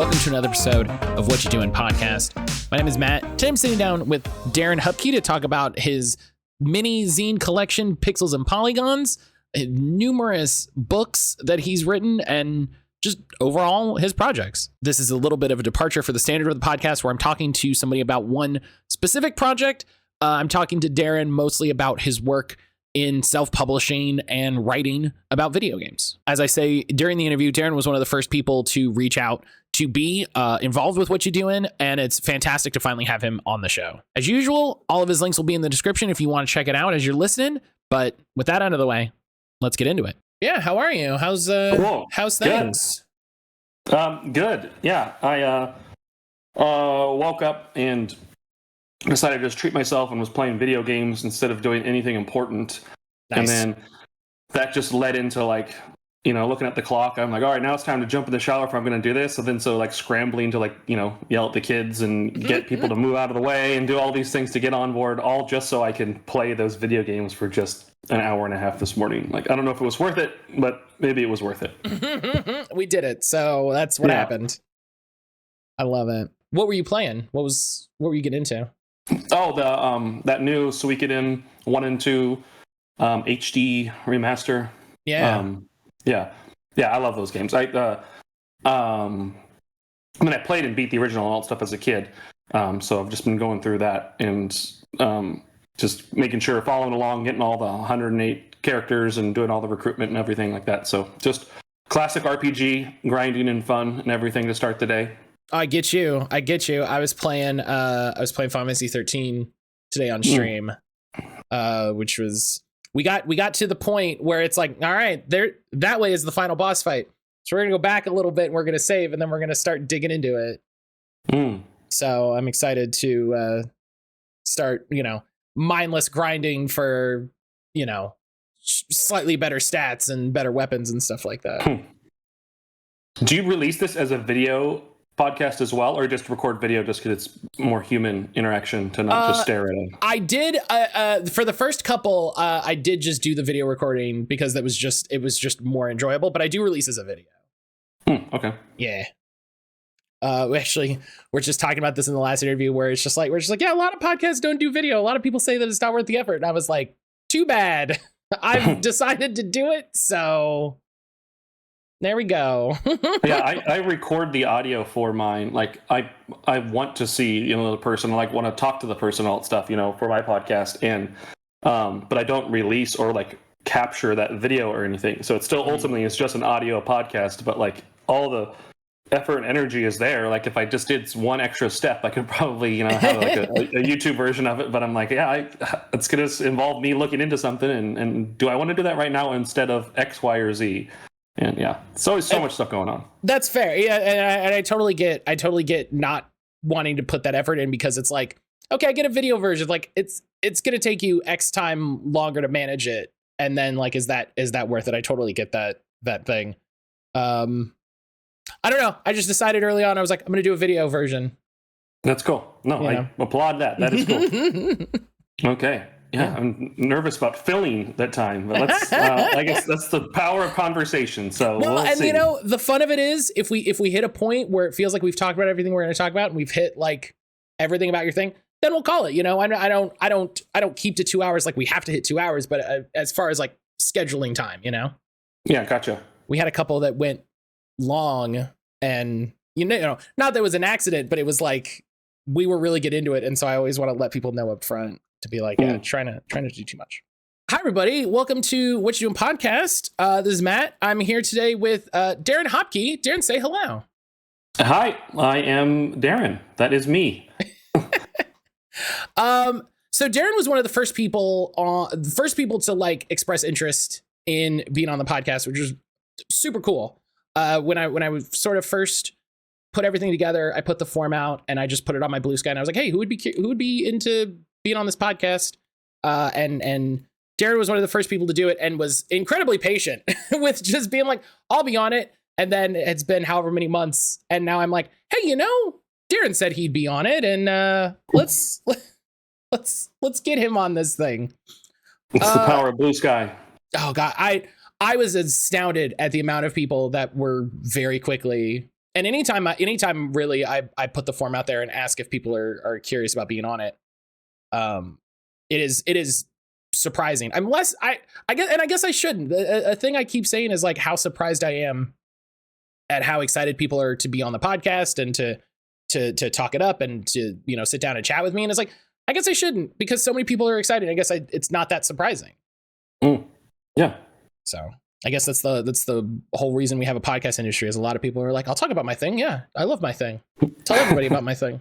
welcome to another episode of What You Doing podcast. My name is Matt. Today I'm sitting down with Darren Hupke to talk about his mini zine collection, Pixels and Polygons, numerous books that he's written, and just overall his projects. This is a little bit of a departure for the standard of the podcast where I'm talking to somebody about one specific project. I'm talking to Darren mostly about his work in self-publishing and writing about video games. As I say during the interview, Darren was one of the first people to reach out to be involved with What You Doing, and it's fantastic to finally have him on the show. As usual, all of his links will be in the description if you want to check it out as you're listening. But with that out of the way, let's get into it. Yeah, how are you? How's things? Good. Yeah, I woke up and decided to just treat myself and was playing video games instead of doing anything important. Nice. And then that just led into looking at the clock. I'm like, all right, now it's time to jump in the shower if I'm going to do this. So scrambling to yell at the kids and get people to move out of the way and do all these things to get on board, all just so I can play those video games for just an hour and a half this morning. I don't know if it was worth it, but maybe it was worth it. We did it. So that's what happened. I love it. What were you playing? What were you getting into? Oh, that new Suikoden 1 and 2 HD remaster. Yeah. Yeah, I love those games. I played and beat the original and all that stuff as a kid. So I've just been going through that and just making sure, following along, getting all the 108 characters and doing all the recruitment and everything like that. So just classic RPG, grinding and fun and everything to start the day. I get you. I was playing Final Fantasy 13 today on stream, which was we got to the point where it's like, all right, that way is the final boss fight. So we're gonna go back a little bit and we're gonna save and then we're gonna start digging into it. So I'm excited to start, mindless grinding for, slightly better stats and better weapons and stuff like that. Do you release this as a video podcast as well, or just record video just because it's more human interaction to not just stare at it? I did for the first couple I did just do the video recording because it was just more enjoyable, but I do release as a video. Okay. Yeah. We're just talking about this in the last interview where it's just like, yeah, a lot of podcasts don't do video. A lot of people say that it's not worth the effort. And I was like, too bad. I've decided to do it, so there we go. Yeah, I record the audio for mine. I want to see the person, want to talk to the person, all that stuff, for my podcast, and but I don't release or capture that video or anything. So it's still ultimately it's just an audio podcast, but all the effort and energy is there. If I just did one extra step, I could probably have a YouTube version of it. But I'm it's gonna involve me looking into something, and do I want to do that right now instead of X, Y, or Z? And yeah, it's always so much stuff going on. That's fair. Yeah, and I totally get not wanting to put that effort in because it's like, okay, I get a video version. It's gonna take you X time longer to manage it, and then is that worth it? I totally get that thing. I don't know. I just decided early on. I was like, I'm gonna do a video version. That's cool. No, I applaud that. That is cool. Okay. Yeah, I'm nervous about filling that time, but let's. I guess that's the power of conversation. So we'll see. The fun of it is if we hit a point where it feels like we've talked about everything we're going to talk about, and we've hit everything about your thing, then we'll call it. I don't keep to 2 hours. We have to hit 2 hours, but as far as scheduling time, Yeah, gotcha. We had a couple that went long, and not that it was an accident, but it was we were really get into it, and so I always want to let people know up front. To be trying to do too much. Hi, everybody. Welcome to What You Doing podcast. This is Matt. I'm here today with Darren Hupke. Darren, say hello. Hi, I am Darren. That is me. So Darren was one of the first people to express interest in being on the podcast, which was super cool. When I sort of first put everything together, I put the form out and I just put it on my Blue Sky, and I was like, hey, who would be into being on this podcast? And Darren was one of the first people to do it and was incredibly patient with just being like, I'll be on it. And then it's been however many months, and now I'm like, hey, Darren said he'd be on it, and let's get him on this thing. It's the power of Blue Sky. Oh God, I was astounded at the amount of people that were very quickly And anytime really, I put the form out there and ask if people are curious about being on it. It is surprising. I'm less, I guess I shouldn't. A thing I keep saying is like how surprised I am at how excited people are to be on the podcast and to talk it up and to, sit down and chat with me. And it's like, I guess I shouldn't, because so many people are excited. I guess it's not that surprising. Yeah. So I guess that's the whole reason we have a podcast industry, is a lot of people are like, I'll talk about my thing. Yeah, I love my thing. Tell everybody about my thing.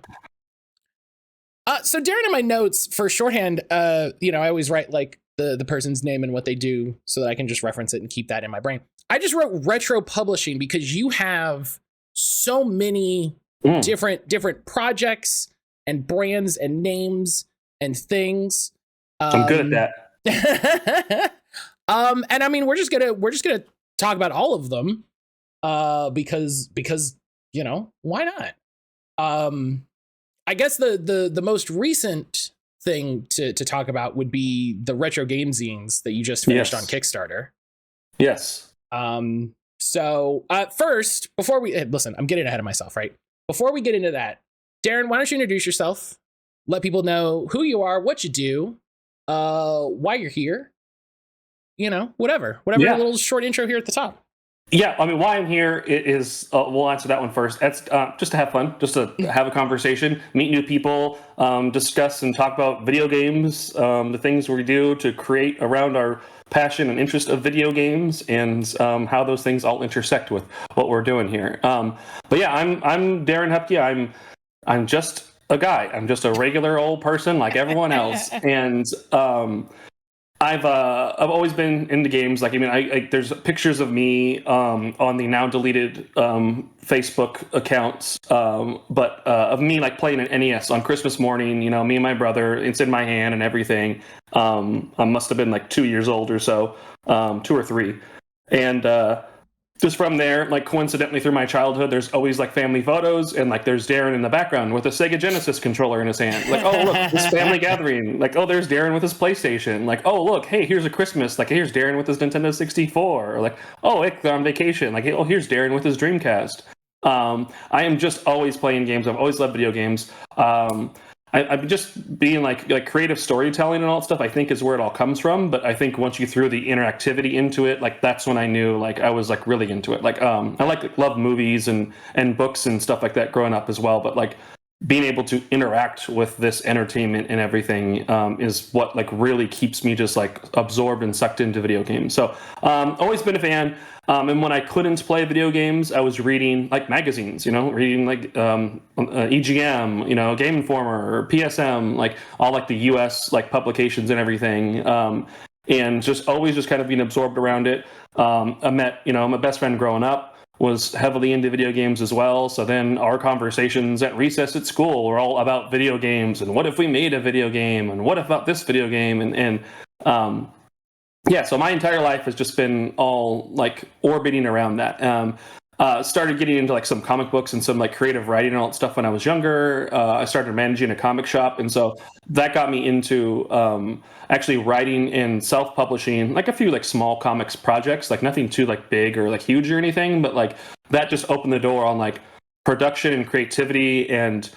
So Darren, in my notes for shorthand, I always write like the person's name and what they do so that I can just reference it and keep that in my brain. I just wrote retro publishing because you have so many different projects and brands and names and things. I'm good at that. And I mean, we're just gonna talk about all of them, because why not? I guess the most recent thing to talk about would be the retro game zines that you just finished on Kickstarter. Yes. So first, before we listen, I'm getting ahead of myself, right? Before we get into that, Darren, why don't you introduce yourself? Let people know who you are, what you do, why you're here. Whatever. Yeah. A little short intro here at the top. Yeah, I mean, why I'm here is, we'll answer that one first. That's just to have fun, just to have a conversation, meet new people, discuss and talk about video games, the things we do to create around our passion and interest of video games, and how those things all intersect with what we're doing here. But yeah, I'm Darren Hupke. I'm just a guy. I'm just a regular old person like everyone else, and I've always been into games. Like, I mean, there's pictures of me on the now deleted Facebook accounts, but of me like playing an NES on Christmas morning. Me and my brother. It's in my hand and everything. I must have been like 2 years old or so, 2 or 3, and just from there, like coincidentally through my childhood, there's always like family photos, and like there's Darren in the background with a Sega Genesis controller in his hand. Like, oh look, this family gathering. Like, oh, there's Darren with his PlayStation. Like, oh look, hey, here's a Christmas. Like, here's Darren with his Nintendo 64. Or like, oh, they're on vacation. Like, oh, here's Darren with his Dreamcast. I am just always playing games. I've always loved video games. I'm just being like creative storytelling and all that stuff, I think, is where it all comes from. But I think once you threw the interactivity into it, like that's when I knew like I was like really into it. Like I love movies and books and stuff like that growing up as well. But like being able to interact with this entertainment and everything is what like really keeps me just like absorbed and sucked into video games. So always been a fan. And when I couldn't play video games, I was reading like magazines, reading like EGM, Game Informer, or PSM, like all like the US like publications and everything. And just always just kind of being absorbed around it. I met, my best friend growing up was heavily into video games as well. So then our conversations at recess at school were all about video games and what if we made a video game and what about this video game and yeah, so my entire life has just been all like orbiting around that. Started getting into like some comic books and some like creative writing and all that stuff when I was younger. I started managing a comic shop, and so that got me into actually writing and self-publishing like a few like small comics projects, like nothing too like big or like huge or anything, but like that just opened the door on like production and creativity and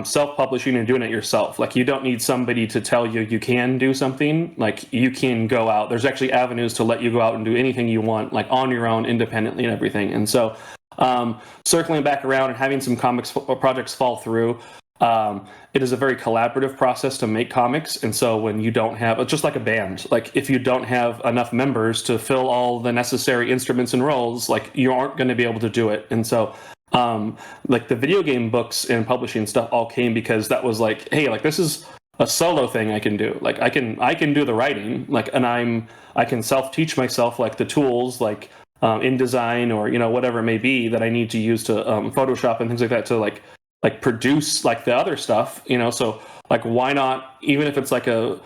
self-publishing and doing it yourself. Like you don't need somebody to tell you you can do something. Like you can go out. There's actually avenues to let you go out and do anything you want, like on your own, independently and everything. And so circling back around and having some comics projects fall through, it is a very collaborative process to make comics. And so when you don't have, it's just like a band, like if you don't have enough members to fill all the necessary instruments and roles, like you aren't going to be able to do it. And so like the video game books and publishing stuff all came because that was like, hey, like this is a solo thing I can do. Like I can do the writing, like, and I can self-teach myself like the tools, like InDesign or whatever it may be that I need to use to Photoshop and things like that to like produce like the other stuff. So like why not, even if it's like a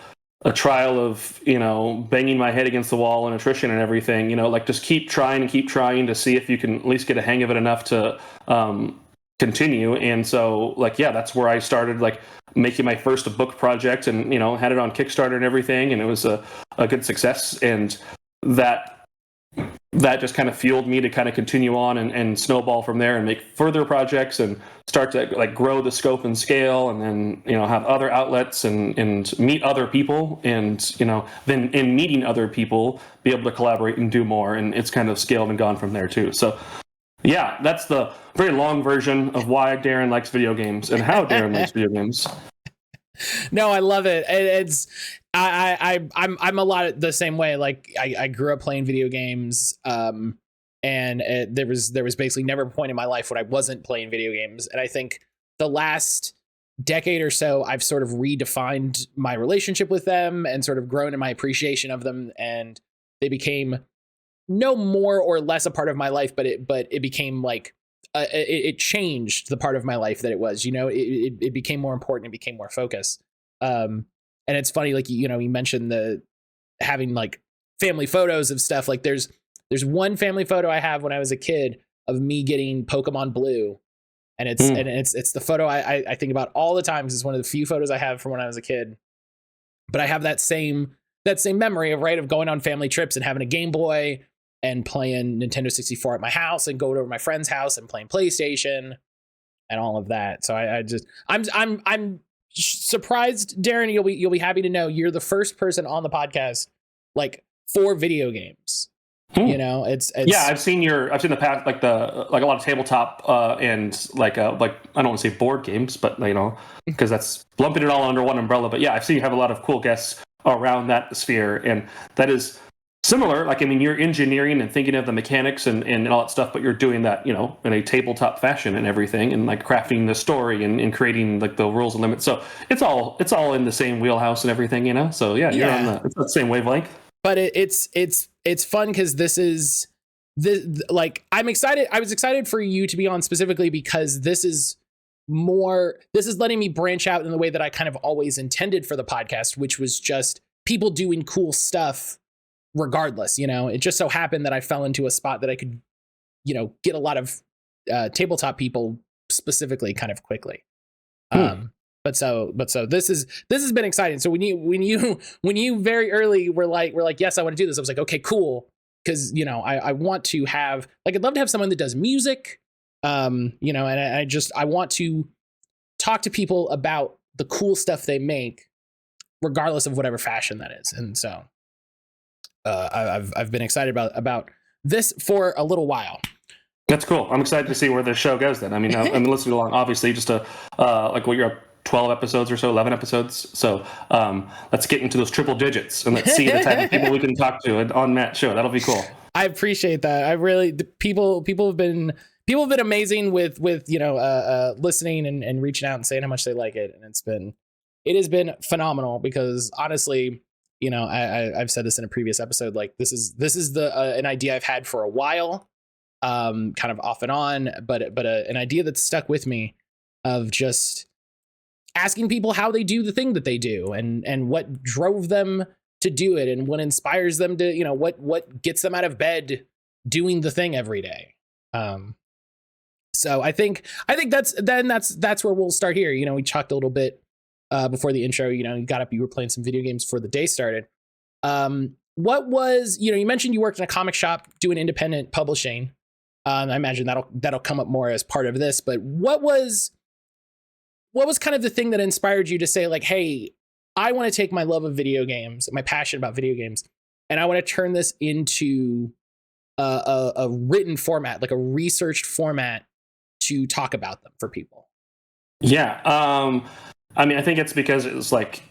trial of banging my head against the wall and attrition and everything, like just keep trying to see if you can at least get a hang of it enough to continue. And so like that's where I started like making my first book project and had it on Kickstarter and everything, and it was a good success. And that that just kind of fueled me to kind of continue on and snowball from there and make further projects and start to like grow the scope and scale, and then have other outlets and meet other people, and then in meeting other people be able to collaborate and do more, and it's kind of scaled and gone from there too. So yeah, that's the very long version of why Darren likes video games and how Darren likes video games. No, I love it. I'm a lot the same way. Like I grew up playing video games, and there was basically never a point in my life when I wasn't playing video games. And I think the last decade or so, I've sort of redefined my relationship with them and sort of grown in my appreciation of them, and they became no more or less a part of my life, but it became like it changed the part of my life that it was. It became more important. It became more focused. And it's funny, like you mentioned the having like family photos of stuff. Like there's one family photo I have when I was a kid of me getting Pokemon Blue, and it's the photo I think about all the time because it's one of the few photos I have from when I was a kid. But I have that same memory of going on family trips and having a Game Boy and playing Nintendo 64 at my house and going over to my friend's house and playing PlayStation and all of that. So I'm surprised, Darren, you'll be happy to know you're the first person on the podcast like for video games. It's yeah, I've seen the past, like a lot of tabletop and like I don't want to say board games, but because that's lumping it all under one umbrella. But yeah, I've seen you have a lot of cool guests around that sphere, and that is similar. Like, I mean, you're engineering and thinking of the mechanics and all that stuff, but you're doing that, in a tabletop fashion and everything, and like crafting the story and creating like the rules and limits. So it's all in the same wheelhouse and everything, So yeah, you're on it's the same wavelength. But it's fun because this is like I'm excited. I was excited for you to be on specifically because this is letting me branch out in the way that I kind of always intended for the podcast, which was just people doing cool stuff regardless. It just so happened that I fell into a spot that I could, get a lot of tabletop people specifically kind of quickly. But so this has been exciting. So when you very early were like, yes, I want to do this. I was like, okay, cool. Cause I want to have, like, I'd love to have someone that does music. And I want to talk to people about the cool stuff they make, regardless of whatever fashion that is. And so I've been excited about this for a little while. That's cool. I'm excited to see where the show goes then. I mean, I'm listening along, obviously, just to like what you're up 12 episodes or so, 11 episodes. So let's get into those triple digits and let's see the type of people we can talk to on Matt's show. That'll be cool. I appreciate that. I really, people have been amazing with listening and reaching out and saying how much they like it. And it has been phenomenal because honestly, I've said this in a previous episode, like this is an idea I've had for a while, kind of off and on, but an idea that's stuck with me of just asking people how they do the thing that they do and what drove them to do it and what inspires them to, what gets them out of bed doing the thing every day. So I think that's where we'll start here. We talked a little bit before the intro, you got up, you were playing some video games before the day started. What was, you mentioned you worked in a comic shop doing independent publishing. I imagine that'll come up more as part of this, but what was kind of the thing that inspired you to say like, hey, I want to take my love of video games, my passion about video games, and I want to turn this into a written format, like a researched format to talk about them for people? Yeah. I mean, I think it's because it was like,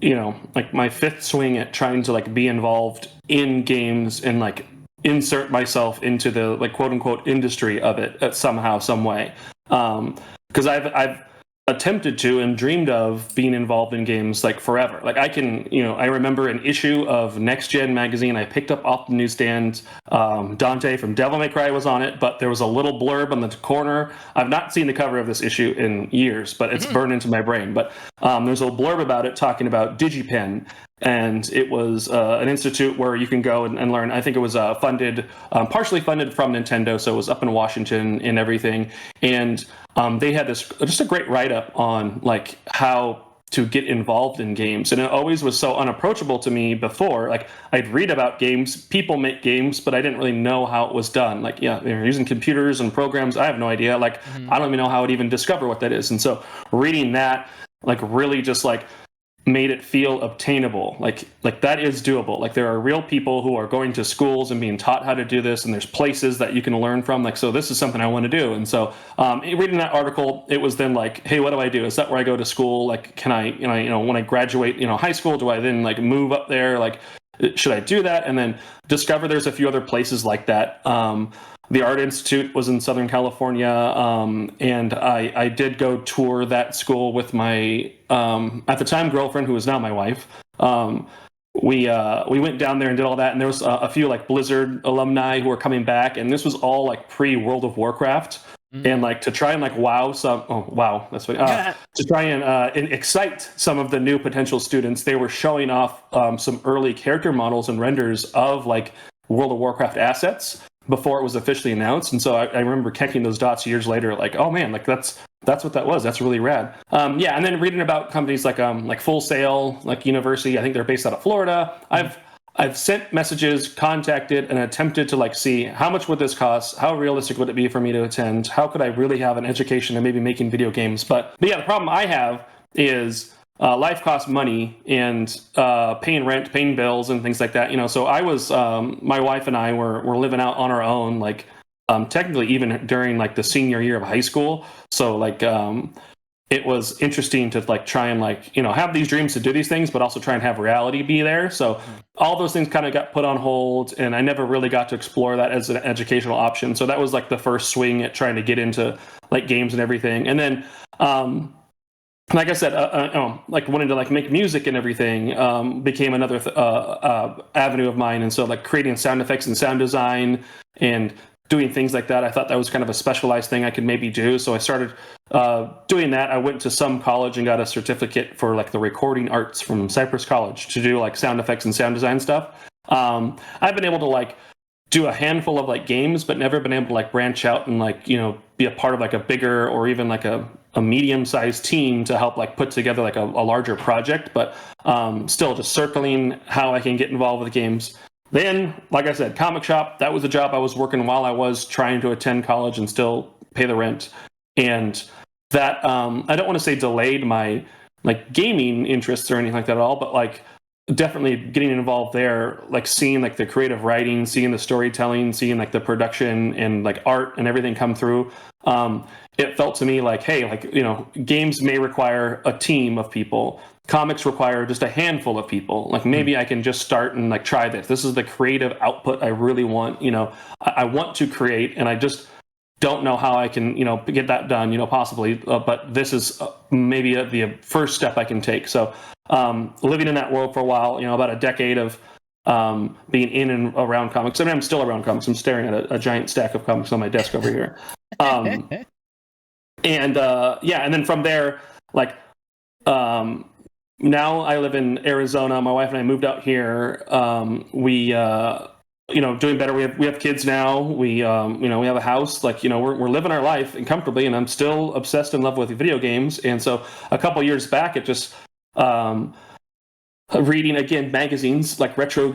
like my fifth swing at trying to like be involved in games and like insert myself into the like quote unquote industry of it at somehow, some way. Because I've attempted to and dreamed of being involved in games like forever. Like I can, I remember an issue of Next Gen magazine I picked up off the newsstand. Dante from Devil May Cry was on it, but there was a little blurb on the corner. I've not seen the cover of this issue in years, but it's burned into my brain. But there's a blurb about it talking about DigiPen. And it was an institute where you can go and learn. I think it was partially funded from Nintendo, so it was up in Washington and everything. And they had just a great write-up on like how to get involved in games. And it always was so unapproachable to me before. Like, I'd read about games, people make games, but I didn't really know how it was done. Like, yeah, they're using computers and programs. I have no idea. Like, I don't even know how I'd even discover what that is. And so reading that, like, really just like made it feel obtainable. Like that is doable. Like, there are real people who are going to schools and being taught how to do this, and there's places that you can learn from. Like, so this is something I want to do. And so reading that article, it was then like, hey, what do I do? Is that where I go to school? Like, can I, when I graduate, high school, do I then like move up there? Like, should I do that? And then discover there's a few other places like that. The Art Institute was in Southern California, and I did go tour that school with my, at the time, girlfriend, who is now my wife. We went down there and did all that, and there was a few like Blizzard alumni who were coming back, and this was all like pre-World of Warcraft. And like to try and like that's what to try and excite some of the new potential students, they were showing off some early character models and renders of like World of Warcraft assets before it was officially announced. And so I remember connecting those dots years later, like, oh man, like that's what that was. That's really rad. And then reading about companies like Full Sail, like University, I think they're based out of Florida. I've sent messages, contacted, and attempted to like see how much would this cost? How realistic would it be for me to attend? How could I really have an education and maybe making video games? But yeah, the problem I have is life costs money, and paying rent, paying bills, and things like that. So I was, my wife and I were living out on our own, like technically even during like the senior year of high school. So like it was interesting to like try and like have these dreams to do these things, but also try and have reality be there. So all those things kind of got put on hold, and I never really got to explore that as an educational option. So that was like the first swing at trying to get into like games and everything. And then like I said, like wanting to like make music and everything became another avenue of mine. And so like creating sound effects and sound design and doing things like that, I thought that was kind of a specialized thing I could maybe do. So I started doing that. I went to some college and got a certificate for like the recording arts from Cypress College to do like sound effects and sound design stuff. I've been able to like do a handful of like games, but never been able to like branch out and like, be a part of like a bigger or even like a medium-sized team to help like put together like a larger project, but still just circling how I can get involved with games. Then, like I said, comic shop, that was a job I was working while I was trying to attend college and still pay the rent. And that, I don't want to say delayed my like gaming interests or anything like that at all, but like definitely getting involved there, like seeing like the creative writing, seeing the storytelling, seeing like the production and like art and everything come through. It felt to me like, hey, like, games may require a team of people. Comics require just a handful of people. Like maybe I can just start and like try this. This is the creative output I really want. I want to create, and I just don't know how I can, get that done, possibly. But this is maybe the first step I can take. So living in that world for a while, about a decade of being in and around comics. I mean, I'm still around comics. I'm staring at a giant stack of comics on my desk over here. And then from there, like, now I live in Arizona. My wife and I moved out here. We, doing better. We have kids now. We, we have a house. Like, we're living our life and comfortably. And I'm still obsessed in love with video games. And so a couple years back, it just reading again magazines like Retro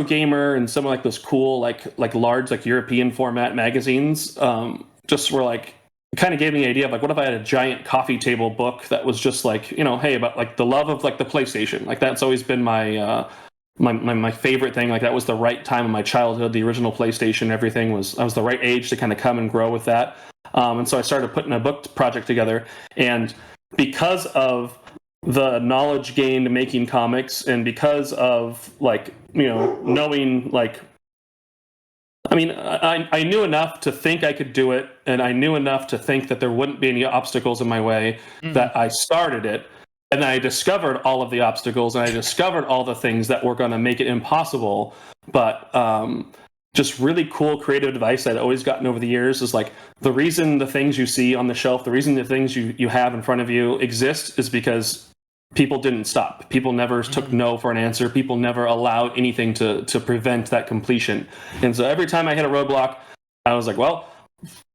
Gamer and some of like those cool like large like European format magazines. Just were like, kind of gave me the idea of like, what if I had a giant coffee table book that was just like, hey, about like the love of like the PlayStation. Like that's always been my my favorite thing. Like that was the right time in my childhood. The original PlayStation, everything I was the right age to kind of come and grow with that. And so I started putting a book project together. And because of the knowledge gained making comics, and because of like, knowing like, I mean, I knew enough to think I could do it, and I knew enough to think that there wouldn't be any obstacles in my way, that I started it, and I discovered all of the obstacles, and I discovered all the things that were going to make it impossible. But just really cool creative advice I'd always gotten over the years is like, the reason the things you see on the shelf, the reason the things you have in front of you exist is because people didn't stop. People never took no for an answer. People never allowed anything to prevent that completion. And so every time I hit a roadblock, I was like, well,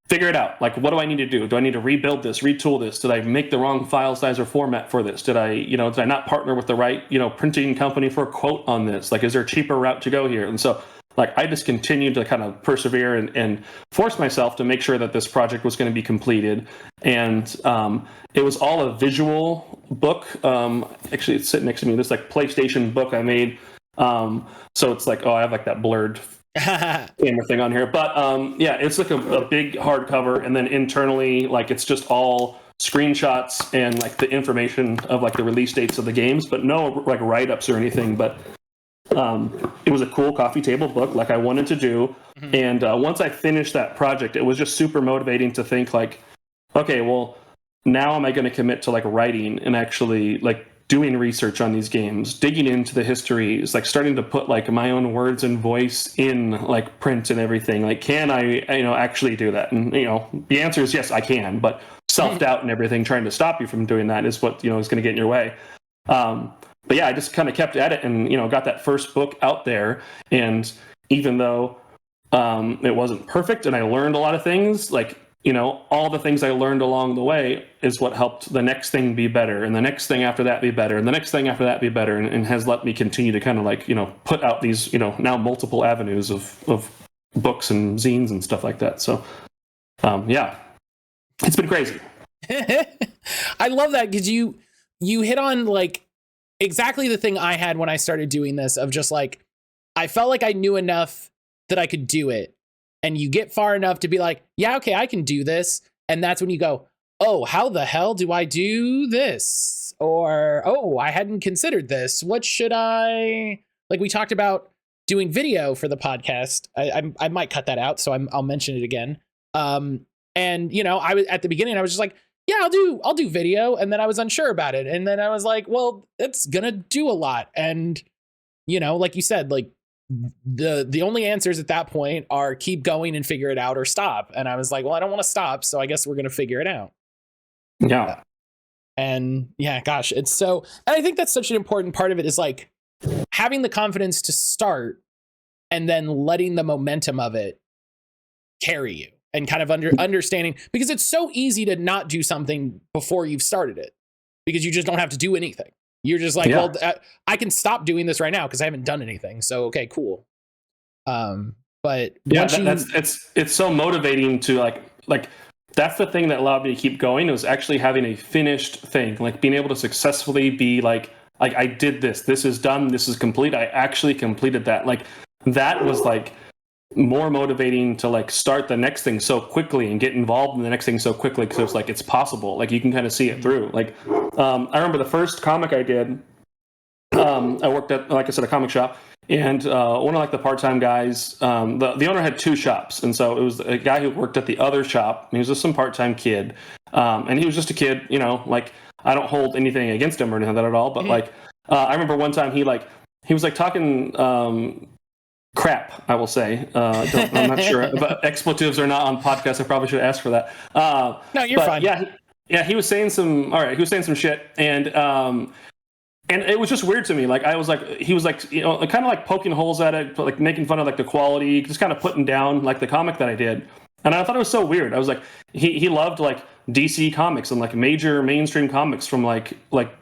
figure it out. Like, what do I need to do? Do I need to rebuild this, retool this? Did I make the wrong file size or format for this? Did I not partner with the right, printing company for a quote on this? Like, is there a cheaper route to go here? And so, like, I just continued to kind of persevere and force myself to make sure that this project was going to be completed. And it was all a visual book. Actually, it's sitting next to me. This like PlayStation book I made. So it's like, I have like that blurred camera thing on here, but it's like a big hardcover, and then internally, like, it's just all screenshots and like the information of like the release dates of the games, but no like write-ups or anything. But it was a cool coffee table book like I wanted to do. And once I finished that project, it was just super motivating to think like, okay, well, now am I going to commit to like writing and actually like doing research on these games, digging into the histories, like starting to put like my own words and voice in like print and everything. Like, can I, actually do that? And, the answer is yes, I can, but self-doubt and everything trying to stop you from doing that is what, is going to get in your way. But yeah, I just kind of kept at it and, got that first book out there. And even though it wasn't perfect and I learned a lot of things, like, all the things I learned along the way is what helped the next thing be better, and the next thing after that be better, and the next thing after that be better, and has let me continue to kind of like, put out these, now multiple avenues of books and zines and stuff like that. So, it's been crazy. I love that because you hit on like exactly the thing I had when I started doing this, of just like, I felt like I knew enough that I could do it. And you get far enough to be like, yeah, okay, I can do this. And that's when you go, oh, how the hell do I do this? Or, oh, I hadn't considered this. What should I, like we talked about doing video for the podcast. I might cut that out, so I'll mention it again. And I was at the beginning, I was just like, yeah, I'll do video. And then I was unsure about it. And then I was like, well, it's gonna do a lot. And, like you said, like, the only answers at that point are keep going and figure it out or stop. And I was like, well, I don't want to stop, so I guess we're going to figure it out. Yeah. And yeah, gosh, and I think that's such an important part of it, is like having the confidence to start and then letting the momentum of it carry you, and kind of understanding, because it's so easy to not do something before you've started it, because you just don't have to do anything. You're just like, well, I can stop doing this right now because I haven't done anything. So, okay, cool. But yeah, it's so motivating to like that's the thing that allowed me to keep going. It was actually having a finished thing, like being able to successfully be like I did this. This is done. This is complete. I actually completed that. Like, that was like more motivating to like start the next thing so quickly and get involved in the next thing so quickly, because it's like, it's possible. Like, you can kind of see it through. Like, I remember the first comic I did, I worked at, like I said, a comic shop, and one of like the part-time guys, the owner had two shops, and so it was a guy who worked at the other shop. He was just some part-time kid, and he was just a kid, like, I don't hold anything against him or anything like that at all, but like, I remember one time he was like talking crap, I will say. I'm not sure if expletives are not on podcasts. I probably should ask for that. No, you're fine. Yeah, he was saying some shit, and it was just weird to me. Like, I was like, he was like, kind of like poking holes at it, like making fun of like the quality, just kind of putting down like the comic that I did. And I thought it was so weird. I was like, he loved like DC comics and like major mainstream comics from like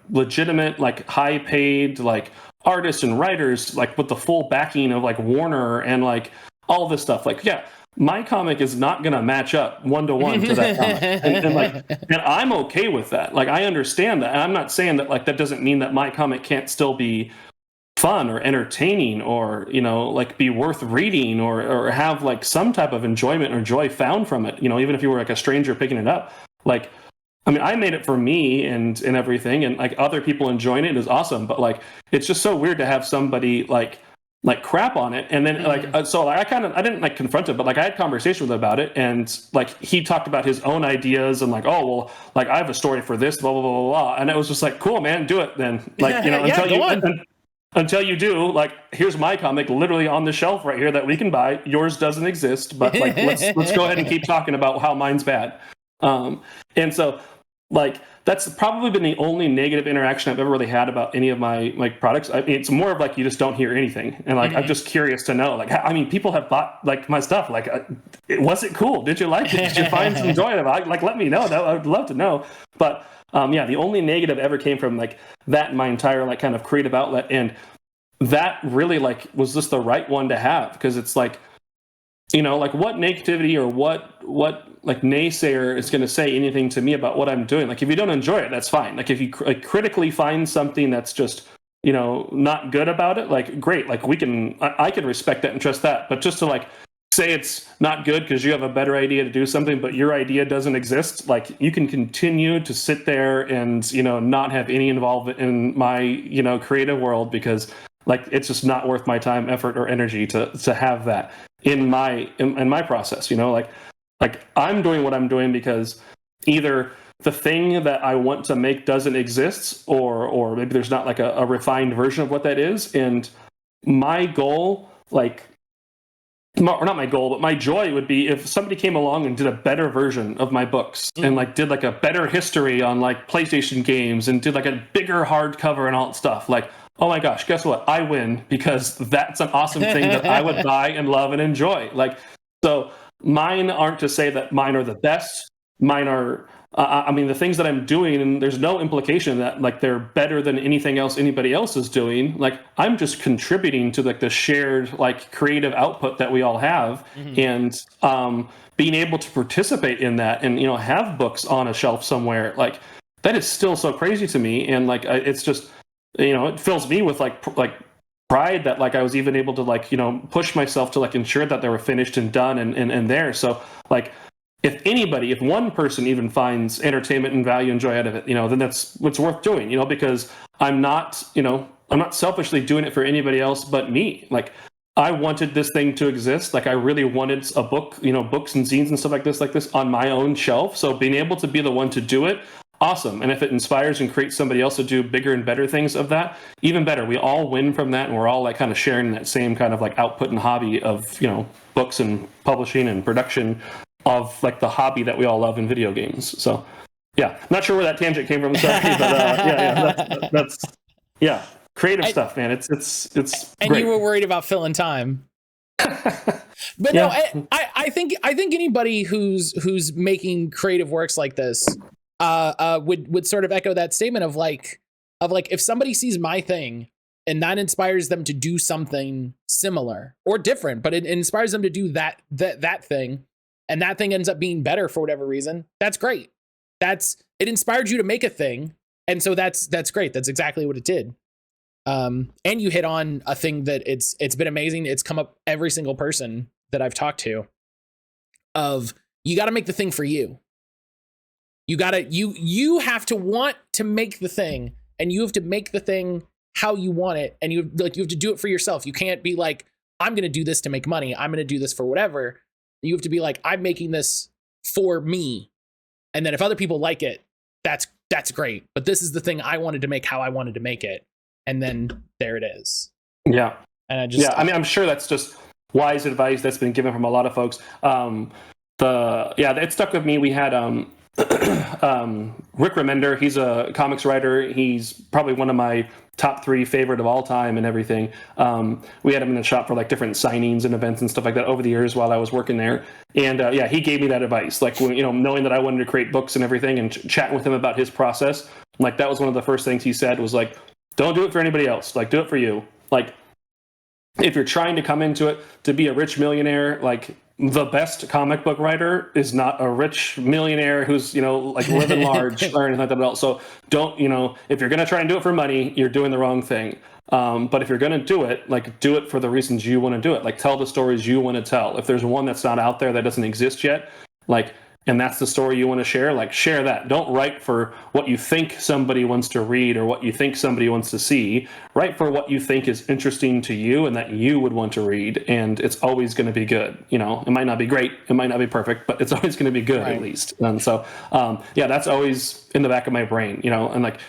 legitimate, like high paid, like artists and writers, like with the full backing of like Warner and like all this stuff. Like, yeah, my comic is not going to match up 1-to-1 to that comic. And I'm okay with that. Like, I understand that. And I'm not saying that like that doesn't mean that my comic can't still be fun or entertaining or, like be worth reading or have like some type of enjoyment or joy found from it, even if you were like a stranger picking it up. Like, I mean, I made it for me and everything, and like other people enjoying it is awesome. But like, it's just so weird to have somebody like crap on it. And then like, so I didn't like confront it, but like I had conversation with him about it. And like, he talked about his own ideas and like, oh, well, like I have a story for this, blah, blah, blah, blah, blah. And it was just like, cool, man, do it then. Like, until you do, like, here's my comic literally on the shelf right here that we can buy. Yours doesn't exist, but like, let's go ahead and keep talking about how mine's bad. And so like that's probably been the only negative interaction I've ever really had about any of my products. It's more of like you just don't hear anything, and like I'm just curious to know. Like, I mean, people have bought like my stuff. Like, was it cool? Did you like it? Did you find some joy in it? Like, let me know. I would love to know. But yeah, the only negative ever came from like that in my entire like kind of creative outlet, and that really like was just the right one to have, because it's like, you know, like what negativity or what like naysayer is going to say anything to me about what I'm doing? Like if you don't enjoy it, that's fine. Like if you like critically find something that's just, you know, not good about it, like great, like I can respect that and trust that. But just to like say it's not good because you have a better idea to do something, but your idea doesn't exist, like you can continue to sit there and, you know, not have any involvement in my, you know, creative world, because like it's just not worth my time, effort, or energy to have that in my process, you know, like I'm doing what I'm doing because either the thing that I want to make doesn't exist, or maybe there's not like a refined version of what that is. And my goal, like, or not my goal, but my joy would be if somebody came along and did a better version of my books and like did like a better history on like PlayStation games and did like a bigger hardcover and all that stuff. Like, oh my gosh, guess what? I win, because that's an awesome thing that I would buy and love and enjoy. Like, so mine aren't to say that mine are the best. Mine are, I mean, the things that I'm doing, and there's no implication that like they're better than anything else anybody else is doing. Like I'm just contributing to like the shared like creative output that we all have, and being able to participate in that and, you know, have books on a shelf somewhere, like that is still so crazy to me. And like it's just, you know, it fills me with like pride that like I was even able to like, you know, push myself to like ensure that they were finished and done and there. So like if one person even finds entertainment and value and joy out of it, you know, then that's what's worth doing, you know, because I'm not selfishly doing it for anybody else but me. Like I wanted this thing to exist. Like I really wanted a book, you know, books and zines and stuff like this on my own shelf. So being able to be the one to do it, awesome. And if it inspires and creates somebody else to do bigger and better things of that, even better. We all win from that, and we're all like kind of sharing that same kind of like output and hobby of, you know, books and publishing and production of like the hobby that we all love in video games. So yeah, not sure where that tangent came from, sorry, but that's creative stuff, man. It's and great. You were worried about filling time. But Yeah. no, I think anybody who's making creative works like this would sort of echo that statement of like if somebody sees my thing and that inspires them to do something similar or different, but it inspires them to do that thing, and that thing ends up being better for whatever reason, that's great. It inspired you to make a thing, and so that's great. That's exactly what it did. And you hit on a thing that it's been amazing. It's come up every single person that I've talked to, of you got to make the thing for you. You have to want to make the thing, and you have to make the thing how you want it, and you have to do it for yourself. You can't be like, I'm going to do this to make money. I'm going to do this for whatever. You have to be like, I'm making this for me. And then if other people like it, that's great. But this is the thing I wanted to make how I wanted to make it. And then there it is. Yeah. And I mean, I'm sure that's just wise advice that's been given from a lot of folks. It stuck with me. We had Rick Remender. He's a comics writer. He's probably one of my top 3 favorite of all time and everything. We had him in the shop for like different signings and events and stuff like that over the years while I was working there. And he gave me that advice, like, you know, knowing that I wanted to create books and everything, and chatting with him about his process. Like that was one of the first things he said was like, don't do it for anybody else. Like, do it for you. Like, if you're trying to come into it to be a rich millionaire, like the best comic book writer is not a rich millionaire who's, you know, like living large or anything like that at all. So don't, you know, if you're going to try and do it for money, you're doing the wrong thing. But if you're going to do it, like do it for the reasons you want to do it. Like tell the stories you want to tell. If there's one that's not out there that doesn't exist yet, like, and that's the story you want to share, like share that. Don't write for what you think somebody wants to read or what you think somebody wants to see. Write for what you think is interesting to you and that you would want to read, and it's always going to be good. You know, it might not be great, it might not be perfect, but it's always going to be good, right, at least. And so, that's always in the back of my brain, you know, and like,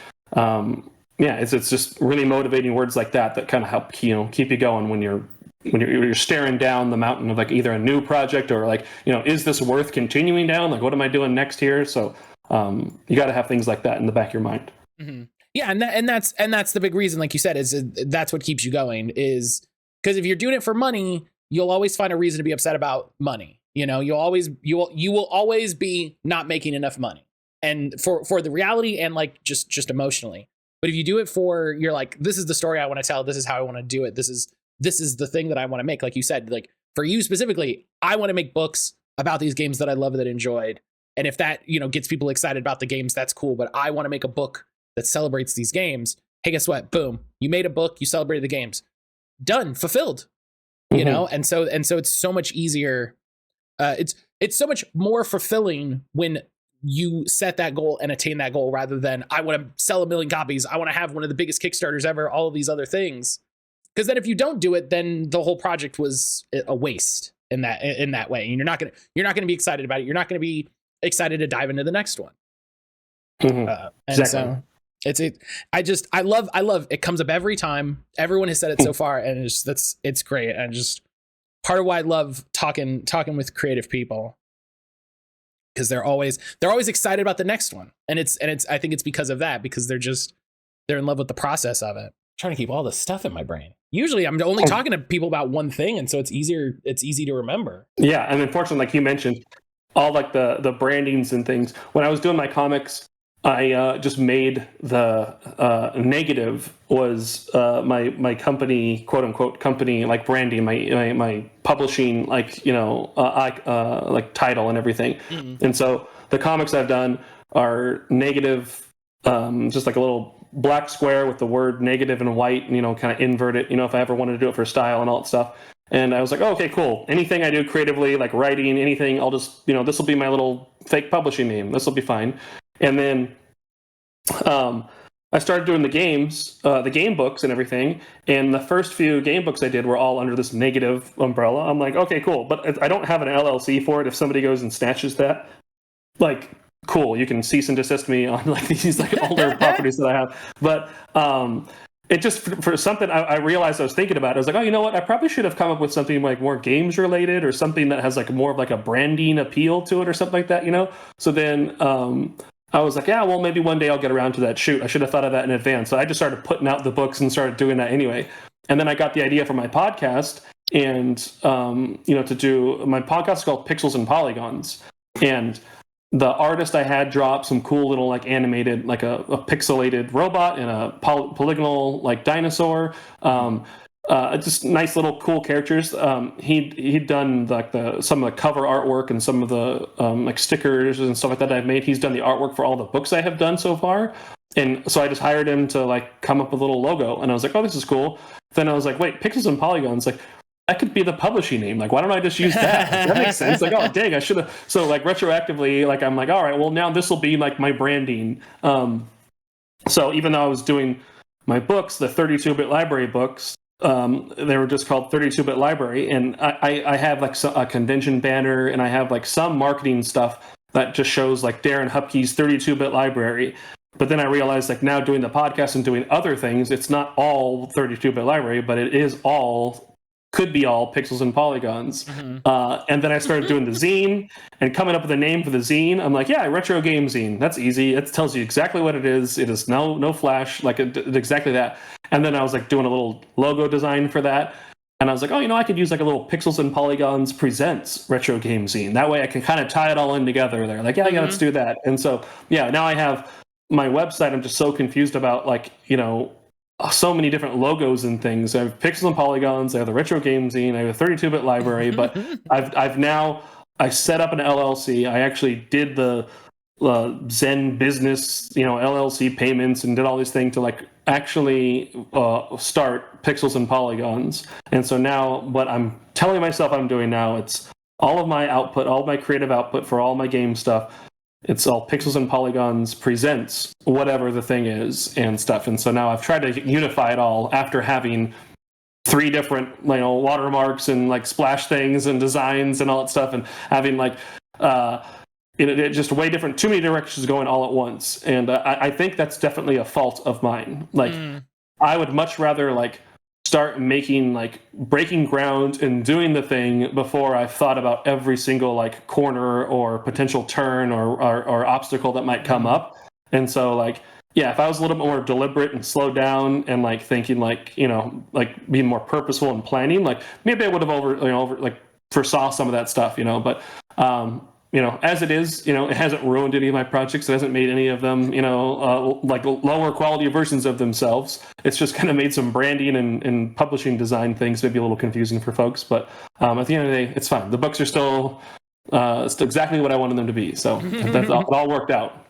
it's just really motivating words like that kind of help, you know, keep you going when you're staring down the mountain of like either a new project or like, you know, is this worth continuing down? Like, what am I doing next here? So, you got to have things like that in the back of your mind. Mm-hmm. Yeah, and that's the big reason, like you said, is that's what keeps you going. Is because if you're doing it for money, you'll always find a reason to be upset about money. You know, you will always be not making enough money, and for the reality and like just emotionally. But if you do it for, you're like, this is the story I want to tell. This is how I want to do it. This is the thing that I want to make. Like you said, like for you specifically, I want to make books about these games that I love, that I enjoyed. And if that, you know, gets people excited about the games, that's cool. But I want to make a book that celebrates these games. Hey, guess what? Boom. You made a book, you celebrated the games. Done, fulfilled. You know? And so it's so much easier. It's so much more fulfilling when you set that goal and attain that goal, rather than I want to sell 1 million copies. I want to have one of the biggest Kickstarters ever, all of these other things. Because then if you don't do it, then the whole project was a waste in that way. And you're not gonna be excited about it. You're not gonna be excited to dive into the next one. And exactly. So I love it. Comes up every time. Everyone has said it so far, and it's great. And just part of why I love talking with creative people, because they're always excited about the next one. And it's I think it's because of that, because they're in love with the process of it. I'm trying to keep all this stuff in my brain. Usually I'm only talking to people about one thing, and so it's easy to remember. Yeah, and unfortunately, like you mentioned, all like the brandings and things. When I was doing my comics, I just made the negative was my company, quote unquote company, like branding, my publishing, like, you know, like title and everything. And so the comics I've done are negative, just like a little black square with the word negative in white, and, you know, kind of invert it, you know, if I ever wanted to do it for style and all that stuff. And I was like, oh, okay, cool. Anything I do creatively, like writing, anything, I'll just, you know, this will be my little fake publishing name. This will be fine. And then I started doing the games, the game books and everything. And the first few game books I did were all under this negative umbrella. I'm like, okay, cool. But I don't have an LLC for it. If somebody goes and snatches that, like, cool, you can cease and desist me on like these like older properties that I have. But it just, for something I realized I was thinking about, I was like, oh, you know what? I probably should have come up with something like more games related, or something that has like more of like a branding appeal to it, or something like that, you know? So then I was like, yeah, well, maybe one day I'll get around to that. Shoot, I should have thought of that in advance. So I just started putting out the books and started doing that anyway. And then I got the idea for my podcast, and, you know, to do my podcast is called Pixels and Polygons. And the artist I had dropped some cool little like animated, like a pixelated robot and a polygonal like dinosaur. Just nice little cool characters. He'd done like some of the cover artwork and some of the like stickers and stuff like that I've made. He's done the artwork for all the books I have done so far. And so I just hired him to like come up with a little logo, and I was like, oh, this is cool. Then I was like, wait, Pixels and Polygons, like that could be the publishing name. Like, why don't I just use that? Like, that makes sense. Like, oh, dang, I should have. So like retroactively, like I'm like, all right, well now this will be like my branding. So even though I was doing my books, the 32-bit library books, they were just called 32-bit library, and I have like a convention banner, and I have like some marketing stuff that just shows like Darren Hupke's 32-bit library. But then I realized, like, now doing the podcast and doing other things, it's not all 32-bit library, but it is could be all Pixels and Polygons. And then I started doing the zine and coming up with a name for the zine. I'm like, yeah, retro game zine. That's easy. It tells you exactly what it is. It is no flash, like exactly that. And then I was like doing a little logo design for that. And I was like, oh, you know, I could use like a little Pixels and Polygons presents retro game zine. That way I can kind of tie it all in together there. Like, yeah, let's do that. And so, yeah, now I have my website. I'm just so confused about, like, you know, so many different logos and things. I have Pixels and Polygons, I have the retro game zine, I have a 32-bit library, but I set up an LLC. I actually did the Zen business, you know, LLC payments, and did all these things to like actually start Pixels and Polygons. And so now what I'm telling myself I'm doing now, it's all of my output, all of my creative output for all my game stuff. It's all Pixels and Polygons presents whatever the thing is and stuff. And so now I've tried to unify it all after having 3 different, you know, watermarks and like splash things and designs and all that stuff, and having like it just way different, too many directions going all at once. And I think that's definitely a fault of mine. Like I would much rather like start making like breaking ground and doing the thing before I've thought about every single like corner or potential turn or obstacle that might come up. And so like, yeah, if I was a little bit more deliberate and slowed down and like thinking like, you know, like being more purposeful and planning, like maybe I would have foresaw some of that stuff, you know, but you know, as it is, you know, it hasn't ruined any of my projects. It hasn't made any of them, you know, like lower quality versions of themselves. It's just kind of made some branding and publishing design things maybe a little confusing for folks. But at the end of the day, it's fine. The books are still exactly what I wanted them to be. So it all worked out.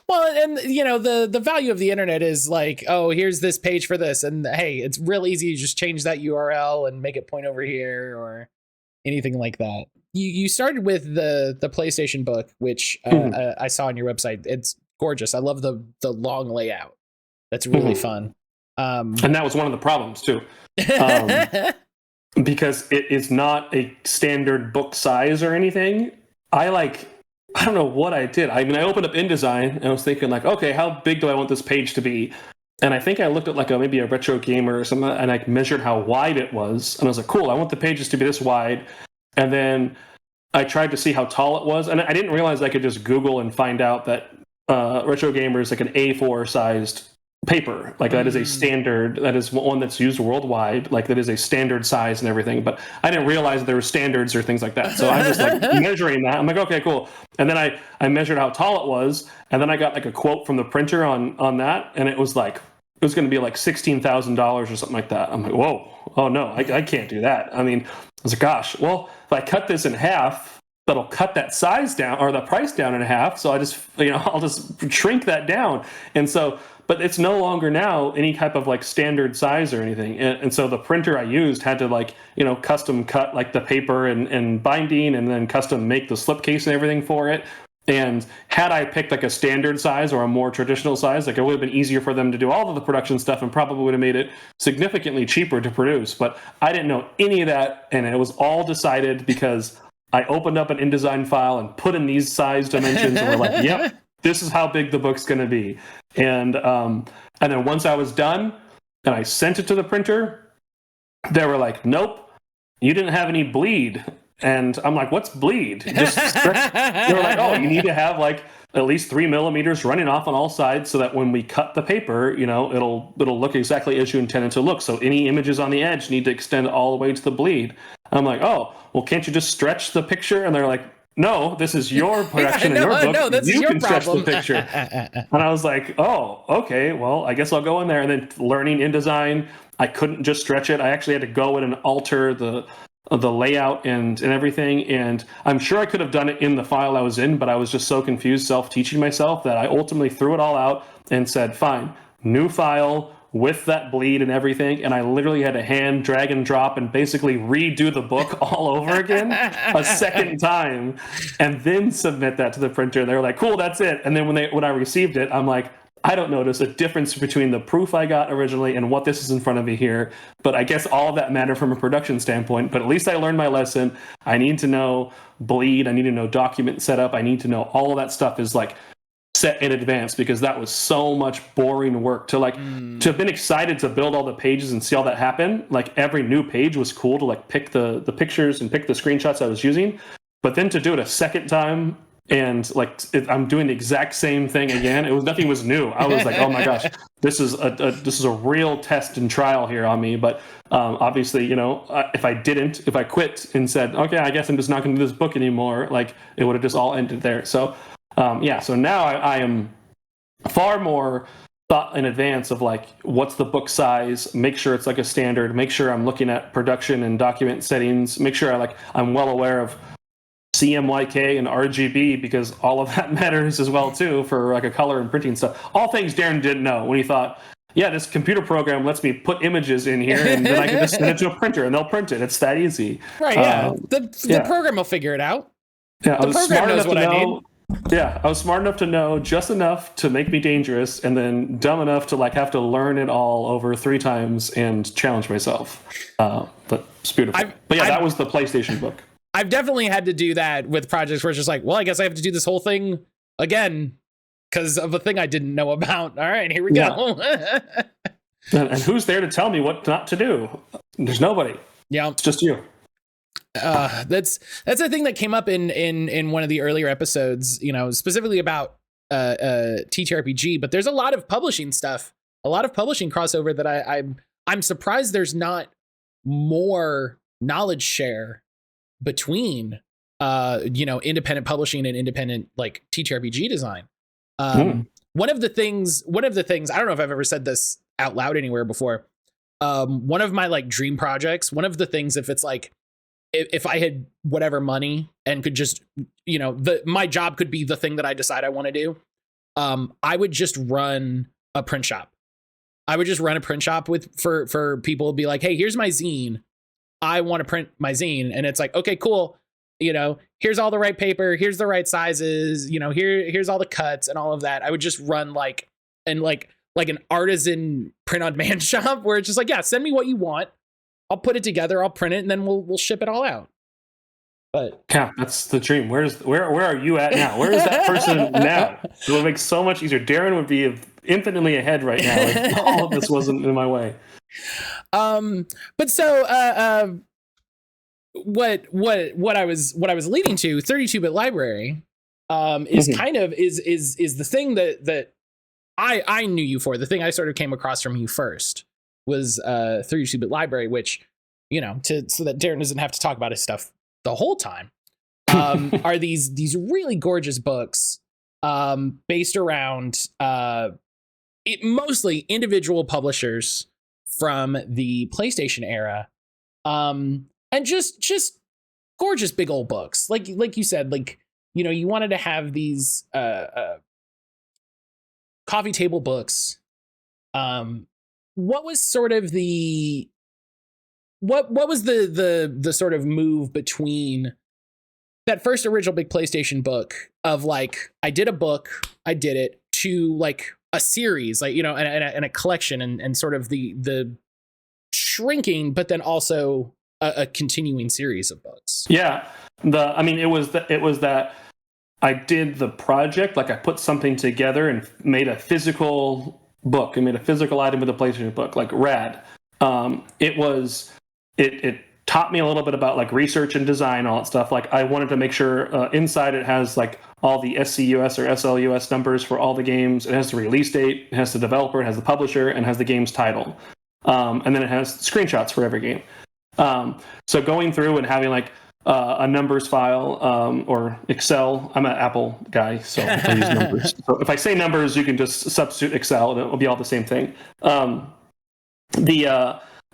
Well, and you know, the value of the internet is like, oh, here's this page for this. And hey, it's real easy. You just change that URL and make it point over here or anything like that. You started with the PlayStation book, which I saw on your website. It's gorgeous. I love the long layout. That's really fun. And that was one of the problems too, because it is not a standard book size or anything. I don't know what I did. I mean, I opened up InDesign and I was thinking like, okay, how big do I want this page to be? And I think I looked at like maybe a retro gamer or something, and I measured how wide it was. And I was like, cool, I want the pages to be this wide. And then I tried to see how tall it was, and I didn't realize I could just Google and find out that Retro Gamer is like an A4 sized paper. Like that is a standard, that is one that's used worldwide. Like that is a standard size and everything. But I didn't realize there were standards or things like that. So I'm just like measuring that. I'm like, okay, cool. And then I measured how tall it was, and then I got like a quote from the printer on that, and it was going to be like $16,000 or something like that. I'm like, whoa, oh no, I can't do that. I mean, I was like, gosh, well, if I cut this in half, that'll cut that size down or the price down in half. So I'll just shrink that down. And so, but it's no longer now any type of like standard size or anything. And so the printer I used had to like, you know, custom cut like the paper and binding and then custom make the slipcase and everything for it. And had I picked like a standard size or a more traditional size, like it would have been easier for them to do all of the production stuff and probably would have made it significantly cheaper to produce. But I didn't know any of that, and it was all decided because I opened up an InDesign file and put in these size dimensions, and we're like, yep, this is how big the book's going to be. And then once I was done and I sent it to the printer, they were like, nope, you didn't have any bleed. And I'm like, what's bleed? Just stretch. They were like, oh, you need to have like at least 3 millimeters running off on all sides so that when we cut the paper, you know, it'll look exactly as you intended to look. So any images on the edge need to extend all the way to the bleed. I'm like, oh, well, can't you just stretch the picture? And they're like, no, this is your production in your book. No, that's you your can problem. Stretch the picture. And I was like, oh, okay, well, I guess I'll go in there. And then learning InDesign, I couldn't just stretch it. I actually had to go in and alter the layout and everything. And I'm sure I could have done it in the file I was in, but I was just so confused self-teaching myself that I ultimately threw it all out and said, fine, new file with that bleed and everything. And I literally had to hand drag and drop and basically redo the book all over again a second time and then submit that to the printer. And they were like, cool, that's it. And then when I received it, I'm like, I don't notice a difference between the proof I got originally and what this is in front of me here. But I guess all of that mattered from a production standpoint. But at least I learned my lesson. I need to know bleed. I need to know document setup. I need to know all of that stuff is like set in advance, because that was so much boring work to have been excited to build all the pages and see all that happen. Like every new page was cool to like pick the pictures and pick the screenshots I was using. But then to do it a second time, and I'm doing the exact same thing again. Nothing was new. I was like, oh my gosh, this is a real test and trial here on me. But obviously, you know, if I quit and said, okay, I guess I'm just not going to do this book anymore, like it would have just all ended there. So so now I am far more thought in advance of like, what's the book size? Make sure it's like a standard. Make sure I'm looking at production and document settings. Make sure I'm well aware of CMYK and RGB, because all of that matters as well too for like a color and printing stuff. All things Darren didn't know when he thought, yeah, this computer program lets me put images in here and then I can just send it to a printer and they'll print it. It's that easy. Right, yeah. The program will figure it out. Yeah, the program knows what I need. Yeah, I was smart enough to know just enough to make me dangerous, and then dumb enough to like have to learn it all over 3 times and challenge myself. But it's beautiful. That was the PlayStation book. I've definitely had to do that with projects where it's just like, well, I guess I have to do this whole thing again because of a thing I didn't know about. All right, here we go. And who's there to tell me what not to do? There's nobody. Yeah, it's just you. That's a thing that came up in one of the earlier episodes, specifically about TTRPG, but there's a lot of publishing stuff, a lot of publishing crossover that I'm surprised there's not more knowledge share between independent publishing and independent like TTRPG design. One of the things, I don't know if I've ever said this out loud anywhere before. One of my like dream projects, one of the things, if it's like, if I had whatever money and could just, my job could be the thing that I decide I want to do. I would just run a print shop. I would just run a print shop for people to be like, hey, here's my zine. I want to print my zine. And it's like, okay, cool. Here's all the right paper. Here's the right sizes. Here's all the cuts and all of that. I would just run like an artisan print on demand shop where it's just like, yeah, send me what you want. I'll put it together. I'll print it, and then we'll ship it all out. But yeah, that's the dream. Where are you at now? Where is that person now? It would make so much easier. Darren would be infinitely ahead right now. Like, all of this wasn't in my way. But so what I was leading to, 32-bit library, is kind of is the thing that I knew you for. The thing I sort of came across from you first was 32-bit library, which so that Darren doesn't have to talk about his stuff the whole time, are these really gorgeous books based around mostly individual publishers from the PlayStation era, and just gorgeous big old books. Like you said, like you wanted to have these coffee table books. What was sort of the what was the sort of move between that first original big PlayStation book of like, I did a book, I did it, to like a series, like, and a collection, and sort of the shrinking, but then also a continuing series of books? Yeah. It was that I did the project, like I put something together and made a physical book. I made a physical item with a PlayStation book, like rad. It taught me a little bit about like research and design, all that stuff. Like I wanted to make sure inside it has like all the SCUS or SLUS numbers for all the games. It has the release date, it has the developer, it has the publisher, and has the game's title. And then it has screenshots for every game. So going through and having like a numbers file or Excel. I'm an Apple guy, so I use numbers. So if I say numbers, you can just substitute Excel, and it will be all the same thing.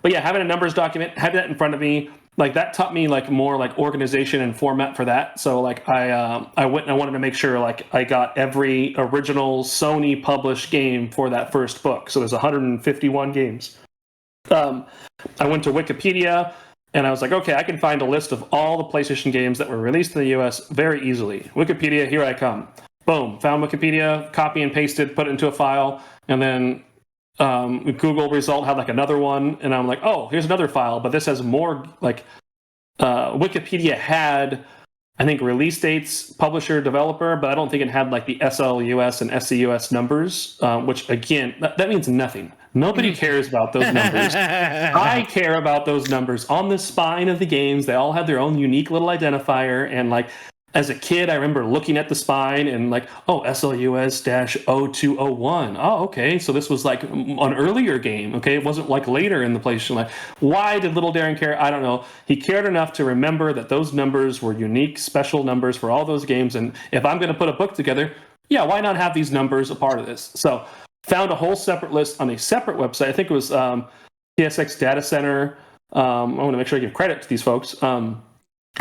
But yeah, having a numbers document, having that in front of me, like that taught me like more like organization and format for that. So like I went and I wanted to make sure like I got every original Sony published game for that first book. So there's 151 games. I went to Wikipedia. And I was like, okay, I can find a list of all the PlayStation games that were released in the US very easily. Wikipedia, here I come. Boom, found Wikipedia, copy and pasted, put it into a file, and then Google result had like another one, and I'm like, oh, here's another file, but this has more, like, Wikipedia had, I think, release dates, publisher, developer, but I don't think it had like the SLUS and SCUS numbers, which again, that means nothing. Nobody cares about those numbers. I care about those numbers on the spine of the games. They all have their own unique little identifier. And like, as a kid, I remember looking at the spine and like, oh, SLUS-0201. Oh, okay. So this was like an earlier game. Okay. It wasn't like later in the PlayStation. Like, why did little Darren care? I don't know. He cared enough to remember that those numbers were unique, special numbers for all those games. And if I'm going to put a book together, yeah, why not have these numbers a part of this? So found a whole separate list on a separate website. I think it was PSX Data Center. I want to make sure I give credit to these folks. I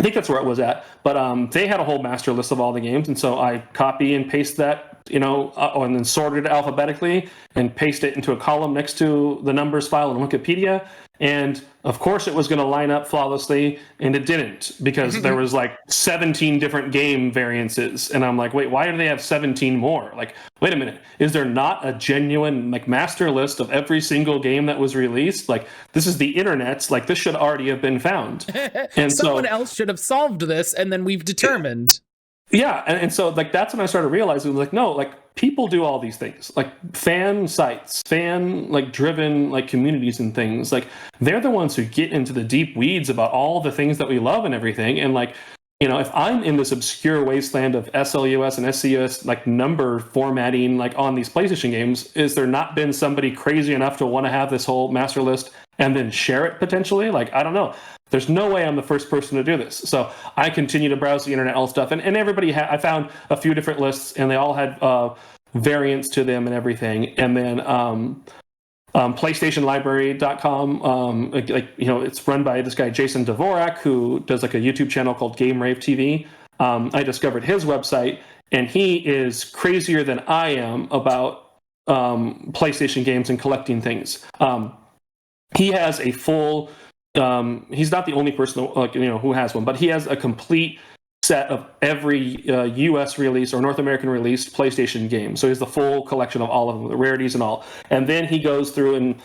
think that's where it was at. But they had a whole master list of all the games. And so I copy and paste that, and then sorted it alphabetically and paste it into a column next to the numbers file in Wikipedia. And of course it was going to line up flawlessly, and it didn't, because there was like 17 different game variances. And I'm like, wait, why do they have 17 more? Like, wait a minute, is there not a genuine like master list of every single game that was released? Like, this is the internet. Like, this should already have been found. And someone else should have solved this, and then we've determined. Yeah, and so like that's when I started realizing, like, no, like people do all these things, like fan sites, fan like driven like communities and things. Like they're the ones who get into the deep weeds about all the things that we love and everything. And like, you know, if I'm in this obscure wasteland of SLUS and SCUS like number formatting like on these PlayStation games, is there not been somebody crazy enough to want to have this whole master list and then share it potentially? Like, I don't know. There's no way I'm the first person to do this. So I continue to browse the internet, all stuff, and everybody I found a few different lists, and they all had variants to them and everything. And then PlayStationLibrary.com, like you know, it's run by this guy Jason Dvorak, who does like a YouTube channel called Game Rave TV. I discovered his website, and he is crazier than I am about PlayStation games and collecting things. He has a full. He's not the only person, like, you know, who has one, but he has a complete set of every U.S. release or North American released PlayStation game. So he has the full collection of all of them, the rarities and all. And then he goes through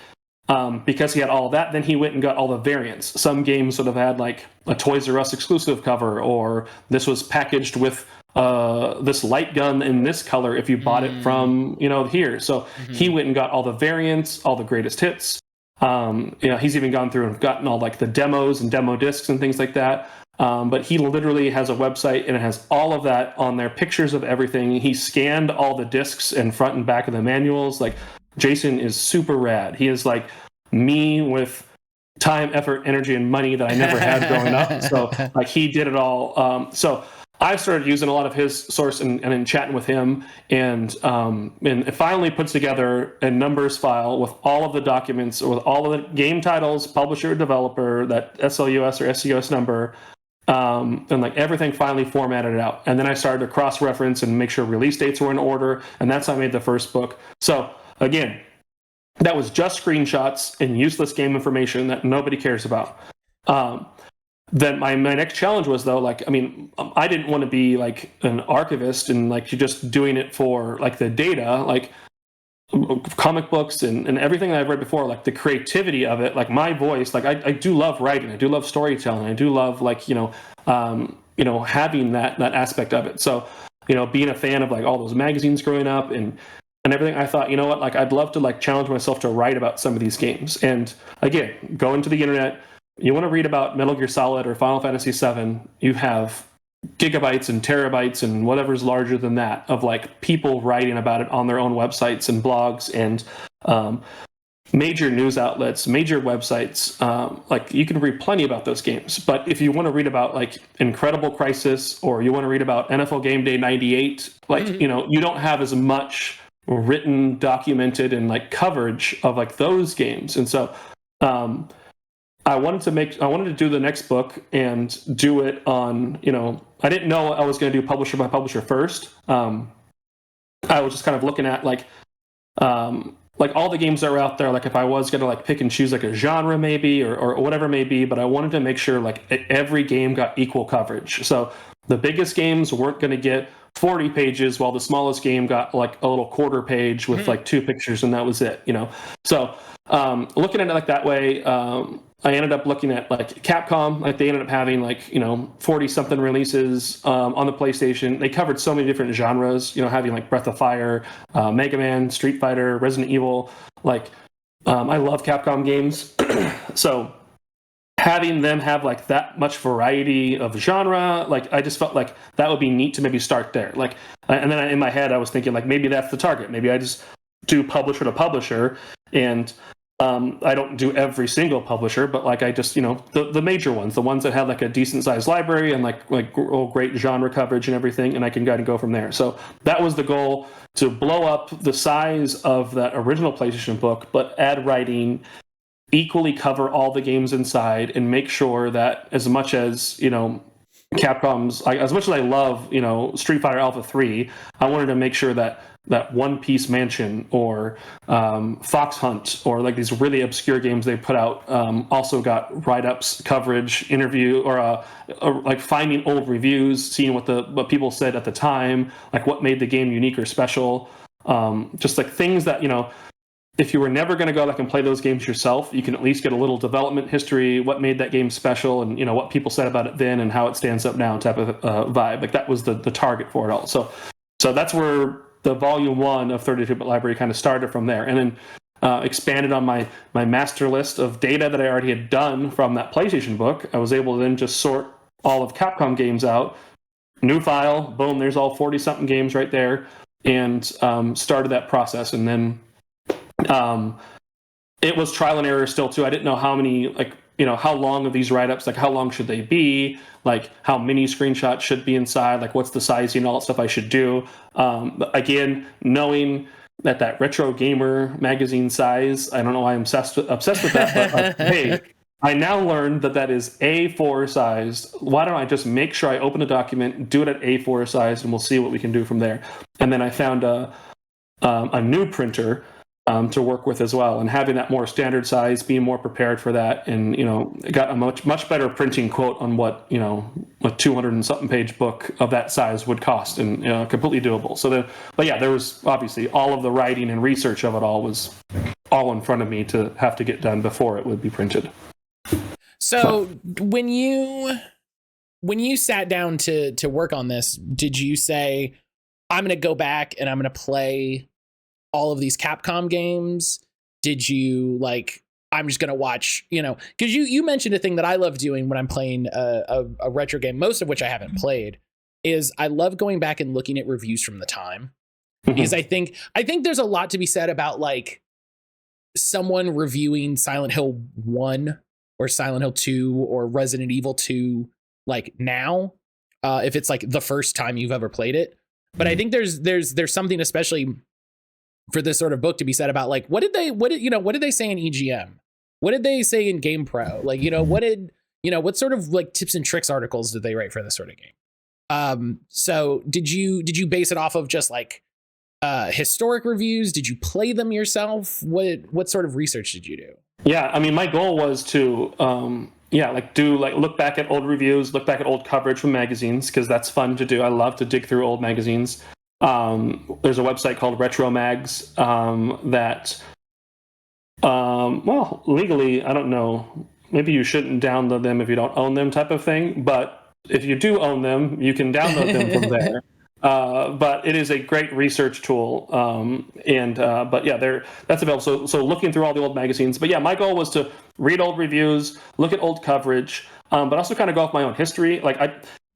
and because he had all of that, then he went and got all the variants. Some games sort of had like a Toys R Us exclusive cover, or this was packaged with this light gun in this color if you bought it from, you know, here. So he went and got all the variants, all the greatest hits. You know, he's even gone through and gotten all like the demos and demo discs and things like that. But he literally has a website, and it has all of that on there, pictures of everything. He scanned all the discs and front and back of the manuals. Like, Jason is super rad. He is like me with time, effort, energy, and money that I never had growing up. So like, he did it all. So I started using a lot of his source and in chatting with him, and it finally puts together a numbers file with all of the documents, with all of the game titles, publisher, developer, that SLUS or SCUS number, and like everything finally formatted out. And then I started to cross-reference and make sure release dates were in order, and that's how I made the first book. So again, that was just screenshots and useless game information that nobody cares about. Then my next challenge was, though, like, I mean, I didn't want to be like an archivist and like you're just doing it for like the data, like comic books and everything that I've read before, like the creativity of it, like my voice, like I do love writing, I do love storytelling, I do love like, you know, having that aspect of it. So, you know, being a fan of like all those magazines growing up and everything, I thought, you know what, like I'd love to like challenge myself to write about some of these games. And again, go into the internet. You want to read about Metal Gear Solid or Final Fantasy VII, you have gigabytes and terabytes and whatever's larger than that of like people writing about it on their own websites and blogs and major news outlets, major websites. Like you can read plenty about those games. But if you want to read about like Incredible Crisis, or you want to read about NFL Game Day 98, like, you know, you don't have as much written, documented, and like coverage of like those games. And so I wanted to do the next book and do it on, you know, I didn't know I was going to do publisher by publisher first. I was just kind of looking at like all the games that were out there, like if I was going to like pick and choose like a genre maybe or whatever it may be, but I wanted to make sure like every game got equal coverage. So the biggest games weren't going to get 40 pages, while the smallest game got like a little quarter page with like 2 pictures, and that was it, you know? So looking at it like that way, I ended up looking at like Capcom, like they ended up having like, you know, 40 something releases on the PlayStation. They covered so many different genres, you know, having like Breath of Fire, Mega Man, Street Fighter, Resident Evil. Like I love Capcom games. So having them have like that much variety of genre, like I just felt like that would be neat to maybe start there. Like, and then in my head, I was thinking like, maybe that's the target. Maybe I just do publisher to publisher, and I don't do every single publisher, but like I just, you know, the major ones, the ones that have like a decent sized library and like great genre coverage and everything, and I can go from there. So that was the goal, to blow up the size of that original PlayStation book, but add writing, equally cover all the games inside, and make sure that as much as, you know, Capcom's, as much as I love, you know, Street Fighter Alpha 3, I wanted to make sure that One Piece Mansion or Fox Hunt, or like these really obscure games they put out, also got write-ups, coverage, interview, or like finding old reviews, seeing what people said at the time, like what made the game unique or special, just like things that, you know, if you were never going to go back and play those games yourself, you can at least get a little development history, what made that game special, and, you know, what people said about it then and how it stands up now type of vibe. Like that was the target for it all. So that's where the volume 1 of 32-bit library kind of started from there, and then expanded on my master list of data that I already had done from that PlayStation book. I was able to then just sort all of Capcom games out, new file, boom, there's all 40-something games right there, and started that process. And then it was trial and error still too. I didn't know how many, like, you know, how long of these write-ups, like how long should they be, like how many screenshots should be inside, like what's the sizing, all that stuff I should do. But again, knowing that Retro Gamer magazine size, I don't know why I'm obsessed with that, but hey, I now learned that is A4 sized. Why don't I just make sure I open a document, do it at A4 size, and we'll see what we can do from there. And then I found a new printer to work with as well, and having that more standard size, being more prepared for that, and you know, got a much better printing quote on what, you know, a 200 and something page book of that size would cost, and you know, completely doable. So but yeah, there was obviously all of the writing and research of it all was all in front of me to have to get done before it would be printed. So when you sat down to work on this, did you say, I'm going to go back and I'm going to play all of these Capcom games? Did you like, I'm just going to watch, you know, because you mentioned a thing that I love doing when I'm playing a retro game, most of which I haven't played, is I love going back and looking at reviews from the time. Mm-hmm. Because I think there's a lot to be said about like someone reviewing Silent Hill 1 or Silent Hill 2 or Resident Evil 2 like now, if it's like the first time you've ever played it. But I think there's something especially for this sort of book to be said about like what did they say in EGM? What did they say in GamePro? Like, you know, what sort of like tips and tricks articles did they write for this sort of game? So did you base it off of just like historic reviews? Did you play them yourself? What sort of research did you do? Yeah, I mean, my goal was to look back at old reviews, look back at old coverage from magazines, because that's fun to do. I love to dig through old magazines. There's a website called Retro Mags that, well, legally, I don't know, maybe you shouldn't download them if you don't own them type of thing, but if you do own them, you can download them from there. But it is a great research tool. But yeah, that's available. So looking through all the old magazines. But yeah, my goal was to read old reviews, look at old coverage, but also kind of go off my own history. Like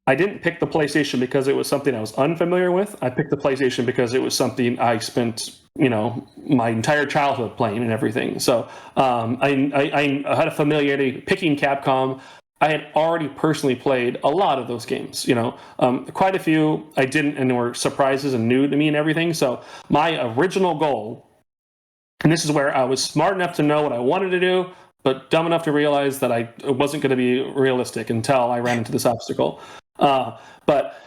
I didn't pick the PlayStation because it was something I was unfamiliar with. I picked the PlayStation because it was something I spent, you know, my entire childhood playing and everything. So I had a familiarity picking Capcom. I had already personally played a lot of those games, you know, quite a few I didn't, and there were surprises and new to me and everything. So my original goal, and this is where I was smart enough to know what I wanted to do, but dumb enough to realize that it wasn't going to be realistic until I ran into this obstacle. But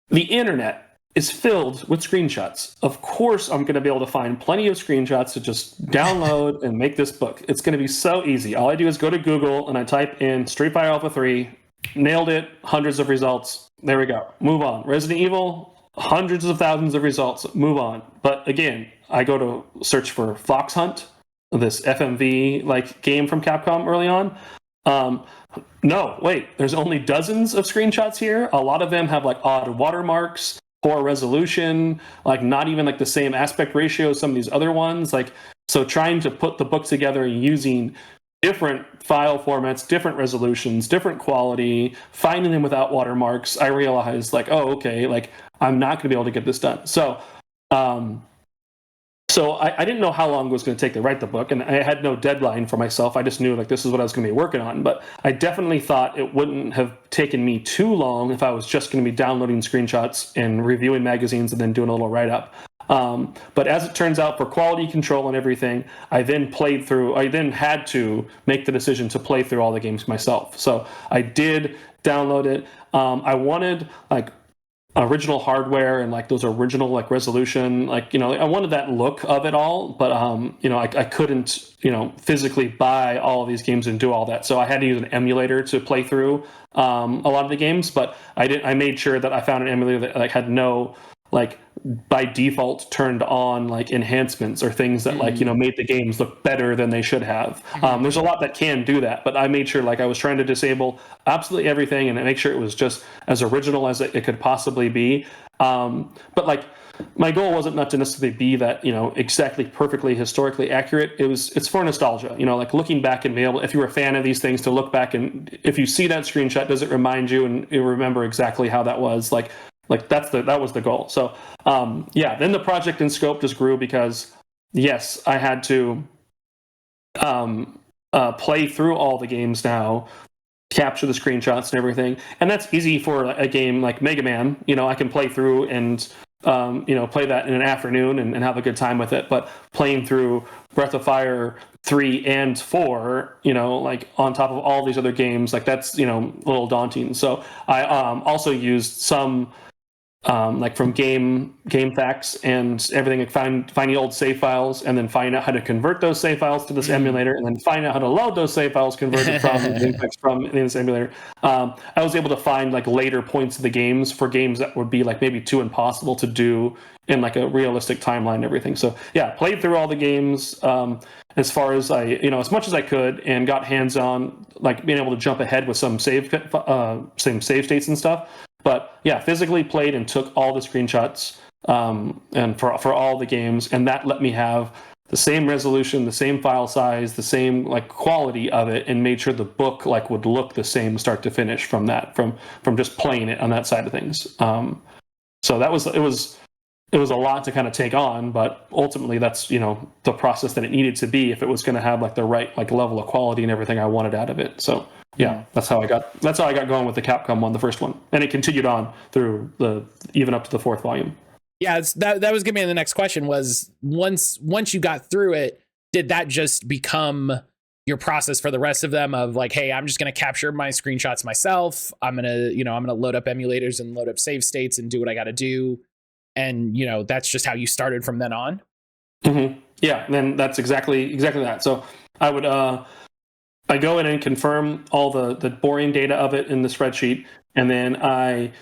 the internet is filled with screenshots. Of course, I'm going to be able to find plenty of screenshots to just download and make this book. It's going to be so easy. All I do is go to Google and I type in Street Fighter Alpha 3, nailed it, hundreds of results. There we go. Move on. Resident Evil, hundreds of thousands of results. Move on. But again, I go to search for Fox Hunt, this FMV like game from Capcom early on. No, wait, there's only dozens of screenshots here. A lot of them have like odd watermarks, poor resolution, like not even like the same aspect ratio as some of these other ones. Like, so trying to put the book together using different file formats, different resolutions, different quality, finding them without watermarks, I realized like, oh, okay, like I'm not going to be able to get this done. So I didn't know how long it was going to take to write the book, and I had no deadline for myself. I just knew like this is what I was going to be working on. But I definitely thought it wouldn't have taken me too long if I was just going to be downloading screenshots and reviewing magazines and then doing a little write-up. But as it turns out, for quality control and everything, I then had to make the decision to play through all the games myself. So I did download it. I wanted like original hardware and like those original like resolution, like, you know, I wanted that look of it all, but you know, I couldn't, you know, physically buy all of these games and do all that. So I had to use an emulator to play through a lot of the games, but I made sure that I found an emulator that like had no like by default turned on like enhancements or things that like, you know, made the games look better than they should have. There's a lot that can do that, but I made sure like I was trying to disable absolutely everything and make sure it was just as original as it could possibly be. But like, my goal wasn't not to necessarily be that, exactly perfectly historically accurate. It's for nostalgia, like looking back and be able, if you were a fan of these things, to look back and if you see that screenshot, does it remind you and you remember exactly how that was? Like that was the goal. So then the project in scope just grew because yes, I had to play through all the games now, capture the screenshots and everything, and that's easy for a game like Mega Man. I can play through and play that in an afternoon and have a good time with it. But playing through Breath of Fire 3 and 4, like on top of all these other games, like that's a little daunting. So I also used some like from game facts and everything, like finding old save files and then finding out how to convert those save files to this emulator, and then find out how to load those save files converted from game facts from this emulator. I was able to find like later points of the games for games that would be like maybe too impossible to do in like a realistic timeline and everything. So yeah, played through all the games as far as I, as much as I could, and got hands on, like being able to jump ahead with some save states and stuff. But yeah, physically played and took all the screenshots and for all the games, and that let me have the same resolution, the same file size, the same like quality of it, and made sure the book like would look the same start to finish from just playing it on that side of things. So it was a lot to kind of take on, but ultimately that's the process that it needed to be if it was going to have like the right like level of quality and everything I wanted out of it. So yeah, that's how I got going with the Capcom one, the first one, and it continued on through even up to the 4th volume. Yeah, that was gonna be the next question. Was once you got through it, did that just become your process for the rest of them? Of like, hey, I'm just gonna capture my screenshots myself. I'm gonna load up emulators and load up save states and do what I got to do, and that's just how you started from then on. Mm-hmm. Yeah, then that's exactly that. So I would I go in and confirm all the boring data of it in the spreadsheet, and then I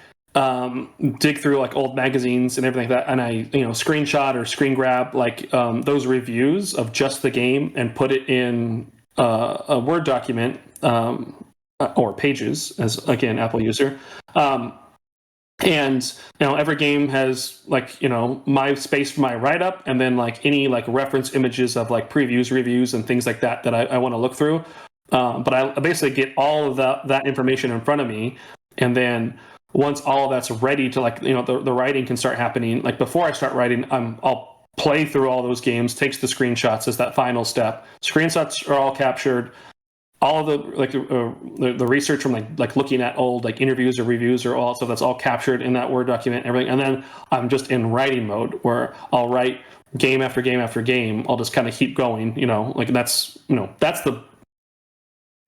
dig through like old magazines and everything like that, and I screenshot or screen grab like those reviews of just the game and put it in a Word document or Pages, as again Apple user. And every game has like my space for my write up, and then like any like reference images of like previews, reviews, and things like that I want to look through. But I basically get all of that information in front of me, and then once all of that's ready to like the writing can start happening. Like before I start writing, I'll play through all those games, takes the screenshots as that final step. Screenshots are all captured. All of the like the research from like looking at old like interviews or reviews or all, so that's all captured in that Word document and everything. And then I'm just in writing mode where I'll write game after game after game. I'll just kind of keep going. Like that's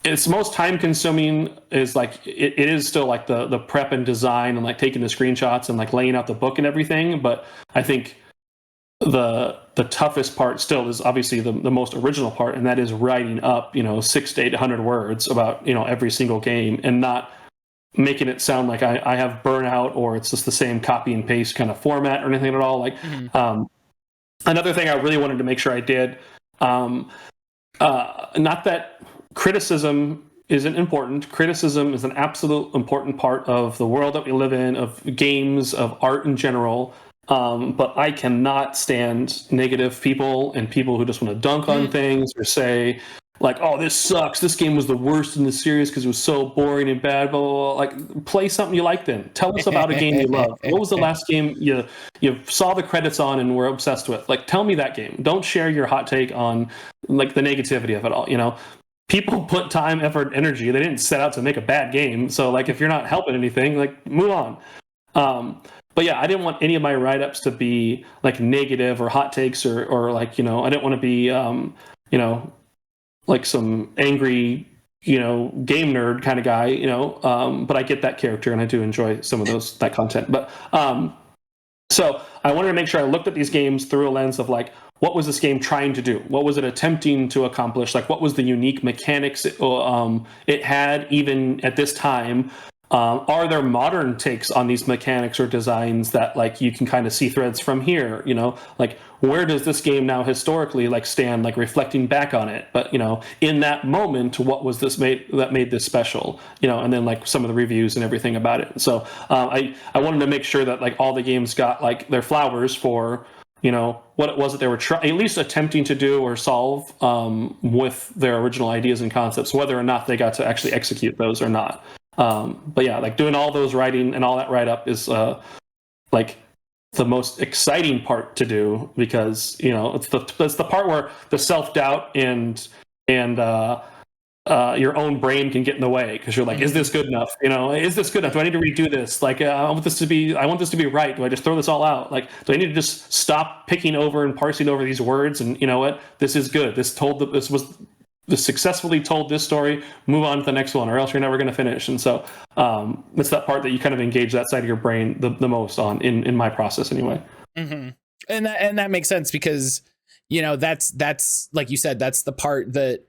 it's most time consuming is like it is still like the prep and design and like taking the screenshots and like laying out the book and everything. But I think the toughest part still is obviously the most original part, and that is writing up 600 to 800 words about every single game, and not making it sound like I have burnout or it's just the same copy and paste kind of format or anything at all. Like another thing I really wanted to make sure I did, not that criticism isn't important. Criticism is an absolute important part of the world that we live in, of games, of art in general. But I cannot stand negative people and people who just want to dunk on things or say like, oh, this sucks. This game was the worst in the series because it was so boring and bad, blah, blah, blah. Like, play something you like then. Tell us about a game you love. What was the last game you saw the credits on and were obsessed with? Like, tell me that game. Don't share your hot take on like the negativity of it all, People put time, effort, energy. They didn't set out to make a bad game. So like, if you're not helping anything, like move on. But yeah, I didn't want any of my write-ups to be like negative or hot takes or like, I didn't want to be, like some angry, game nerd kind of guy, but I get that character and I do enjoy some of that content. But, so I wanted to make sure I looked at these games through a lens of like, what was this game trying to do? What was it attempting to accomplish? Like, what was the unique mechanics it had even at this time? Are there modern takes on these mechanics or designs that like you can kind of see threads from here? Like where does this game now historically like stand, like reflecting back on it? But in that moment, what was this made this special? And then like some of the reviews and everything about it. So I wanted to make sure that like all the games got like their flowers for what it was that they were at least attempting to do or solve with their original ideas and concepts, whether or not they got to actually execute those or not. But yeah, like doing all those writing and all that write up is like the most exciting part to do, because it's the part where the self-doubt and your own brain can get in the way, because you're like, is this good enough? Is this good enough? Do I need to redo this? Like, I want this to be right. Do I just throw this all out? Like, do I need to just stop picking over and parsing over these words? And you know what? This is good. This successfully told this story. Move on to the next one, or else you're never going to finish. And so it's that part that you kind of engage that side of your brain the most on in my process anyway. Mm-hmm. And that makes sense, because that's like you said, that's the part that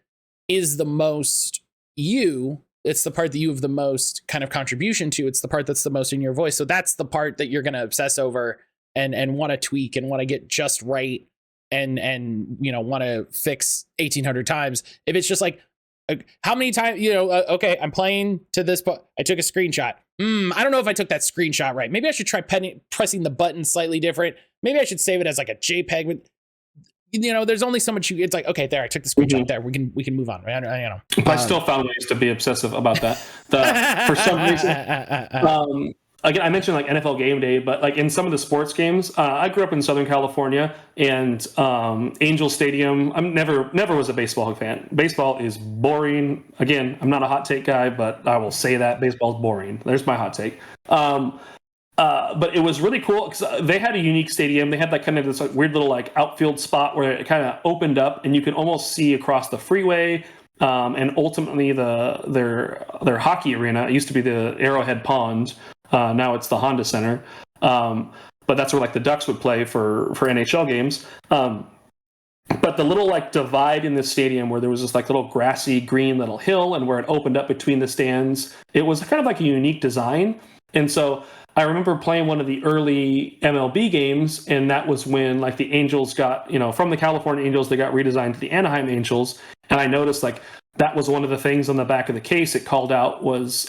is the most you. It's the part that you have the most kind of contribution to. It's the part that's the most in your voice. So that's the part that you're going to obsess over and want to tweak and want to get just right, and want to fix 1,800 times. If it's just like, how many times, okay, I'm playing to this, but I took a screenshot. I don't know if I took that screenshot right. Maybe I should try pressing the button slightly different. Maybe I should save it as like a JPEG with, there's only so much it's like, okay, there, I took the screenshot. There, we can move on. I still found ways to be obsessive about that. For some reason, again, I mentioned like NFL Game Day, but like in some of the sports games, I grew up in Southern California, and Angel Stadium. I'm never was a baseball fan. Baseball is boring. Again, I'm not a hot take guy, but I will say that baseball is boring. There's my hot take. But it was really cool because they had a unique stadium. They had like kind of this like weird little like outfield spot where it kind of opened up and you can almost see across the freeway. And ultimately their hockey arena, it used to be the Arrowhead Pond. Now it's the Honda Center. But that's where like the Ducks would play for NHL games. But the little like divide in the stadium where there was this like little grassy green little hill, and where it opened up between the stands, it was kind of like a unique design. And so I remember playing one of the early MLB games, and that was when like the Angels got, from the California Angels, they got redesigned to the Anaheim Angels. And I noticed like that was one of the things on the back of the case it called out was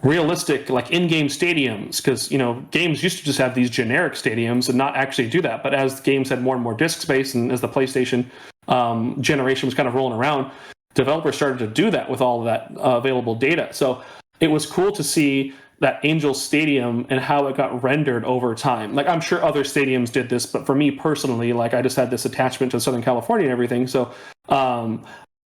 realistic, like in-game stadiums, because games used to just have these generic stadiums and not actually do that. But as games had more and more disk space, and as the PlayStation generation was kind of rolling around, developers started to do that with all of that available data. So it was cool to see that Angel Stadium and how it got rendered over time. Like, I'm sure other stadiums did this, but for me personally, like, I just had this attachment to Southern California and everything. So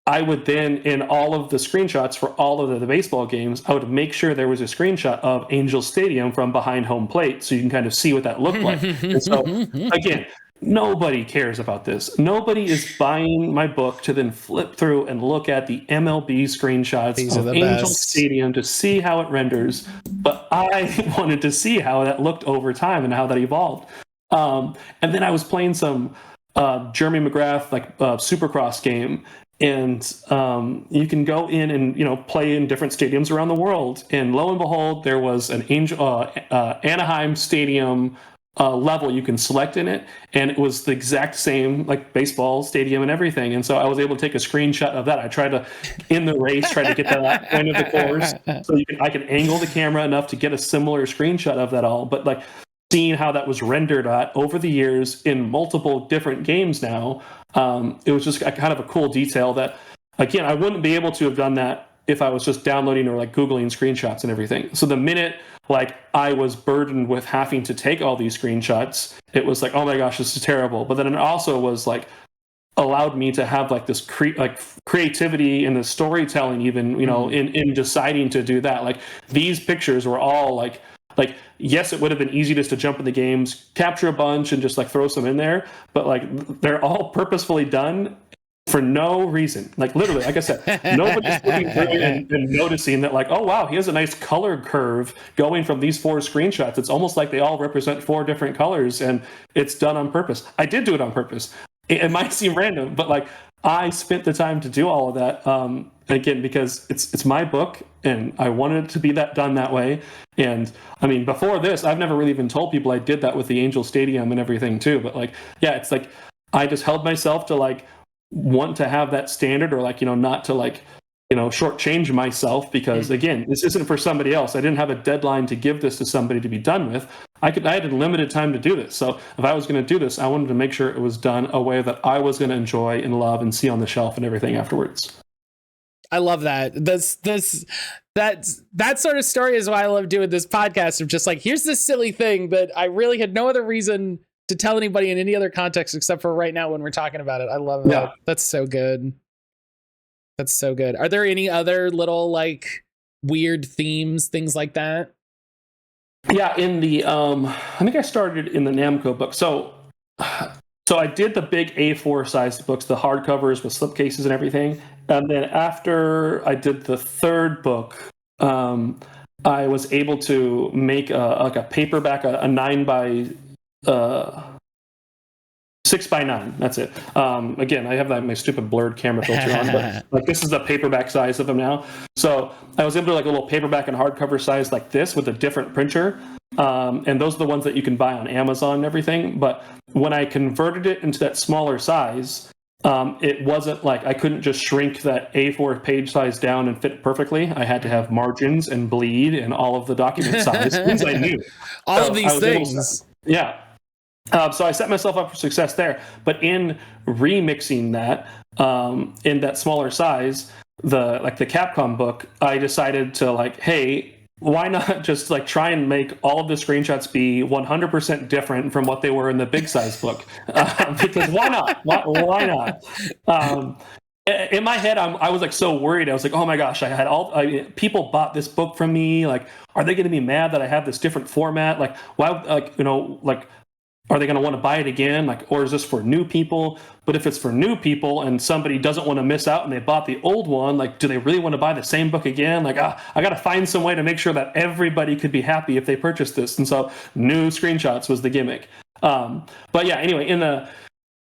I would then, in all of the screenshots for all of the baseball games, I would make sure there was a screenshot of Angel Stadium from behind home plate, so you can kind of see what that looked like. And so, again, nobody cares about this. Nobody is buying my book to then flip through and look at the MLB screenshots of Angel Stadium to see how it renders. But I wanted to see how that looked over time and how that evolved. And then I was playing some Jeremy McGrath Supercross game. And you can go in and play in different stadiums around the world. And lo and behold, there was an Anaheim Stadium level you can select in it, and it was the exact same like baseball stadium and everything. And so I was able to take a screenshot of that. I tried to, in the race, try to get that point of the course, so I could angle the camera enough to get a similar screenshot of that all. But like seeing how that was rendered over the years in multiple different games now, it was just kind of a cool detail that, again, I wouldn't be able to have done that if I was just downloading or like Googling screenshots and everything. So the minute like I was burdened with having to take all these screenshots, it was like, oh my gosh, this is terrible. But then it also was like allowed me to have like this creativity in the storytelling, even in deciding to do that. Like these pictures were all like yes, it would have been easy just to jump in the games, capture a bunch, and just like throw some in there. But like they're all purposefully done for no reason. Like literally, like I said, nobody's looking through and noticing that like, oh wow, he has a nice color curve going from these 4 screenshots. It's almost like they all represent 4 different colors, and it's done on purpose. I did do it on purpose. It might seem random, but like I spent the time to do all of that. again, because it's my book and I wanted it to be done that way. And I mean, before this, I've never really even told people I did that with the Angel Stadium and everything too. But like, yeah, it's like I just held myself to like want to have that standard, or like, not to like, shortchange myself, because again, this isn't for somebody else. I didn't have a deadline to give this to somebody to be done with. I had a limited time to do this. So if I was going to do this, I wanted to make sure it was done a way that I was going to enjoy and love and see on the shelf and everything afterwards. I love that. That sort of story is why I love doing this podcast, of just like, here's this silly thing that I really had no other reason to tell anybody in any other context except for right now when we're talking about it. I love that. Yeah. That's so good. That's so good. Are there any other little like weird themes, things like that? Yeah, in the I think I started in the Namco book. So I did the big A4 sized books, the hardcovers with slipcases and everything. And then after I did the third book, I was able to make a paperback, a 6x9. That's it. Again, I have my stupid blurred camera filter on, but like this is the paperback size of them now. So I was able to like a little paperback and hardcover size like this with a different printer. And those are the ones that you can buy on Amazon and everything. But when I converted it into that smaller size, it wasn't like I couldn't just shrink that A4 page size down and fit perfectly. I had to have margins and bleed and all of the document size. Things I knew. All of these things. Yeah. So I set myself up for success there. But in remixing that in that smaller size, the Capcom book, I decided to like, hey, why not just like try and make all of the screenshots be 100% different from what they were in the big size book? Because why not? Why not? In my head, I was like so worried. I was like, oh my gosh, people bought this book from me. Like, are they going to be mad that I have this different format? Like, why? Like, are they going to want to buy it again? Like, or is this for new people? But if it's for new people and somebody doesn't want to miss out and they bought the old one, like, do they really want to buy the same book again? Like, I got to find some way to make sure that everybody could be happy if they purchased this. And so new screenshots was the gimmick. But yeah, anyway,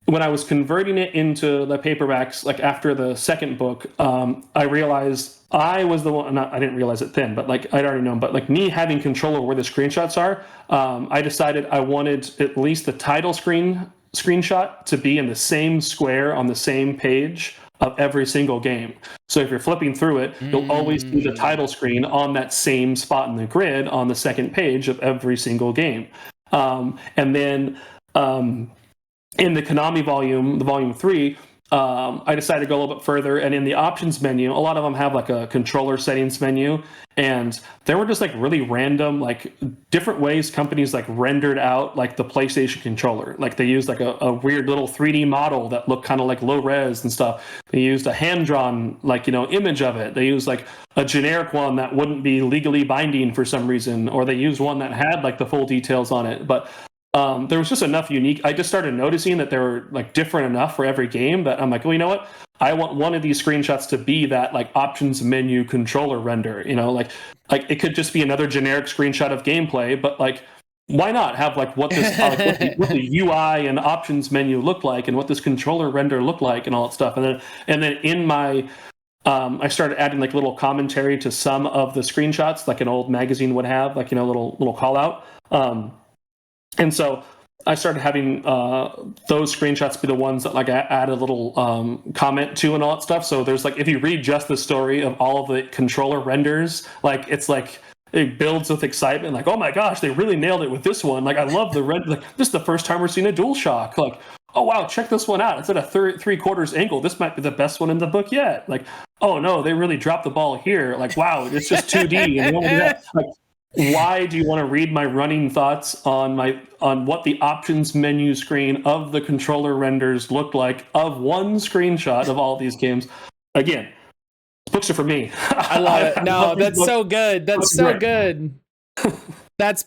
when I was converting it into the paperbacks, like after the second book, I realized I was the one, I didn't realize it then, but like I'd already known, but like me having control over where the screenshots are, I decided I wanted at least the title screenshot to be in the same square on the same page of every single game. So if you're flipping through it, you'll always see the title screen on that same spot in the grid on the second page of every single game. And then in the Konami volume, the volume 3, I decided to go a little bit further, and in the options menu, a lot of them have like a controller settings menu, and there were just like really random, like different ways companies like rendered out like the PlayStation controller. Like they used like a weird little 3D model that looked kind of like low res and stuff. They used a hand-drawn like, image of it. They used like a generic one that wouldn't be legally binding for some reason, or they used one that had like the full details on it. But there was just enough unique. I just started noticing that they were like different enough for every game that I'm like, well, you know what? I want one of these screenshots to be that like options menu controller render. Like it could just be another generic screenshot of gameplay, but like, why not have like what this what the UI and options menu look like, and what this controller render look like, and all that stuff. And then in my I started adding like little commentary to some of the screenshots, like an old magazine would have, like little call out. And so I started having those screenshots be the ones that like I add a little comment to and all that stuff. So there's like, if you read just the story of all of the controller renders, like it's like it builds with excitement. Like, oh my gosh, they really nailed it with this one. Like I love the render. Like this is the first time we're seeing a DualShock. Like, oh wow, check this one out. It's at a 3/4 angle. This might be the best one in the book yet. Like, oh no, they really dropped the ball here. Like, wow, it's just 2D. And they only do that. Like, why do you want to read my running thoughts on what the options menu screen of the controller renders looked like of one screenshot of all these games? Again, books are for me. I love it. No, that's so good. That's so good. But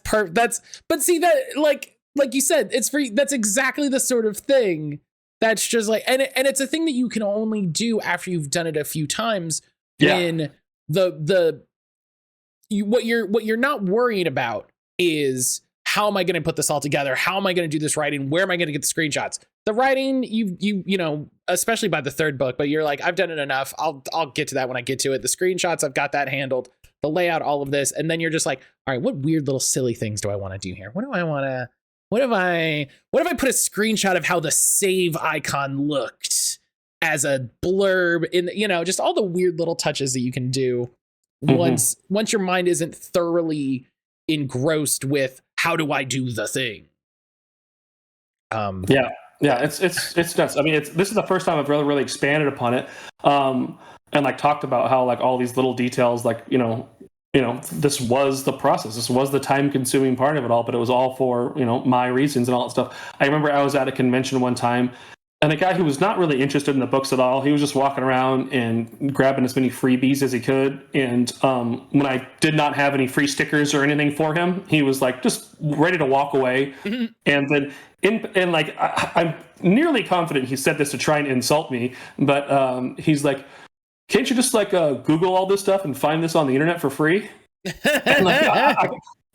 see that like you said, it's free. That's exactly the sort of thing that's just like, and it's a thing that you can only do after you've done it a few times. Yeah. In what you're not worried about is how am I going to put this all together? How am I going to do this writing? Where am I going to get the screenshots? The writing, you know, especially by the third book, but you're like, I've done it enough. I'll get to that when I get to it. The screenshots, I've got that handled. The layout, all of this. And then you're just like, all right, what weird little silly things do I want to do here? What if I put a screenshot of how the save icon looked as a blurb in, you know, just all the weird little touches that you can do once your mind isn't thoroughly engrossed with how do I do the thing. Yeah, it's nuts. I mean, this is the first time I've really expanded upon it, and like talked about how like all these little details, like you know, this was the process. This was the time-consuming part of it all, but it was all for, you know, my reasons and all that stuff. I remember I was at a convention one time, and a guy who was not really interested in the books at all, he was just walking around and grabbing as many freebies as he could. And when I did not have any free stickers or anything for him, he was like just ready to walk away. And then, I'm nearly confident he said this to try and insult me, but he's like, can't you just like Google all this stuff and find this on the internet for free? And like,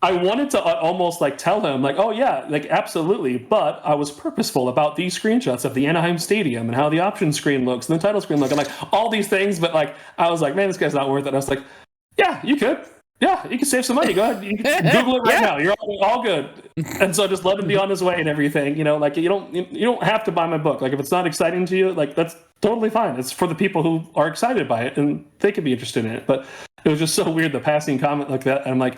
I wanted to almost like tell him like, oh yeah, like absolutely. But I was purposeful about these screenshots of the Anaheim Stadium and how the option screen looks and the title screen look and like all these things. But like, I was like, man, this guy's not worth it. And I was like, yeah, you could. Yeah, you can save some money. Go ahead. You can Google it right now. You're all good. And so just let him be on his way and everything. You know, like you don't have to buy my book. Like if it's not exciting to you, like that's totally fine. It's for the people who are excited by it and they could be interested in it. But it was just so weird, the passing comment like that. And I'm like,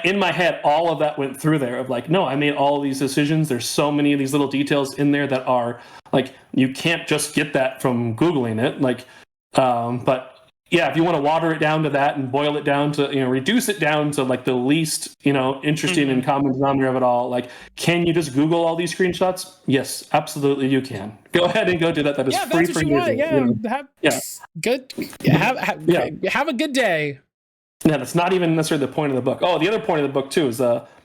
in my head, all of that went through there of like, no, I made all of these decisions. There's so many of these little details in there that are like, you can't just get that from Googling it. Like, but yeah, if you want to water it down to that and boil it down to, you know, reduce it down to like the least, you know, interesting and common denominator of it all, like, can you just Google all these screenshots? Yes, absolutely you can. Go ahead and go do that. That is free for you. Have a good day. Yeah, that's not even necessarily the point of the book. Oh, the other point of the book too is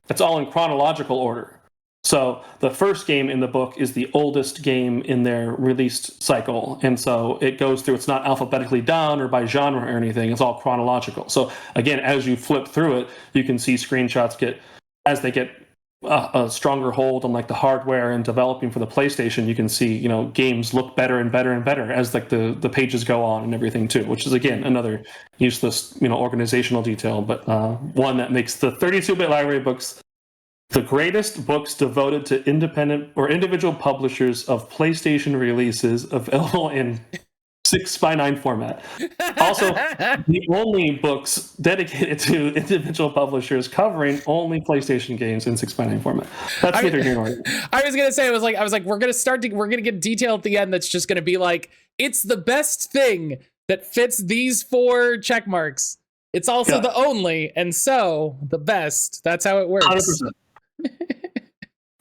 it's all in chronological order. So the first game in the book is the oldest game in their released cycle. And so it goes through, it's not alphabetically done or by genre or anything. It's all chronological. So again, as you flip through it, you can see screenshots as they get a stronger hold on like the hardware and developing for the PlayStation, you can see, you know, games look better and better and better as like the pages go on and everything too, which is again, another useless, you know, organizational detail, but one that makes the 32-bit library books the greatest books devoted to independent or individual publishers of PlayStation releases available in 6x9 format. Also, the only books dedicated to individual publishers covering only PlayStation games in 6x9 format. That's neither here nor there. I was gonna say, I was like, we're gonna get detail at the end that's just gonna be like, it's the best thing that fits these 4 check marks. It's also the only, and so the best. That's how it works. 100%.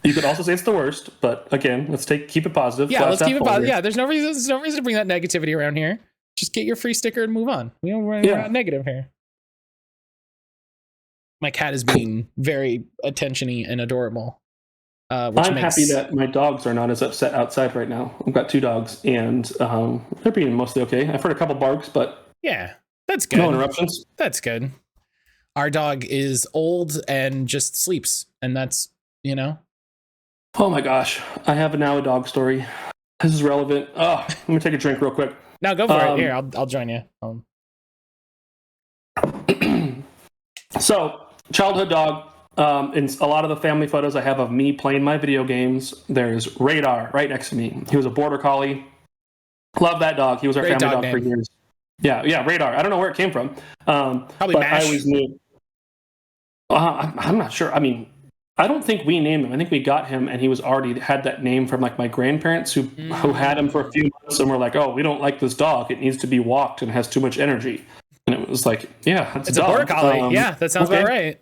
You could also say it's the worst, but again, let's keep it positive. Yeah, let's keep it positive. Yeah, there's no reason to bring that negativity around here. Just get your free sticker and move on. We're not negative here. My cat is being very attention-y and adorable. I'm happy that my dogs are not as upset outside right now. I've got 2 dogs, and they're being mostly okay. I've heard a couple barks, but yeah, that's good. No interruptions. That's good. Our dog is old and just sleeps, and that's, you know. Oh my gosh, I have now a dog story. This is relevant. Oh, let me take a drink real quick. No, go for it. Here, I'll join you. So, childhood dog. In a lot of the family photos I have of me playing my video games, there's Radar right next to me. He was a border collie. Love that dog. He was our family dog for years. Yeah, Radar. I don't know where it came from. Probably but MASH. I always knew. I'm not sure. I mean, I don't think we named him. I think we got him, and he was already had that name from like my grandparents who had him for a few months, and were like, "Oh, we don't like this dog. It needs to be walked and has too much energy." And it was like, "Yeah, it's a border collie. Yeah, that sounds about right."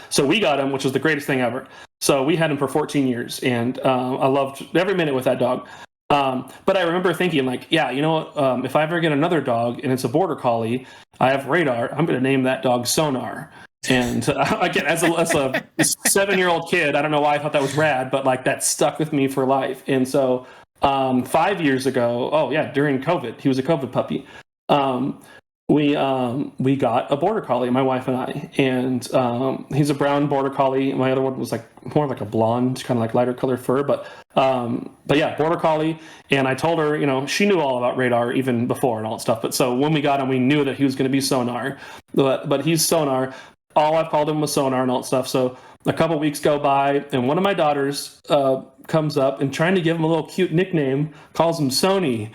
So we got him, which was the greatest thing ever. So we had him for 14 years, and I loved every minute with that dog. But I remember thinking, like, yeah, you know what? If I ever get another dog and it's a border collie, I have Radar. I'm going to name that dog Sonar. And again, as a 7-year-old kid, I don't know why I thought that was rad, but like that stuck with me for life. And so 5 years ago, during COVID, he was a COVID puppy. we got a border collie, my wife and I, and he's a brown border collie. My other one was like more like a blonde, kind of like lighter colored fur, but yeah, border collie. And I told her, you know, she knew all about radar even before and all that stuff. But so when we got him, we knew that he was going to be sonar, but he's sonar. All I've called him was sonar and all that stuff. So a couple weeks go by, and one of my daughters comes up and trying to give him a little cute nickname, calls him Sony,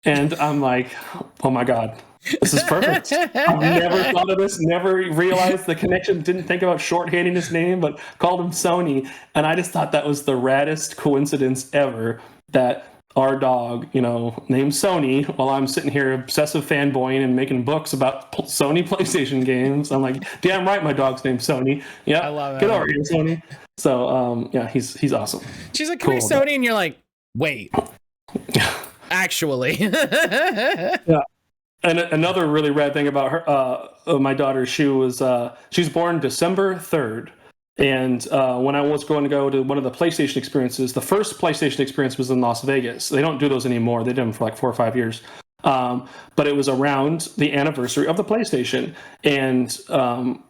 and I'm like, oh my god. This is perfect. I've never thought of this, never realized the connection, didn't think about shorthanding his name, but called him Sony. And I just thought that was the raddest coincidence ever that our dog, you know, named Sony, while I'm sitting here obsessive fanboying and making books about Sony PlayStation games. I'm like, damn right, my dog's named Sony. Yeah, I love it. Get over here, Sony. So, yeah, he's awesome. She's like, come here, Sony. And you're like, wait, actually. Yeah. And another really rad thing about her, my daughter, she's born December 3rd. And when I was going to go to one of the PlayStation experiences, the first PlayStation experience was in Las Vegas. They don't do those anymore. They did them for like 4 or 5 years. But it was around the anniversary of the PlayStation. And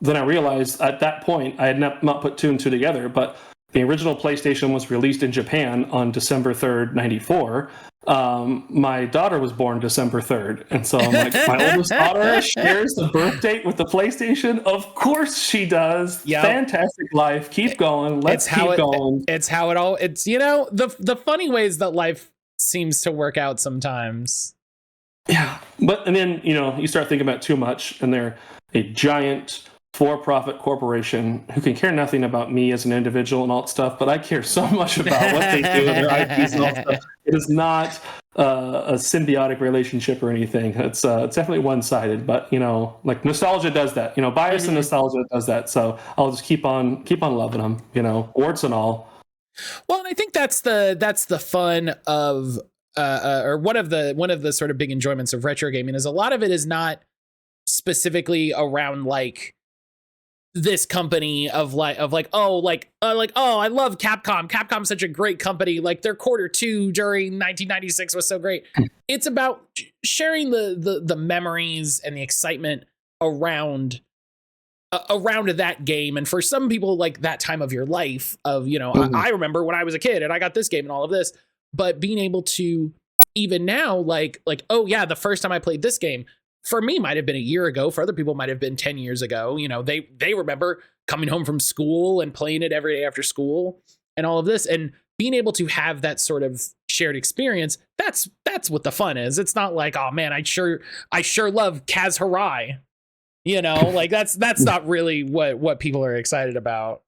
then I realized at that point, I had not put 2 and 2 together, but the original PlayStation was released in Japan on December 3rd, 94. My daughter was born December 3rd. And so I'm like, my oldest daughter shares the birth date with the PlayStation. Of course she does. Yep. Fantastic life. Keep going. Let's keep going. It's how it all, it's, you know, the funny ways that life seems to work out sometimes. Yeah. And then, you know, you start thinking about it too much, and they're a giant for-profit corporation who can care nothing about me as an individual and all that stuff, but I care so much about what they do and their IPs and all that stuff. It is not a symbiotic relationship or anything. It's definitely one-sided, but, you know, like nostalgia does that. You know, bias and nostalgia does that. So I'll just keep on loving them, you know, warts and all. Well, and I think that's the fun of or one of the sort of big enjoyments of retro gaming is a lot of it is not specifically around like this company of like oh I love Capcom. Capcom's such a great company. Like their Q2 during 1996 was so great. It's about sharing the memories and the excitement around that game. And for some people, like that time of your life of, you know, I remember when I was a kid and I got this game and all of this, but being able to even now, like, oh yeah, the first time I played this game, for me might have been a year ago. For other people might have been 10 years ago. You know, they remember coming home from school and playing it every day after school and all of this, and being able to have that sort of shared experience. That's what the fun is. It's not like, oh man, I sure love Kaz Hirai. You know, like that's not really what people are excited about.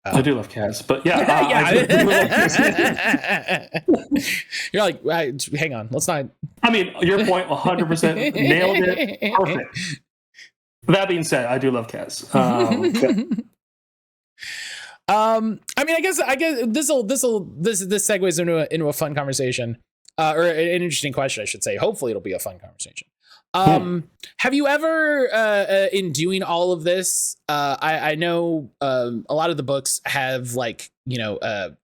I do love Kaz, but yeah. You're like, hang on, let's not. I mean, your point 100% nailed it. Perfect. That being said, I do love Kaz. I mean, I guess this segues into a fun conversation, or an interesting question, I should say. Hopefully, it'll be a fun conversation. Have you ever, in doing all of this, I know a lot of the books have like, you know,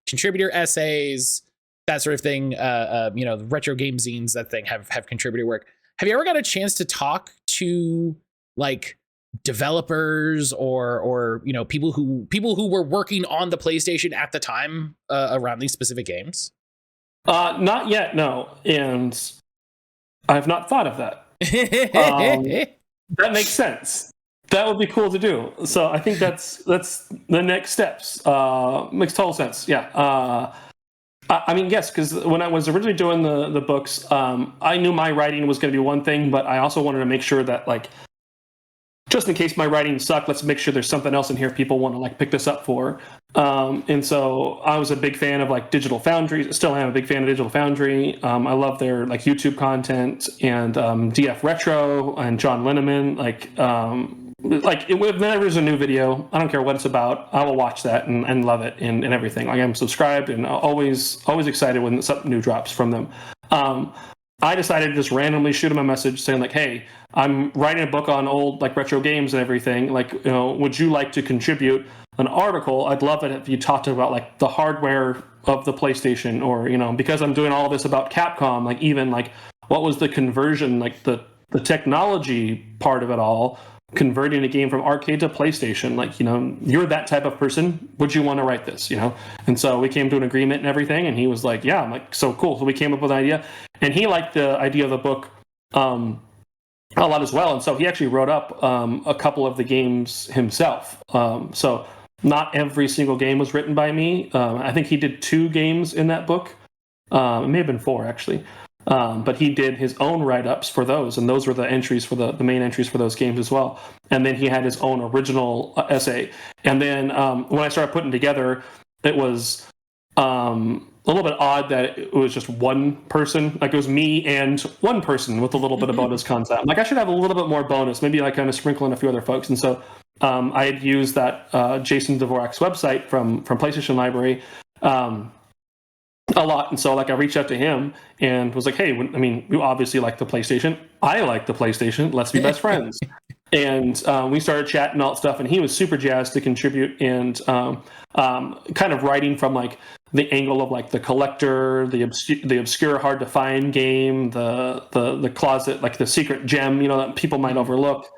contributor essays, that sort of thing. You know, the retro game zines, that thing have contributor work. Have you ever got a chance to talk to like developers or you know, people who were working on the PlayStation at the time around these specific games? Not yet, no, and I've not thought of that. That makes sense. That would be cool to do. So I think that's the next steps. Makes total sense. Yeah. I mean, yes, because when I was originally doing the books, I knew my writing was going to be one thing, but I also wanted to make sure that, like, just in case my writing sucked, let's make sure there's something else in here people want to like pick this up for. And so I was a big fan of like Digital Foundry. Still am a big fan of Digital Foundry. I love their like YouTube content and DF Retro and John Linneman. Whenever there's a new video, I don't care what it's about, I will watch that and love it and everything. Like, I'm subscribed and always excited when something new drops from them. I decided to just randomly shoot him a message saying like, hey, I'm writing a book on old like retro games and everything. Like, you know, would you like to contribute an article? I'd love it if you talked about like the hardware of the PlayStation, or, you know, because I'm doing all this about Capcom, like even like what was the conversion, like the the technology part of it all, converting a game from arcade to PlayStation. Like, you're that type of person. Would you want to write this? And so we came to an agreement and everything. And he was like, yeah. I'm like, so cool. So we came up with an idea, and he liked the idea of the book a lot as well. And so he actually wrote up a couple of the games himself. So not every single game was written by me. I think he did 2 games in that book. It may have been 4 actually. But he did his own write-ups for those, and those were the entries for the main entries for those games as well. And then he had his own original essay. And then when I started putting together, it was a little bit odd that it was just one person. Like, it was me and one person with a little bit of bonus content. Like, I should have a little bit more bonus, maybe like kind of sprinkle in a few other folks. And so I had used that Jason Dvorak's website from PlayStation Library a lot. And so, like, I reached out to him and was like, hey, you obviously like the PlayStation. I like the PlayStation. Let's be best friends. And we started chatting all that stuff, and he was super jazzed to contribute, and kind of writing from like the angle of like the collector, the obscure, hard to find game, the closet, like the secret gem, that people might overlook.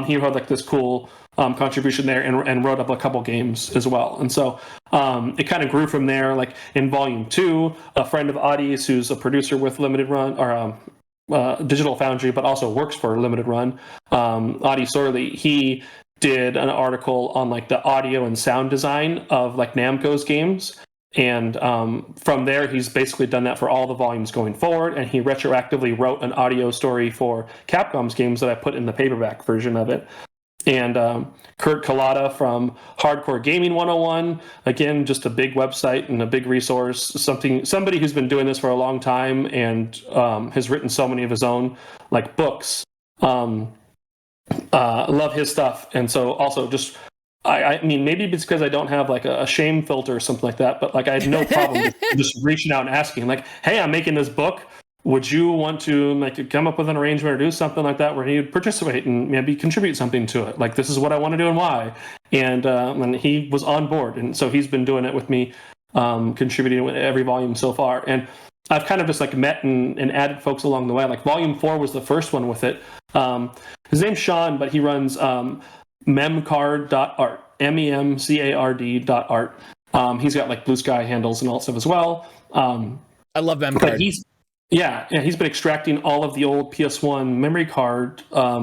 He wrote like this cool contribution there, and wrote up a couple games as well. And so it kind of grew from there. Like in volume 2, a friend of Audie's, who's a producer with Limited Run or Digital Foundry, but also works for Limited Run, Audie Sorley, he did an article on like the audio and sound design of like Namco's games. And from there, he's basically done that for all the volumes going forward. And he retroactively wrote an audio story for Capcom's games that I put in the paperback version of it. And Kurt Collada from Hardcore Gaming 101, again, just a big website and a big resource, somebody who's been doing this for a long time and has written so many of his own like books. Love his stuff. And so also just, I mean, maybe it's because I don't have like a shame filter or something like that, but like I had no problem just reaching out and asking, like, hey, I'm making this book. Would you want to like come up with an arrangement or do something like that where he would participate and maybe contribute something to it? Like, this is what I want to do and why. And he was on board. And so he's been doing it with me, contributing with every volume so far. And I've kind of just like met and added folks along the way. Like volume 4 was the first one with it. His name's Sean, but he runs memcard.art, memcard.art. He's got like Blue Sky handles and all that stuff as well. I love memcard. He's been extracting all of the old PS1 memory card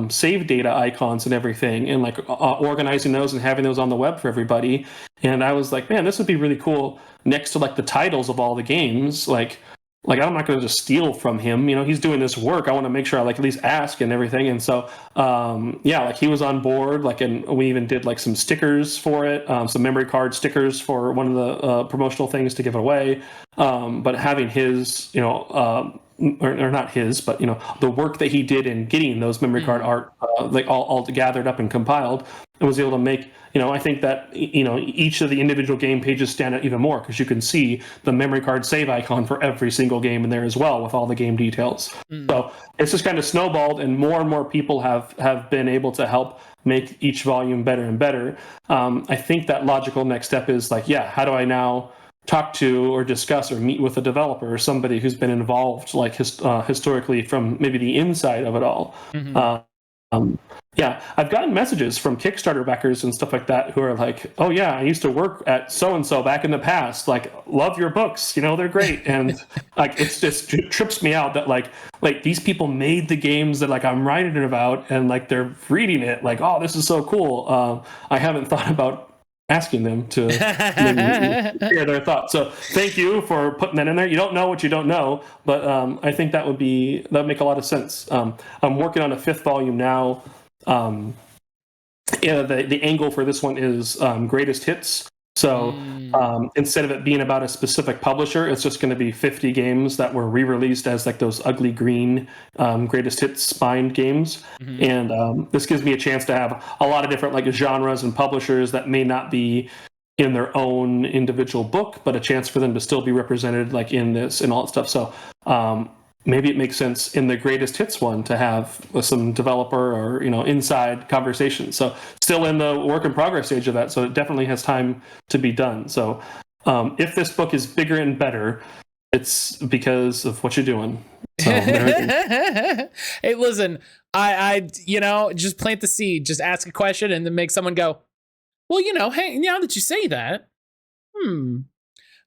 save data icons and everything, and like organizing those and having those on the web for everybody. And I was like, man, this would be really cool next to like the titles of all the games. Like I'm not going to just steal from him. He's doing this work. I want to make sure I like at least ask and everything. And so, like he was on board. Like, and we even did like some stickers for it, some memory card stickers for one of the promotional things to give it away. But having his, or not his, but the work that he did in getting those memory card art, like all gathered up and compiled, and was able to make. I think that each of the individual game pages stand out even more because you can see the memory card save icon for every single game in there as well with all the game details. So it's just kind of snowballed, and more people have been able to help make each volume better and better. I think that logical next step is like, how do I now talk to or discuss or meet with a developer or somebody who's been involved like historically from maybe the inside of it all. I've gotten messages from Kickstarter backers and stuff like that who are like, oh yeah, I used to work at so-and-so back in the past, like love your books, they're great. And like it trips me out that like these people made the games that like I'm writing about, and like they're reading it like, oh, this is so cool. I haven't thought about asking them to hear their thoughts. So thank you for putting that in there. You don't know what you don't know, but I think that would make a lot of sense. I'm working on a 5th volume now. The angle for this one is greatest hits. So instead of it being about a specific publisher, it's just going to be 50 games that were re-released as like those ugly green greatest hits spined games. And this gives me a chance to have a lot of different like genres and publishers that may not be in their own individual book, but a chance for them to still be represented like in this and all that stuff. So maybe it makes sense in the greatest hits one to have some developer or inside conversation. So still in the work in progress stage of that, so it definitely has time to be done. So if this book is bigger and better, it's because of what you're doing. So there Hey, listen, I just plant the seed, just ask a question and then make someone go, well, hey, now that you say that,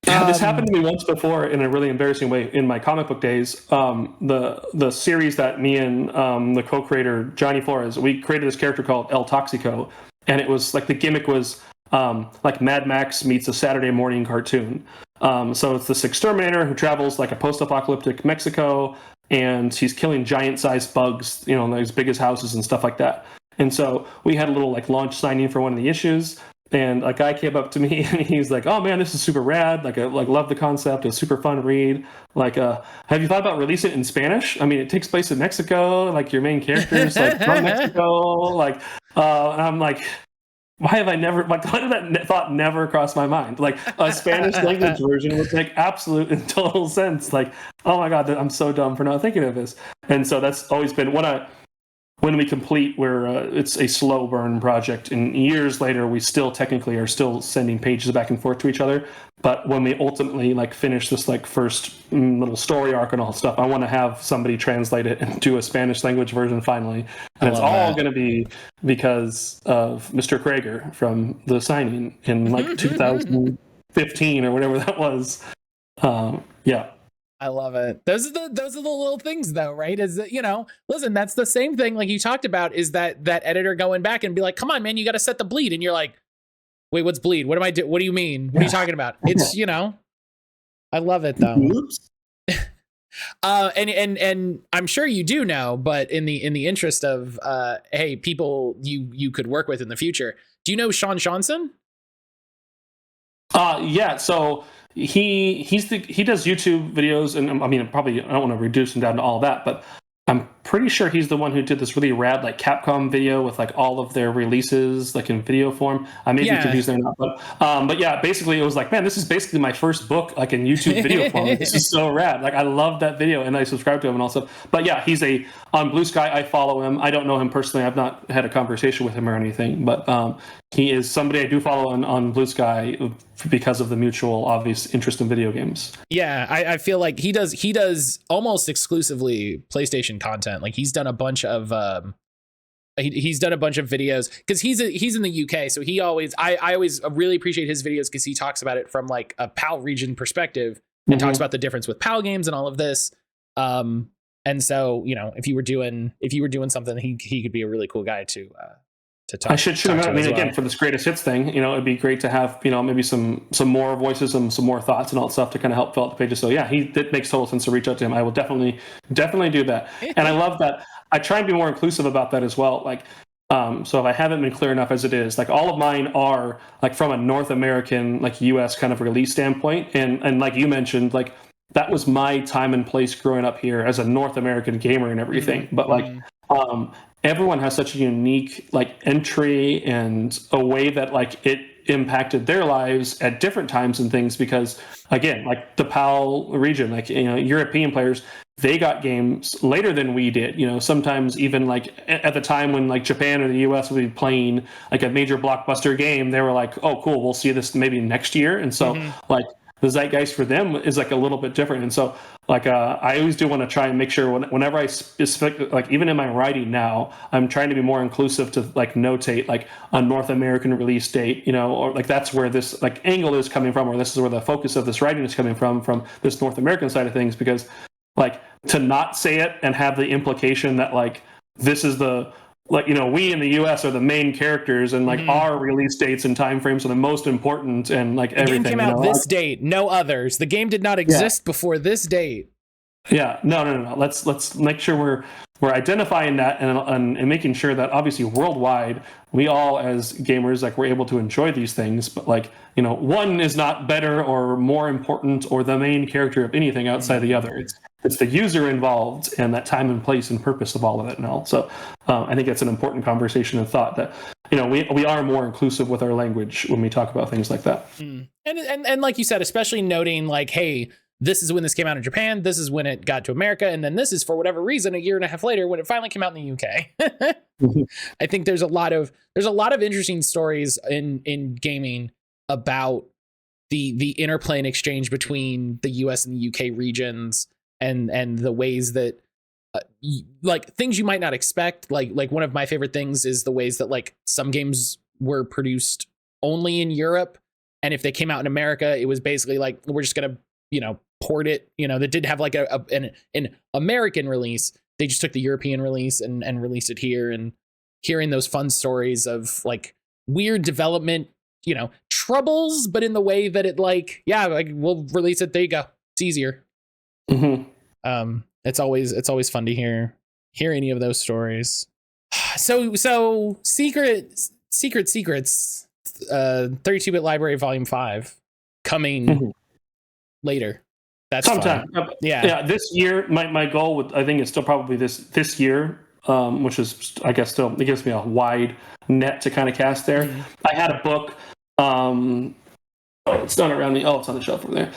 Yeah, this happened to me once before in a really embarrassing way in my comic book days. The series that me and the co-creator Johnny Flores, we created this character called El Toxico, and it was like the gimmick was like Mad Max meets a Saturday morning cartoon. So it's this exterminator who travels like a post-apocalyptic Mexico, and he's killing giant-sized bugs, as big as houses and stuff like that. And so we had a little like launch signing for one of the issues, and a guy came up to me and he's like, "Oh man, this is super rad! Like, I love the concept. It's a super fun read. Like, have you thought about releasing it in Spanish? I mean, it takes place in Mexico. Like, your main character's like from Mexico. Like, and I'm like." Why have I never, like, why did that thought never cross my mind? Like, a Spanish language version would make absolute and total sense. Like, oh my God, I'm so dumb for not thinking of this. And so that's always been when we complete, it's a slow burn project, and years later we still technically are still sending pages back and forth to each other. But when we ultimately like finish this like first little story arc and all stuff, I want to have somebody translate it into a Spanish language version finally, and it's all going to be because of Mr. Krager from The Signing in like 2015 or whatever that was. Yeah. I love it. Those are the little things though, right? Is that, listen, that's the same thing like you talked about, is that editor going back and be like, come on, man, you got to set the bleed. And you're like, wait, what's bleed? What am I what do you mean? What are you talking about? It's, I love it though. And I'm sure you do know, but in the interest of, hey, people you could work with in the future, do you know Sean Johnson? Yeah. So he does YouTube videos, and I mean, probably I don't want to reduce him down to all that, but I'm pretty sure he's the one who did this really rad like Capcom video with like all of their releases like in video form. I may be confused there now, but yeah, basically it was like, man, this is basically my first book like in YouTube video form. This is so rad. Like I love that video, and I subscribe to him and also. But yeah, he's on Blue Sky. I follow him. I don't know him personally. I've not had a conversation with him or anything, but he is somebody I do follow on Blue Sky because of the mutual obvious interest in video games. Yeah, I feel like he does almost exclusively PlayStation content. Like he's done a bunch of he's done a bunch of videos because he's in the UK, so I always really appreciate his videos because he talks about it from like a PAL region perspective and talks about the difference with PAL games and all of this. And so if you were doing something, he could be a really cool guy to talk. I should shoot him out. I mean, again, for this greatest hits thing, it'd be great to have, maybe some more voices and some more thoughts and all that stuff to kind of help fill out the pages. So yeah, it makes total sense to reach out to him. I will definitely do that. And I love that. I try and be more inclusive about that as well. Like, so if I haven't been clear enough as it is, like all of mine are like from a North American, like US kind of release standpoint. And like you mentioned, like that was my time and place growing up here as a North American gamer and everything. But like, everyone has such a unique like entry and a way that like it impacted their lives at different times and things, because again, like the PAL region, like European players, they got games later than we did. Sometimes even like at the time when like Japan or the US would be playing like a major blockbuster game, they were like, oh cool, we'll see this maybe next year. And so like the zeitgeist for them is like a little bit different. And so like I always do want to try and make sure whenever I specific, like even in my writing now, I'm trying to be more inclusive to like notate like a North American release date, or like that's where this like angle is coming from, or this is where the focus of this writing is coming from this North American side of things. Because like to not say it and have the implication that like this is the like we in the US are the main characters, and like our release dates and timeframes are the most important, and like everything. The game came out this date, no others. The game did not exist before this date. Yeah, no. Let's make sure we're identifying that and making sure that obviously worldwide we all as gamers like we're able to enjoy these things, but like one is not better or more important or the main character of anything outside the other. It's the user involved and that time and place and purpose of all of it and all. So I think it's an important conversation and thought that we are more inclusive with our language when we talk about things like that. And like you said, especially noting like, hey, this is when this came out in Japan, this is when it got to America, and then this is for whatever reason a year and a half later when it finally came out in the UK. I think there's a lot of interesting stories in gaming about the interplay and exchange between the US and the UK regions, and the ways that like things you might not expect. Like one of my favorite things is the ways that like some games were produced only in Europe, and if they came out in America, it was basically like, we're just gonna, port it, that did have like an American release. They just took the European release and released it here. And hearing those fun stories of like weird development, troubles, but in the way that it like, yeah, like we'll release it. There you go. It's easier. Mm-hmm. It's always fun to hear any of those stories. So secrets, 32-bit library volume 5 coming later. That's sometime. Yeah. This year, my goal I think is still probably this year, which is, I guess, still, it gives me a wide net to kind of cast there. Mm-hmm. I had a book. It's not around me. Oh, it's on the shelf over there.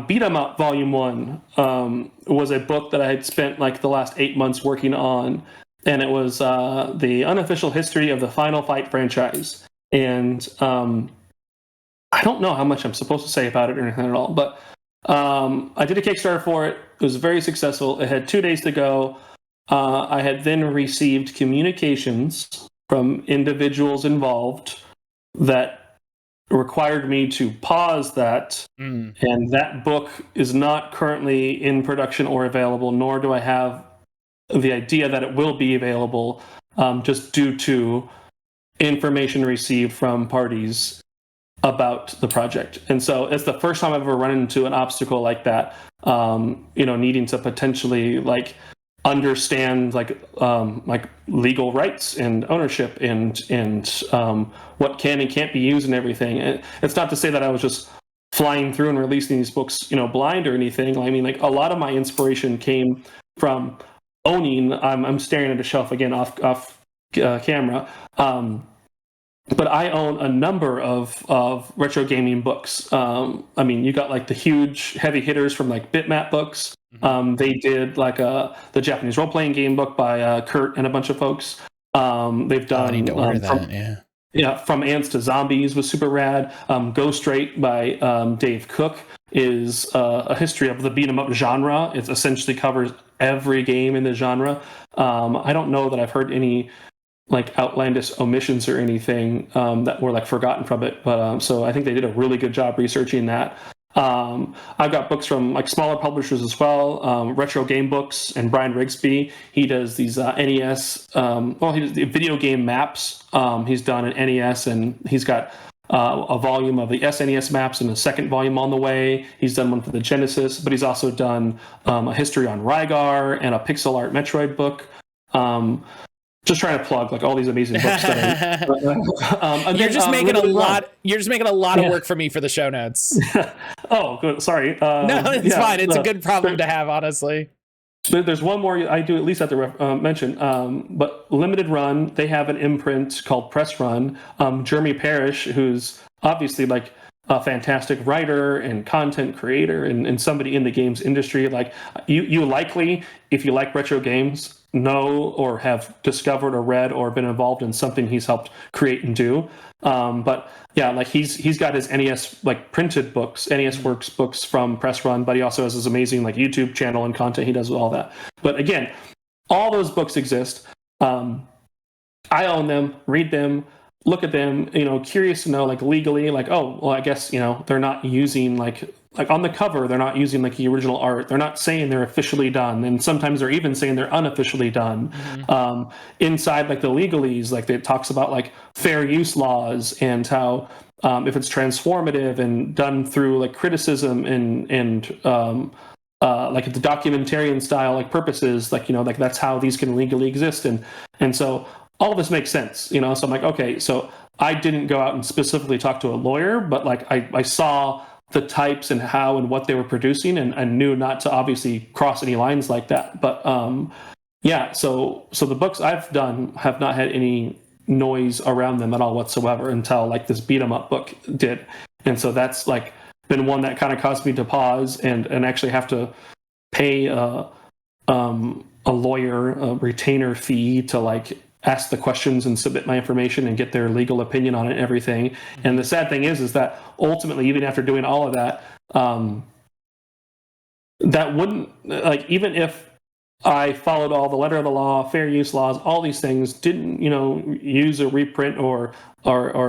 Beat 'em Up Volume 1 was a book that I had spent like the last 8 months working on, and it was the unofficial history of the Final Fight franchise. And I don't know how much I'm supposed to say about it or anything at all, but I did a Kickstarter for it. It was very successful. It had 2 days to go. I had then received communications from individuals involved that required me to pause that, and that book is not currently in production or available, nor do I have the idea that it will be available, just due to information received from parties about the project. And so it's the first time I've ever run into an obstacle like that, needing to potentially like understand like legal rights and ownership and what can and can't be used and everything. And it's not to say that I was just flying through and releasing these books, blind or anything. I mean, like a lot of my inspiration came from owning. I'm staring at a shelf again off camera. But I own a number of retro gaming books. I mean, you got like the huge heavy hitters from like Bitmap Books. They did like the Japanese role-playing game book by Kurt and a bunch of folks. They've done. I need to order that. Yeah, From Ants to Zombies was super rad. Go Straight by Dave Cook is a history of the beat 'em up genre. It essentially covers every game in the genre. I don't know that I've heard any like outlandish omissions or anything that were like forgotten from it, but so I think they did a really good job researching that. I've got books from like smaller publishers as well, Retro Game Books and Brian Rigsby. He does these NES, he does the video game maps. He's done an NES, and he's got a volume of the SNES maps and a second volume on the way. He's done one for the Genesis, but he's also done a history on Rygar and a pixel art Metroid book. Just trying to plug like all these amazing books. Again, you're just making a lot. You're just making a lot of work for me for the show notes. Oh, good. Sorry. No, it's fine. It's a good problem to have, honestly. There's one more I do at least have to mention. But Limited Run, they have an imprint called Press Run. Jeremy Parrish, who's obviously like a fantastic writer and content creator and somebody in the games industry. Like you likely, if you like retro games, know or have discovered or read or been involved in something he's helped create and do. But yeah, like he's got his NES like printed books, NES Works books from Press Run, but he also has his amazing like YouTube channel and content he does with all that. But again, all those books exist. I own them, read them, look at them, curious to know like legally, like, oh, well, I guess, they're not using like on the cover, they're not using like the original art. They're not saying they're officially done. And sometimes they're even saying they're unofficially done. Inside like the legalese, like it talks about like fair use laws and how if it's transformative and done through like criticism and like the documentarian style like purposes, like, like that's how these can legally exist. And so all of this makes sense, so I'm like, okay, so I didn't go out and specifically talk to a lawyer, but like I saw the types and how and what they were producing and knew not to obviously cross any lines like that. But so the books I've done have not had any noise around them at all whatsoever until like this beat 'em up book did. And so that's like been one that kind of caused me to pause and actually have to pay a lawyer a retainer fee to like ask the questions and submit my information and get their legal opinion on it and everything. And the sad thing is that ultimately, even after doing all of that, that wouldn't, like, even if I followed all the letter of the law, fair use laws, all these things, didn't, use a reprint or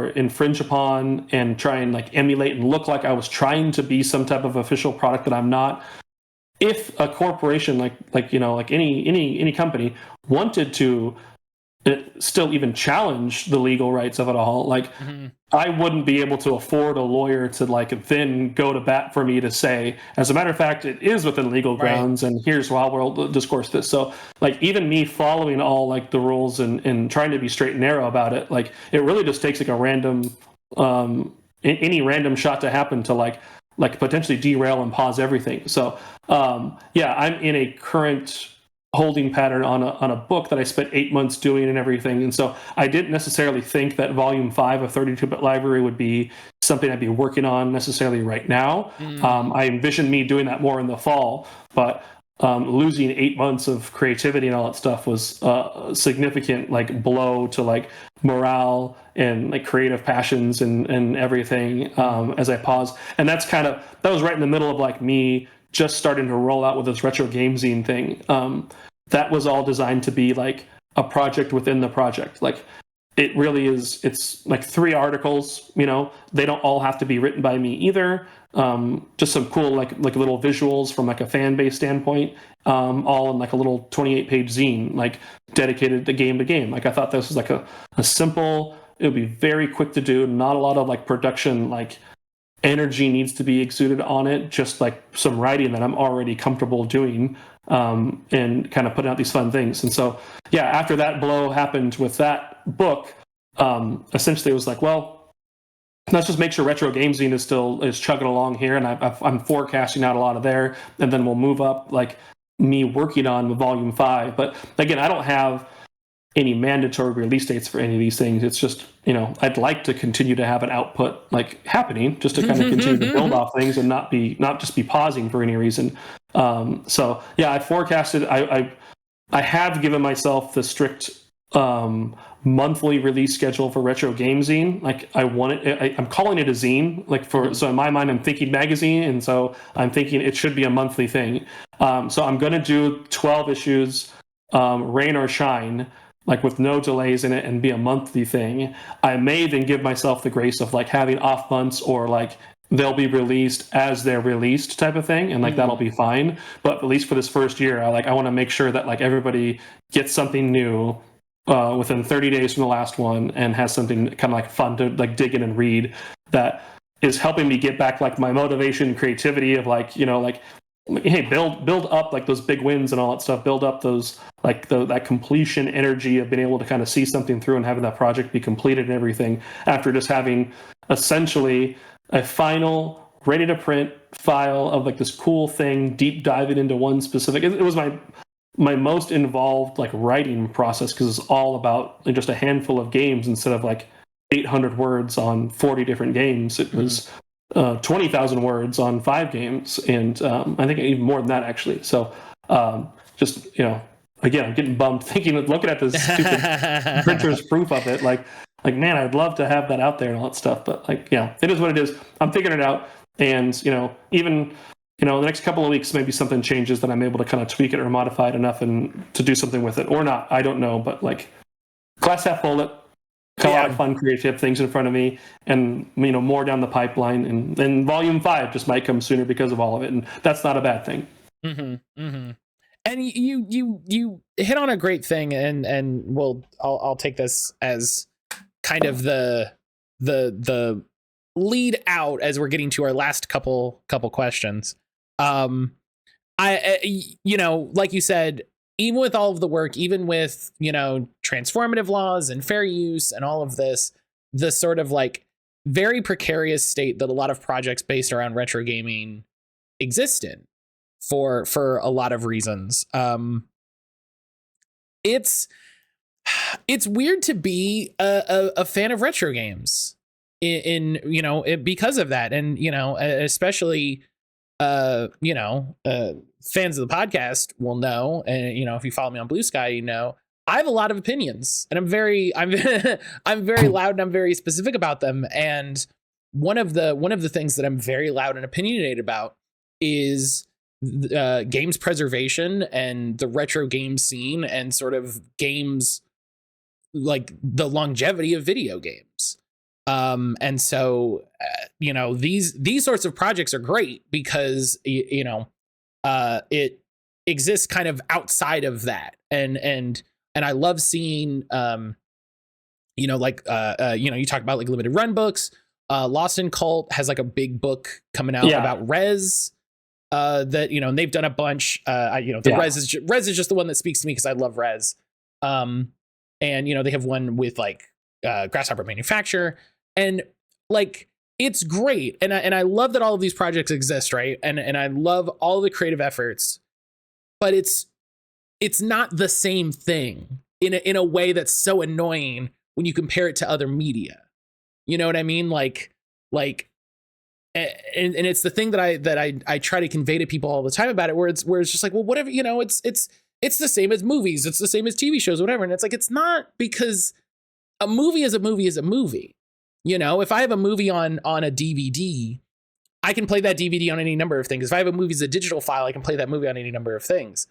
infringe upon and try and like emulate and look like I was trying to be some type of official product that I'm not. If a corporation like any company wanted to still even challenge the legal rights of it all, like I wouldn't be able to afford a lawyer to like then go to bat for me to say, as a matter of fact, it is within legal grounds, and here's how we'll discourse this. So like even me following all like the rules and trying to be straight and narrow about it, like it really just takes like a random any random shot to happen to like potentially derail and pause everything. So yeah, I'm in a current holding pattern on a book that I spent 8 months doing and everything. And so I didn't necessarily think that volume 5 of 32-bit library would be something I'd be working on necessarily right now. I envisioned me doing that more in the fall, but losing 8 months of creativity and all that stuff was a significant like blow to like morale and like creative passions and everything as I paused. And that was right in the middle of like me just starting to roll out with this retro game zine thing. That was all designed to be like a project within the project. Like it really is, it's like 3 articles, they don't all have to be written by me either. Just some cool, like little visuals from like a fan base standpoint, all in like a little 28-page zine, like dedicated to game. Like I thought this was like a simple, it would be very quick to do, not a lot of like production, like energy needs to be exuded on it, just like some writing that I'm already comfortable doing, and kind of putting out these fun things. And so, yeah, after that blow happened with that book, essentially it was like, well, let's just make sure Retro Game Zine is chugging along here, and I'm forecasting out a lot of there, and then we'll move up like me working on volume 5. But again, I don't have any mandatory release dates for any of these things. It's just, I'd like to continue to have an output like happening, just to kind of continue to build off things and not just be pausing for any reason. So yeah, I forecasted, I have given myself the strict monthly release schedule for Retro Game Zine. Like I'm calling it a zine, like so in my mind, I'm thinking magazine. And so I'm thinking it should be a monthly thing. So I'm going to do 12 issues, rain or shine, like with no delays in it, and be a monthly thing. I may then give myself the grace of like having off months, or like they'll be released as they're released type of thing, and like that'll be fine. But at least for this first year, I want to make sure that like everybody gets something new within 30 days from the last one, and has something kind of like fun to like dig in and read, that is helping me get back like my motivation and creativity of like, hey, build up like those big wins and all that stuff, build up those like that completion energy of being able to kind of see something through and having that project be completed and everything, after just having essentially a final ready to print file of like this cool thing, deep diving into one specific. It was my most involved like writing process, because it's all about just a handful of games instead of like 800 words on 40 different games. It was 20,000 words on 5 games, and I think even more than that actually. So just again, I'm getting bummed looking at this stupid printer's proof of it. Like man, I'd love to have that out there and all that stuff, but like it is what it is. I'm figuring it out, and even the next couple of weeks, maybe something changes that I'm able to kind of tweak it or modify it enough and to do something with it, or not. I don't know, but like glass half full, a lot of fun creative things in front of me, and more down the pipeline, and then volume 5 just might come sooner because of all of it, and that's not a bad thing. And you hit on a great thing, and I'll take this as kind of the lead out as we're getting to our last couple questions. Like you said, even with all of the work, even with, transformative laws and fair use and all of this, the sort of like very precarious state that a lot of projects based around retro gaming exist in for a lot of reasons. It's weird to be a fan of retro games in because of that. And, especially, fans of the podcast will know, and if you follow me on Blue Sky, I have a lot of opinions, and I'm very I'm very loud and I'm very specific about them. And one of the things that I'm very loud and opinionated about is games preservation and the retro game scene and sort of games, like the longevity of video games. And so these sorts of projects are great because it exists kind of outside of that, and I love seeing you talk about like limited run books. Lost in Cult has like a big book coming out about Rez. That and they've done a bunch. Rez is just the one that speaks to me because I love Rez. And they have one with like Grasshopper Manufacturer, and like it's great. And I love that all of these projects exist, right? And I love all the creative efforts, but it's not the same thing in a way that's so annoying when you compare it to other media. You know what I mean? And it's the thing that I try to convey to people all the time about it, where it's just like, well, whatever, it's the same as movies, it's the same as TV shows, whatever. And it's like, it's not, because a movie is a movie is a movie. If I have a movie on a DVD, I can play that DVD on any number of things. If I have a movie as a digital file, I can play that movie on any number of things.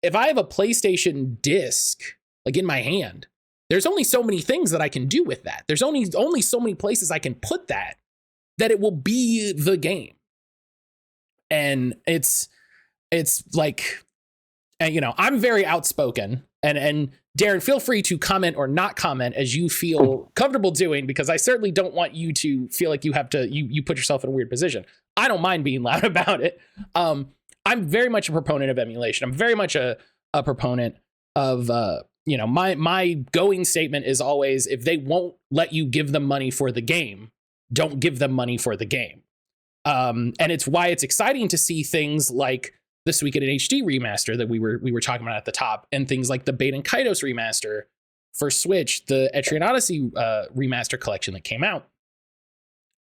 If I have a PlayStation disc, like in my hand, there's only so many things that I can do with that. There's only so many places I can put that it will be the game. And it's like, I'm very outspoken, and Darren, feel free to comment or not comment as you feel comfortable doing, because I certainly don't want you to feel like you have to, you put yourself in a weird position. I don't mind being loud about it. I'm very much a proponent of emulation. I'm very much a proponent of, my going statement is always, if they won't let you give them money for the game, don't give them money for the game. And it's why it's exciting to see things like the Suikoden HD remaster that we were talking about at the top, and things like the Baten Kaitos remaster for Switch, the Etrian Odyssey remaster collection that came out.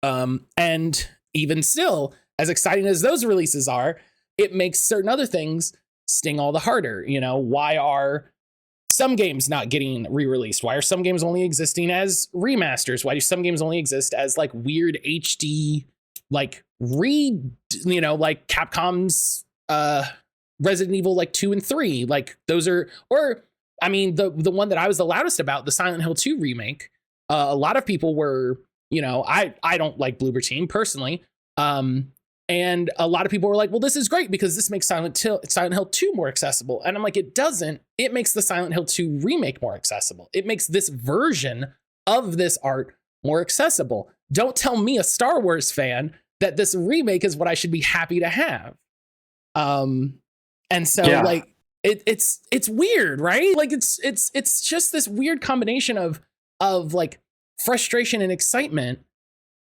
And even still, as exciting as those releases are, it makes certain other things sting all the harder. Why are some games not getting re-released? Why are some games only existing as remasters? Why do some games only exist as like weird HD, like like Capcom's Resident Evil like 2 and 3? Like those are, or I mean, the one that I was the loudest about, the Silent Hill 2 remake. A lot of people were, I don't like Bloober Team personally. And a lot of people were like, well, this is great because this makes Silent Hill 2 more accessible. And I'm like, it doesn't. It makes the Silent Hill 2 remake more accessible. It makes this version of this art more accessible. Don't tell me, a Star Wars fan, that this remake is what I should be happy to have. And so like it's weird, right? Like it's just this weird combination of like frustration and excitement.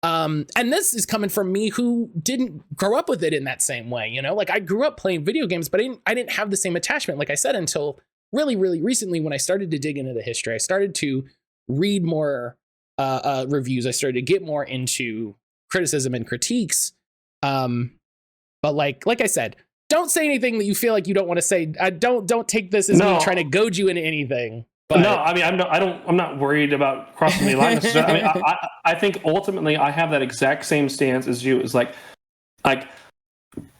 And this is coming from me who didn't grow up with it in that same way. Like I grew up playing video games, but I didn't have the same attachment, like I said, until really, really recently, when I started to dig into the history. I started to read more reviews. I started to get more into criticism and critiques. But like I said, don't say anything that you feel like you don't want to say. Don't take this as me trying to goad you into anything. But no, I mean, I'm not worried about crossing the line. I mean, I think ultimately I have that exact same stance as you. Is like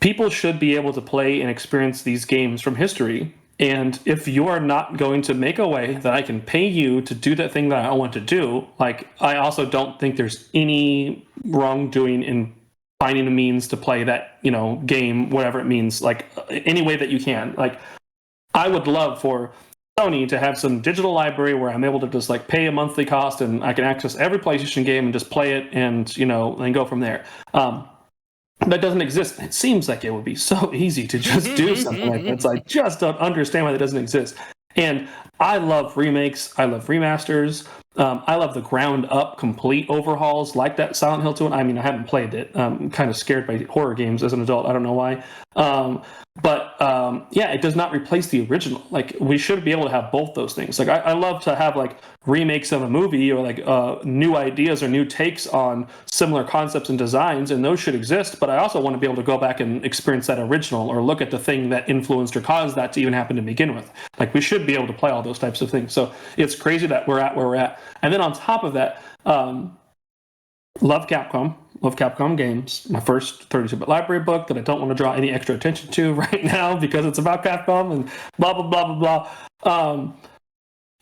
people should be able to play and experience these games from history. And if you are not going to make a way that I can pay you to do that thing that I want to do, like I also don't think there's any wrongdoing in finding a means to play that, game, whatever it means, like any way that you can. Like I would love for Sony to have some digital library where I'm able to just like pay a monthly cost and I can access every PlayStation game and just play it and, and go from there. That doesn't exist. It seems like it would be so easy to just do something like that. So I just don't understand why that doesn't exist. And I love remakes. I love remasters. I love the ground up complete overhauls like that Silent Hill 2. I mean, I haven't played it. I'm kind of scared by horror games as an adult. I don't know why. Yeah, it does not replace the original. Like, we should be able to have both those things. Like, I love to have like remakes of a movie, or like new ideas or new takes on similar concepts and designs, and those should exist. But I also want to be able to go back and experience that original, or look at the thing that influenced or caused that to even happen to begin with. Like, we should be able to play all those types of things. So it's crazy that we're at where we're at. And then on top of that, love Capcom games. My first 32-bit library book that I don't want to draw any extra attention to right now because it's about Capcom and blah blah blah blah blah.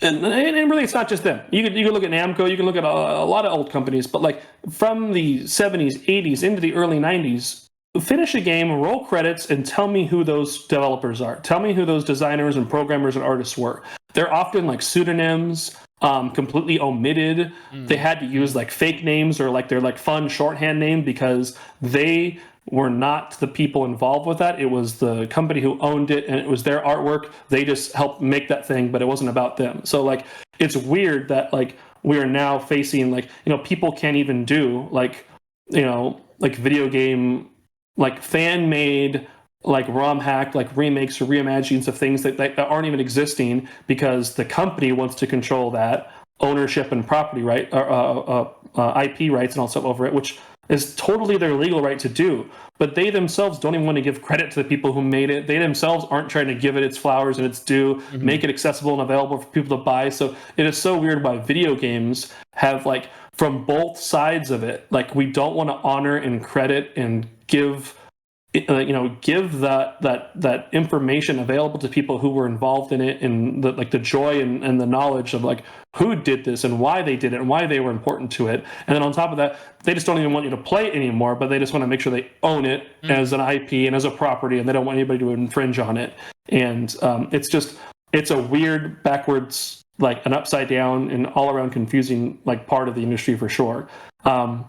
And really, it's not just them. You can look at Namco, you can look at a lot of old companies, but like from the 70s, 80s into the early 90s, finish a game, roll credits, and tell me who those developers are. Tell me who those designers and programmers and artists were. They're often like pseudonyms, completely omitted. They had to use like fake names, or like their like fun shorthand name, because they were not the people involved with that. It was the company who owned it, and it was their artwork. They just helped make that thing, but it wasn't about them. So like, it's weird that like we are now facing like, people can't even do like, like video game, like fan made, like ROM hack, like remakes or reimaginings of things that aren't even existing, because the company wants to control that ownership and property right, IP rights and all stuff over it, which is totally their legal right to do. But they themselves don't even want to give credit to the people who made it. They themselves aren't trying to give it its flowers and its due, make it accessible and available for people to buy. So it is so weird why video games have like, from both sides of it, like, we don't want to honor and credit and give that information available to people who were involved in it, and the joy and the knowledge of like who did this and why they did it and why they were important to it. And then on top of that, they just don't even want you to play it anymore, but they just want to make sure they own it as an IP and as a property, and they don't want anybody to infringe on it. And it's a weird, backwards, like an upside down and all around confusing like part of the industry for sure. On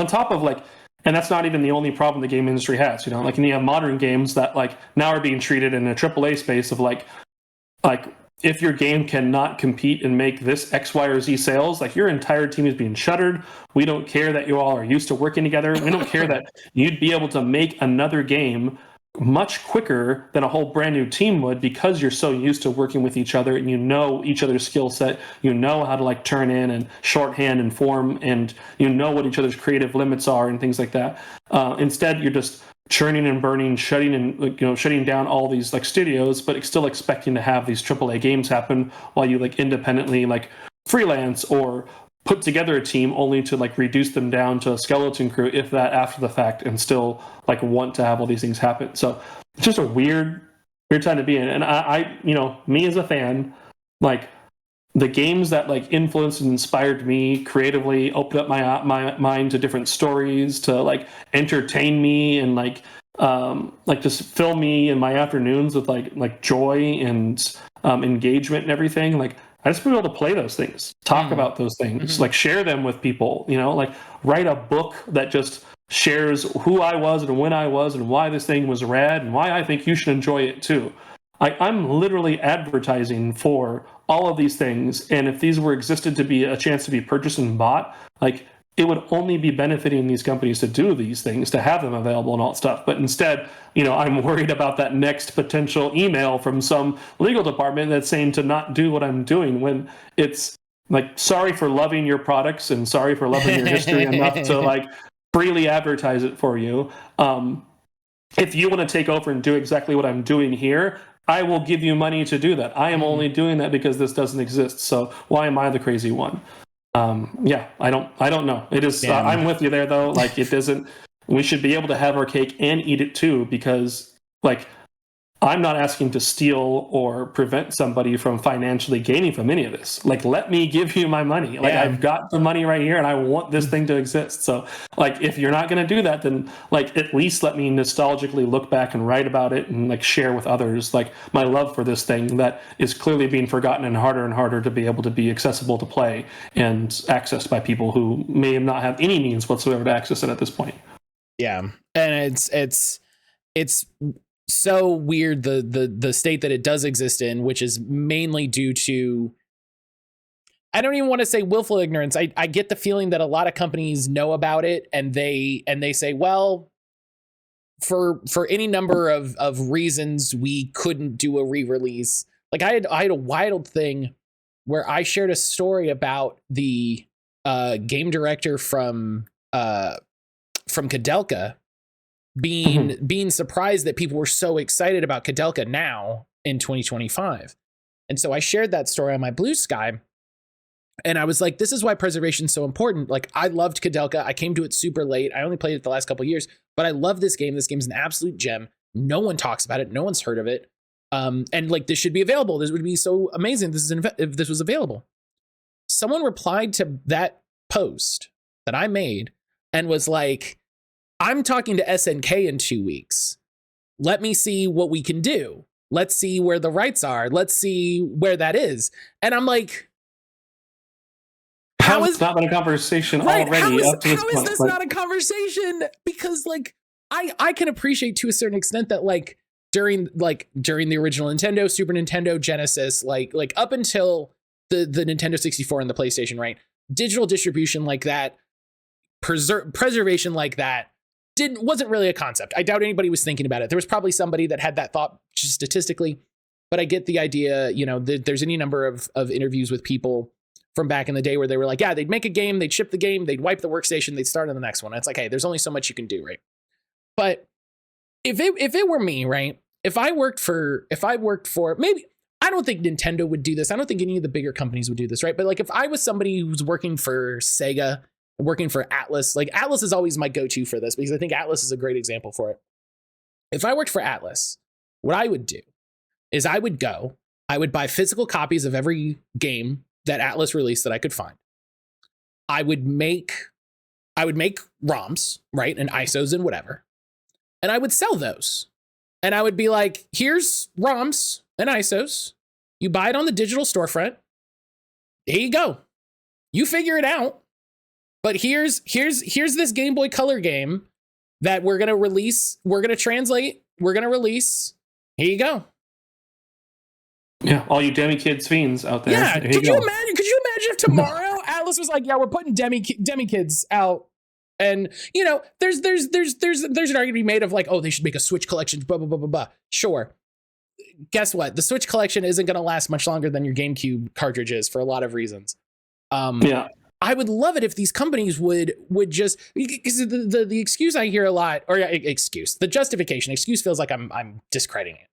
top of like, and that's not even the only problem the game industry has, like, and you have modern games that like now are being treated in a AAA space of like if your game cannot compete and make this X, Y, or Z sales, like your entire team is being shuttered. We don't care that you all are used to working together. We don't care that you'd be able to make another game much quicker than a whole brand new team would, because you're so used to working with each other and each other's skill set, how to like turn in and shorthand and form, and what each other's creative limits are and things like that. Instead, you're just churning and burning, shutting down all these like studios, but still expecting to have these AAA games happen while you like independently like freelance or put together a team, only to like reduce them down to a skeleton crew, if that, after the fact, and still like want to have all these things happen. So it's just a weird time to be in. And I me as a fan, like the games that like influenced and inspired me creatively, opened up my mind to different stories, to like entertain me and like just fill me in my afternoons with like joy and engagement and everything. Like, I just want to be able to play those things, talk about those things, like share them with people, like write a book that just shares who I was and when I was and why this thing was rad and why I think you should enjoy it too. I'm literally advertising for all of these things. And if these were existed to be a chance to be purchased and bought, like, it would only be benefiting these companies to do these things, to have them available and all that stuff. But instead, I'm worried about that next potential email from some legal department that's saying to not do what I'm doing, when it's like, sorry for loving your products and sorry for loving your history enough to like freely advertise it for you. If you want to take over and do exactly what I'm doing here, I will give you money to do that. I am only doing that because this doesn't exist. So why am I the crazy one? I don't know. It is, I'm with you there though. Like, it doesn't, we should be able to have our cake and eat it too, because like, I'm not asking to steal or prevent somebody from financially gaining from any of this. Like, let me give you my money. Like, I've got the money right here and I want this thing to exist. So like, if you're not going to do that, then like, at least let me nostalgically look back and write about it and like share with others, like my love for this thing that is clearly being forgotten and harder to be able to be accessible to play and accessed by people who may not have any means whatsoever to access it at this point. Yeah. And it's so weird, the state that it does exist in, which is mainly due to I don't even want to say willful ignorance. I get the feeling that a lot of companies know about it and they say, well, for any number of reasons, we couldn't do a re-release. Like I had a wild thing where I shared a story about the game director from Kudelka being surprised that people were so excited about Kudelka now in 2025. And so I shared that story on my Blue Sky. And I was like, this is why preservation is so important. Like, I loved Kudelka. I came to it super late. I only played it the last couple of years, but I love this game. This game's an absolute gem. No one talks about it. No one's heard of it. And like, this should be available. This would be so amazing if this was available. Someone replied to that post that I made and was like, I'm talking to SNK in 2 weeks. Let me see what we can do. Let's see where the rights are. Let's see where that is. And I'm like, how is not been a conversation already? How is this not a conversation? Because like I can appreciate to a certain extent that like during the original Nintendo, Super Nintendo, Genesis, like up until the Nintendo 64 and the PlayStation, right? Digital distribution like that, preservation like that wasn't really a concept. I doubt anybody was thinking about it. There was probably somebody that had that thought just statistically, but I get the idea. You know, there's any number of interviews with people from back in the day where they were like, yeah, they'd make a game, they'd ship the game, they'd wipe the workstation, they'd start on the next one. And it's like, hey, there's only so much you can do, right? But if it were me, right? If I worked for maybe, I don't think Nintendo would do this. I don't think any of the bigger companies would do this, right? But like if I was somebody who's working for Sega, working for Atlas, like Atlas is always my go-to for this because I think Atlas is a great example for it. If I worked for Atlas, what I would do is I would buy physical copies of every game that Atlas released that I could find. I would make ROMs, right? And ISOs and whatever. And I would sell those. And I would be like, here's ROMs and ISOs. You buy it on the digital storefront. Here you go. You figure it out. But here's this Game Boy Color game that we're going to release. We're going to translate. We're going to release. Here you go. Yeah, all you Demi Kids fiends out there. Yeah, could you imagine if tomorrow Atlas was like, yeah, we're putting Demi Kids out, and you know, there's an argument to be made of like, oh, they should make a Switch collection, blah blah blah blah blah. Sure. Guess what? The Switch collection isn't going to last much longer than your GameCube cartridges for a lot of reasons. Yeah. I would love it if these companies would just, because the excuse I hear a lot, or the justification. Excuse feels like I'm discrediting it.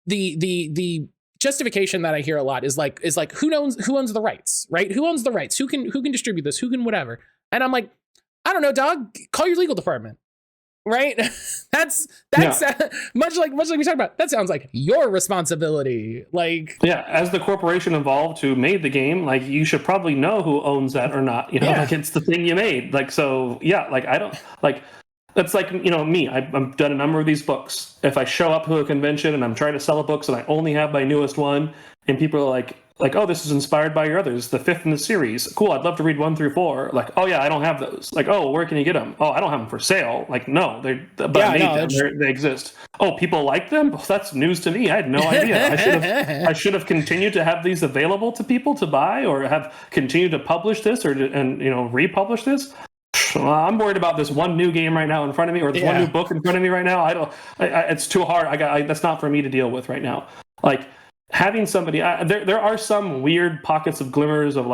The justification that I hear a lot is like who owns the rights, right? Who owns the rights? Who can distribute this? Who can whatever? And I'm like, I don't know, dog. Call your legal department, right? that's much like we talked about. That sounds like your responsibility. Like, yeah, as the corporation involved who made the game, like you should probably know who owns that or not. You know, like it's the thing you made. Like, so yeah, like I don't like. That's like, you know, me. I've done a number of these books. If I show up to a convention and I'm trying to sell a book and I only have my newest one, and people are like, oh, this is inspired by your others, the 5th in the series. Cool, I'd love to read 1 through 4. Like, oh yeah, I don't have those. Like, oh, where can you get them? Oh, I don't have them for sale. Like, no, I made them. They exist. Oh, people like them? Oh, that's news to me. I had no idea. I should have continued to have these available to people to buy, or have continued to publish this, and republish this. I'm worried about this one new game right now in front of me, or this one new book in front of me right now. It's too hard. That's not for me to deal with right now. Like having somebody, there are some weird pockets of glimmers of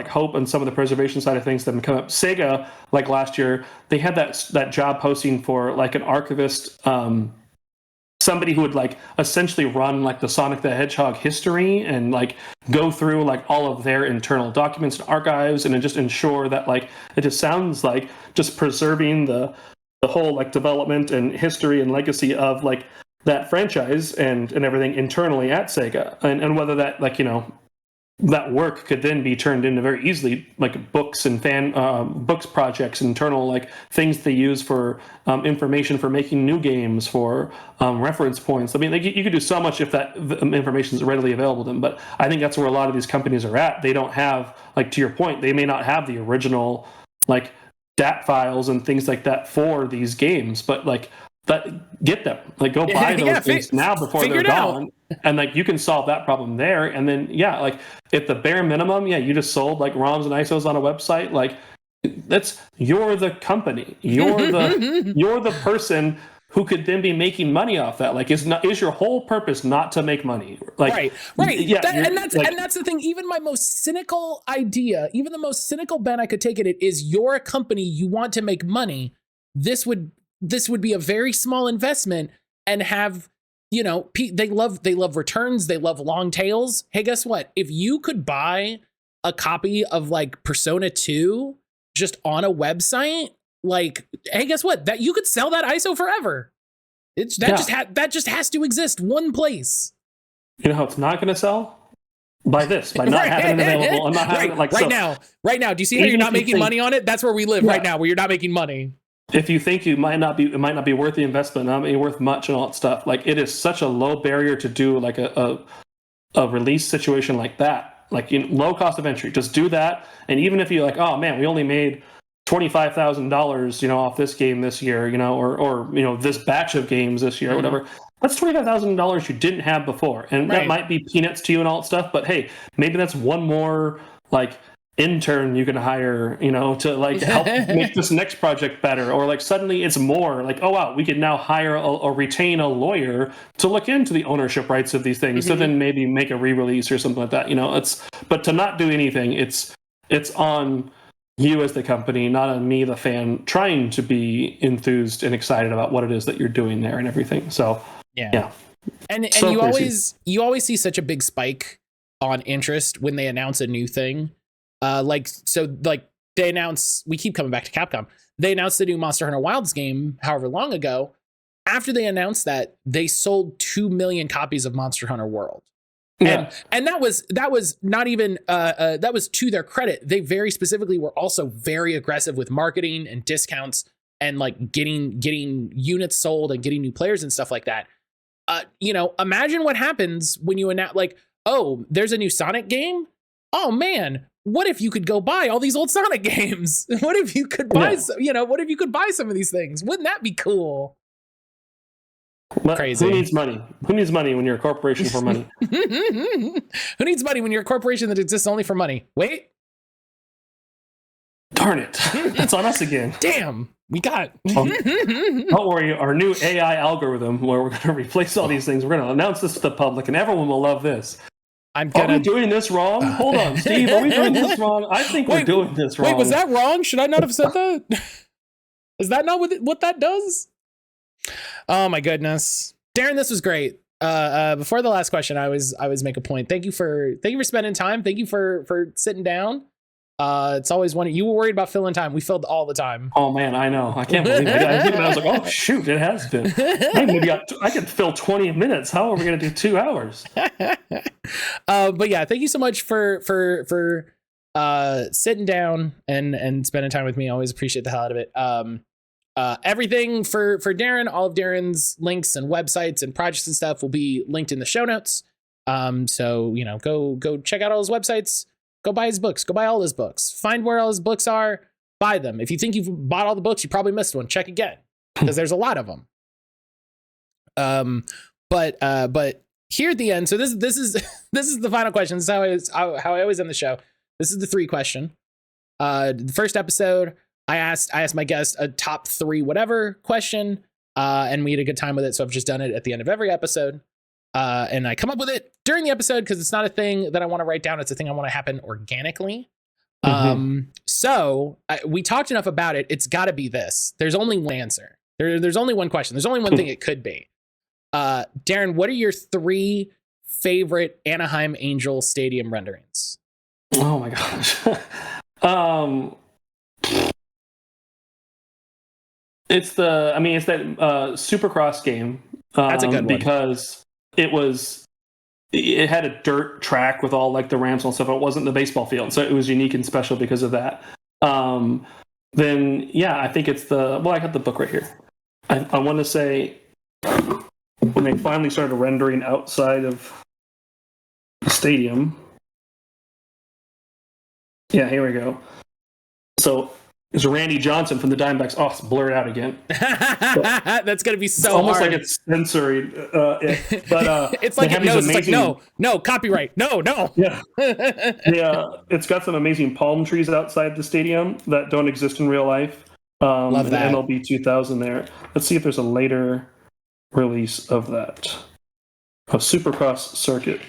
hope on some of the preservation side of things that have come up. Sega, like last year, they had that job posting for like an archivist, somebody who would like essentially run like the Sonic the Hedgehog history and like go through like all of their internal documents and archives, and then just ensure that like it just sounds like just preserving the whole like development and history and legacy of like that franchise and everything internally at Sega, and whether that like, you know, that work could then be turned into very easily like books and books projects, internal like things they use for information for making new games, for reference points. I mean, like you could do so much if that information is readily available to them. But I think that's where a lot of these companies are at. They don't have, like, to your point, they may not have the original like DAT files and things like that for these games, but like get them. Like, go buy those things now before they're gone. And like, you can solve that problem there. And then, yeah, like if the bare minimum, you just sold like ROMs and ISOs on a website, like you're the company. You're the person who could then be making money off that. Like, is your whole purpose not to make money? Like, right. Yeah, and that's the thing. Even my most cynical idea, even the most cynical bent I could take at it is, you're a company, you want to make money. This would be a very small investment, and have, they love returns, they love long tails. Hey, guess what? If you could buy a copy of like Persona 2 just on a website, like, hey, guess what? That you could sell that ISO forever. That just has to exist one place. You know how it's not going to sell? By not having it available. I'm not having it like right now. Do you see how you're not making money on it? That's where we live right now, where you're not making money. If you think it might not be worth the investment, not be worth much and all that stuff. Like, it is such a low barrier to do like a release situation like that. Like, low cost of entry. Just do that. And even if you're like, oh man, we only made $25,000, off this game this year, or this batch of games this year, or whatever. That's $25,000 you didn't have before, and that might be peanuts to you and all that stuff. But hey, maybe that's one more like intern you can hire, to like help make this next project better, or like suddenly it's more like, oh wow, we can now hire or retain a lawyer to look into the ownership rights of these things, so then maybe make a re-release or something like that. But to not do anything, it's on you as the company, not on me, the fan, trying to be enthused and excited about what it is that you're doing there and everything. So yeah. And so you always see such a big spike on interest when they announce a new thing. They announce, we keep coming back to Capcom. They announced the new Monster Hunter Wilds game however long ago. After they announced that, they sold 2 million copies of Monster Hunter World. And that was not even that was to their credit. They very specifically were also very aggressive with marketing and discounts, and like getting units sold and getting new players and stuff like that. Imagine what happens when you announce, like, oh, there's a new Sonic game. Oh man, what if you could go buy all these old Sonic games? What if you could buy what if you could buy some of these things? Wouldn't that be cool? But crazy. Who needs money? Who needs money when you're a corporation for money? Who needs money when you're a corporation that exists only for money? Wait. Darn it. It's on us again. Damn. We got. Don't worry. Our new AI algorithm, where we're going to replace all these things, we're going to announce this to the public, and everyone will love this. Are we doing this wrong? Hold on, Steve. Are we doing this wrong? I think we're doing this wrong. Wait, was that wrong? Should I not have said that? Is that not what that does? Oh my goodness, Darren, this was great. Before the last question, I was make a point. Thank you for spending time. Thank you for sitting down. It's always one. You were worried about filling time. We filled all the time. Oh man, I know. I can't believe it. I was like, oh shoot, it has been. Maybe I could fill 20 minutes. How are we going to do 2 hours? But yeah, thank you so much for sitting down and spending time with me. I always appreciate the hell out of it. Everything for Darren, all of Darren's links and websites and projects and stuff will be linked in the show notes. So go check out all his websites. Go buy his books. Go buy all his books. Find where all his books are. Buy them. If you think you've bought all the books, you probably missed one. Check again, because there's a lot of them. But here at the end, so this is the final question. This is how I always end the show. This is the 3 question. The first episode, I asked my guest a top 3 whatever question, and we had a good time with it. So I've just done it at the end of every episode. And I come up with it during the episode because it's not a thing that I want to write down. It's a thing I want to happen organically. So we talked enough about it. It's got to be this. There's only one answer. There's only one question. There's only one thing it could be. Darren, what are your 3 favorite Anaheim Angel Stadium renderings? Oh my gosh. It's that Supercross game. That's a good one. Because it had a dirt track with all like the ramps and stuff. It wasn't the baseball field, so it was unique and special because of that. Then yeah, I think it's I got the book right here. I want to say when they finally started rendering outside of the stadium. Yeah, here we go. So is Randy Johnson from the Diamondbacks. Oh, it's blurred out again. That's gonna be so almost hard. like it's censored. But it's like it knows. Amazing... It's like no copyright. No. Yeah. It's got some amazing palm trees outside the stadium that don't exist in real life. Love that. MLB 2000 there. Let's see if there's a later release of that. A Supercross circuit.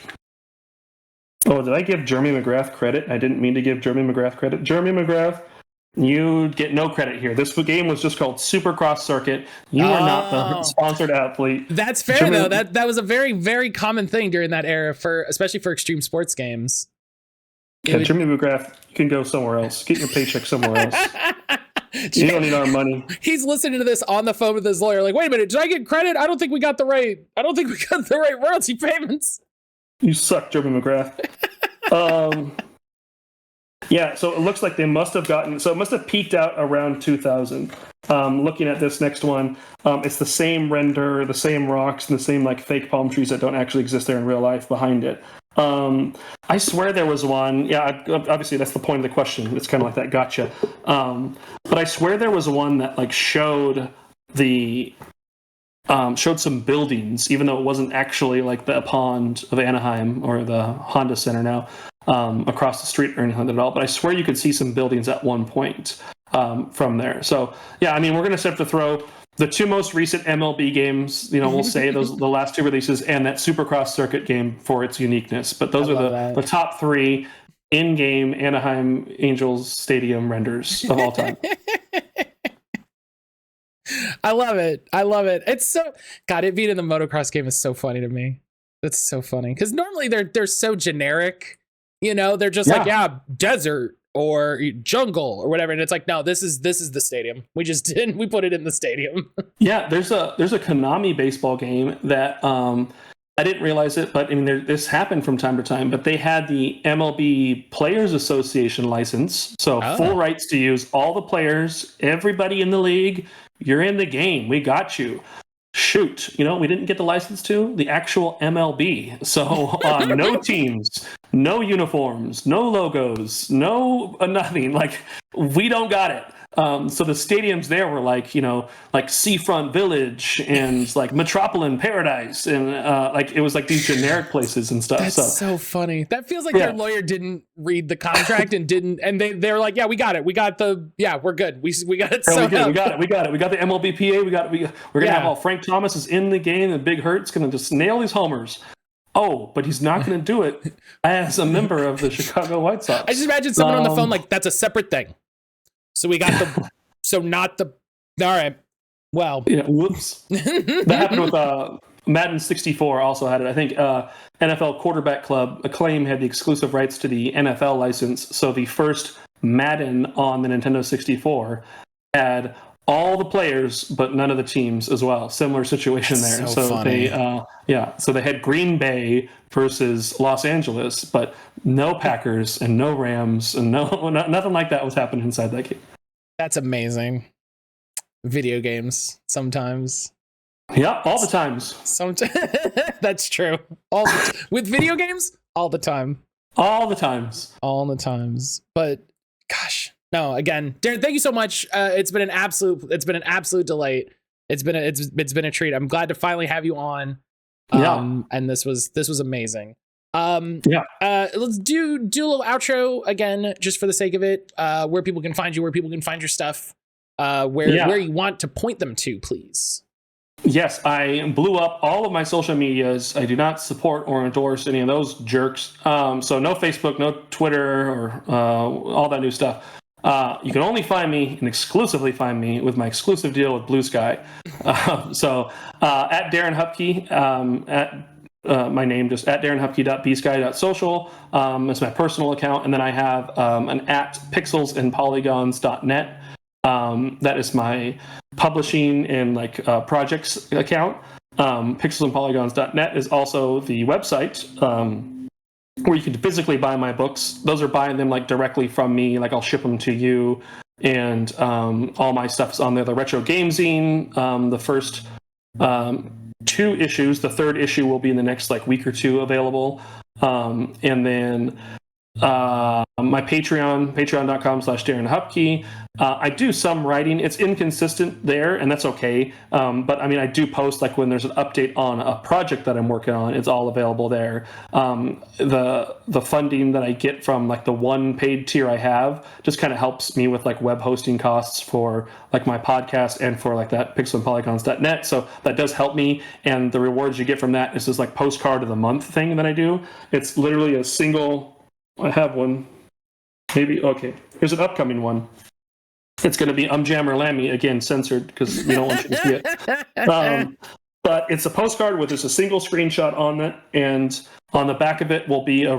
Oh, did I give Jeremy McGrath credit? I didn't mean to give Jeremy McGrath credit. Jeremy McGrath, you get no credit here. This game was just called Supercross Circuit. You are not the sponsored athlete. That's fair, though. That was a very, very common thing during that era, especially for extreme sports games. Jeremy McGrath, you can go somewhere else. Get your paycheck somewhere else. You don't need our money. He's listening to this on the phone with his lawyer. Like, wait a minute, did I get credit? I don't think we got the right royalty payments. You suck, Jeremy McGrath. Yeah, so it looks like they must have it must have peaked out around 2000. Looking at this next one, it's the same render, the same rocks, and the same like fake palm trees that don't actually exist there in real life behind it. I swear there was one. Yeah, obviously that's the point of the question. It's kind of like that gotcha. But I swear there was one that like showed some buildings, even though it wasn't actually like the pond of Anaheim or the Honda Center now across the street or anything at all. But I swear you could see some buildings at one point from there. So yeah, I mean, we're going to have to throw the two most recent MLB games, we'll say the last two releases, and that Supercross circuit game for its uniqueness. But those are the top three in-game Anaheim Angels Stadium renders of all time. I love it. It's so it being in the motocross game is so funny to me. That's so funny because normally they're so generic. They're just like desert or jungle or whatever, and it's like no, this is the stadium. We put it in the stadium. Yeah, there's a Konami baseball game that I didn't realize it, but I mean this happened from time to time. But they had the MLB Players Association license, so full rights to use all the players, everybody in the league. You're in the game. We got you. Shoot, we didn't get the license to the actual MLB. So no teams, no uniforms, no logos, no nothing. Like we don't got it. So the stadiums there were like, like Seafront Village and like Metropolitan Paradise. And like it was like these generic places and stuff. That's so funny. That feels like their lawyer didn't read the contract and they're like, yeah, we got it. We got we're good. We got it. We got it. We got the MLBPA. We're going to have all Frank Thomas is in the game and Big Hurt's going to just nail these homers. Oh, but he's not going to do it as a member of the Chicago White Sox. I just imagine someone on the phone like, that's a separate thing. So we got all right. Well. Yeah, whoops. That happened with Madden 64 also had it. I think NFL Quarterback Club, Acclaim, had the exclusive rights to the NFL license. So the first Madden on the Nintendo 64 had all the players, but none of the teams as well. Similar situation there. So funny. So they had Green Bay versus Los Angeles, but no Packers and no Rams and nothing like that was happening inside that game. That's amazing. Video games sometimes. Yeah, all the times. Sometimes that's true. With video games, all the time. All the times. But gosh. No, again, Darren, thank you so much. It's been an absolute delight. It's been a treat. I'm glad to finally have you on. And this was amazing. Let's do a little outro again, just for the sake of it. Where people can find you, where people can find your stuff, where you want to point them to, please. Yes, I blew up all of my social medias. I do not support or endorse any of those jerks. So no Facebook, no Twitter, or all that new stuff. You can only find me and exclusively find me with my exclusive deal with Blue Sky. So at Darren Hupke, at my name, just at darrenhupke.bsky.social. That's my personal account. And then I have an at pixelsandpolygons.net. That is my publishing and projects account. Pixelsandpolygons.net is also the website where you can physically buy my books. Those are buying them directly from me. I'll ship them to you, and all my stuff's on there. The Retro Game Zine, the first 2 issues. The 3rd issue will be in the next week or 2 available. And then my Patreon, patreon.com/Darren Hupke. I do some writing. It's inconsistent there, and that's okay. But I mean, I do post like when there's an update on a project that I'm working on. It's all available there. The funding that I get from like the one paid tier I have just kind of helps me with like web hosting costs for like my podcast and for like that pixelandpolygons.net. So that does help me. And the rewards you get from that is this like postcard of the month thing that I do. It's literally a single. I have one. Maybe okay. Here's an upcoming one. It's going to be Jammer Lammy, again, censored because we don't want you to see it. But it's a postcard with just a single screenshot on it, and on the back of it will be a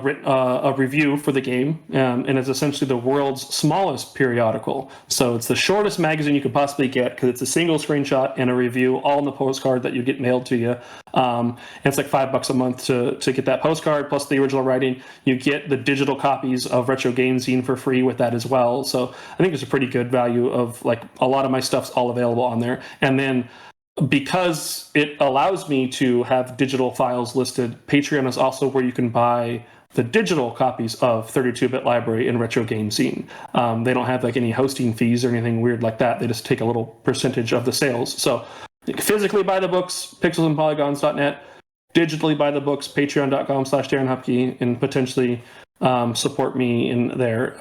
review for the game, and it's essentially the world's smallest periodical. So it's the shortest magazine you could possibly get because it's a single screenshot and a review all in the postcard that you get mailed to you. And it's like $5 a month to get that postcard plus the original writing. You get the digital copies of Retro Game Zine for free with that as well. So I think it's a pretty good value of like a lot of my stuff's all available on there. And then because it allows me to have digital files listed, Patreon is also where you can buy the digital copies of 32-Bit Library and Retro Game Scene. They don't have like any hosting fees or anything weird like that. They just take a little percentage of the sales. So you can physically buy the books, pixelsandpolygons.net, digitally buy the books, patreon.com/Darren Hupke, and potentially support me in there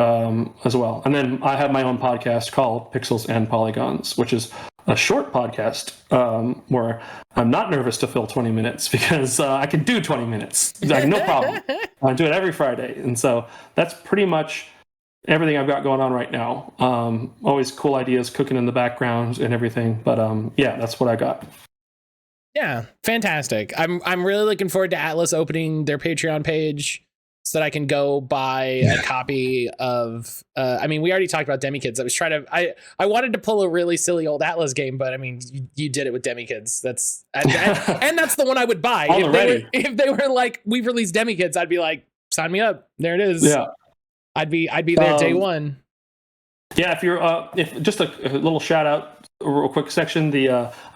as well. And then I have my own podcast called Pixels and Polygons, which is a short podcast where I'm not nervous to fill 20 minutes because I can do 20 minutes. Like, no problem. I do it every Friday. And so that's pretty much everything I've got going on right now. Always cool ideas cooking in the background and everything. But yeah, that's what I got. Yeah, fantastic. I'm really looking forward to Atlas opening their Patreon page so that I can go buy a copy of I mean, we already talked about Demi-Kids. I wanted to pull a really silly old Atlas game, but I mean, you did it with Demi-Kids. That's and that's the one I would buy. If they were like, we've released Demi-Kids, I'd be like, sign me up. There it is. Yeah. I'd be there day one. Yeah, if you're if just a little shout out, a real quick section,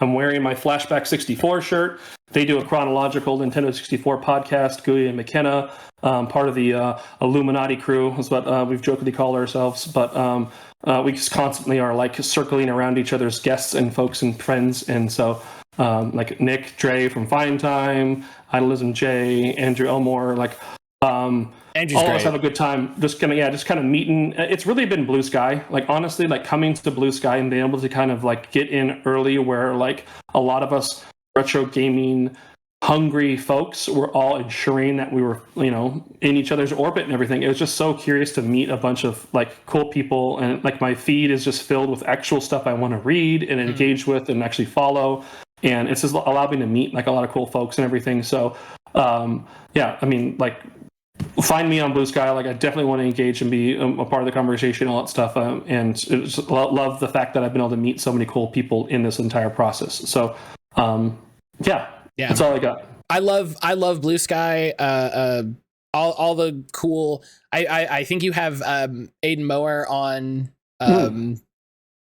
I'm wearing my Flashback 64 shirt. They do a chronological Nintendo 64 podcast, Gooey and McKenna, part of the Illuminati crew is what we've jokingly called ourselves. But we just constantly are like circling around each other's guests and folks and friends. And so like Nick, Dre from Fine Time, Idolism J, Andrew Elmore, like Andrew's all of great. us have a good time. Just kind of meeting. It's really been Blue Sky. Like honestly, like coming to Blue Sky and being able to kind of like get in early where like a lot of us retro gaming hungry folks were all ensuring that we were, you know, in each other's orbit and everything. It was just so curious to meet a bunch of like cool people, and like my feed is just filled with actual stuff I want to read and engage with and actually follow. And it's just allowed me to meet like a lot of cool folks and everything. So yeah, I mean, like find me on Blue Sky. Like I definitely want to engage and be a part of the conversation, all that stuff. And just love the fact that I've been able to meet so many cool people in this entire process. So yeah, that's all I got. I love Blue Sky. All the cool. I think you have Aiden Mower on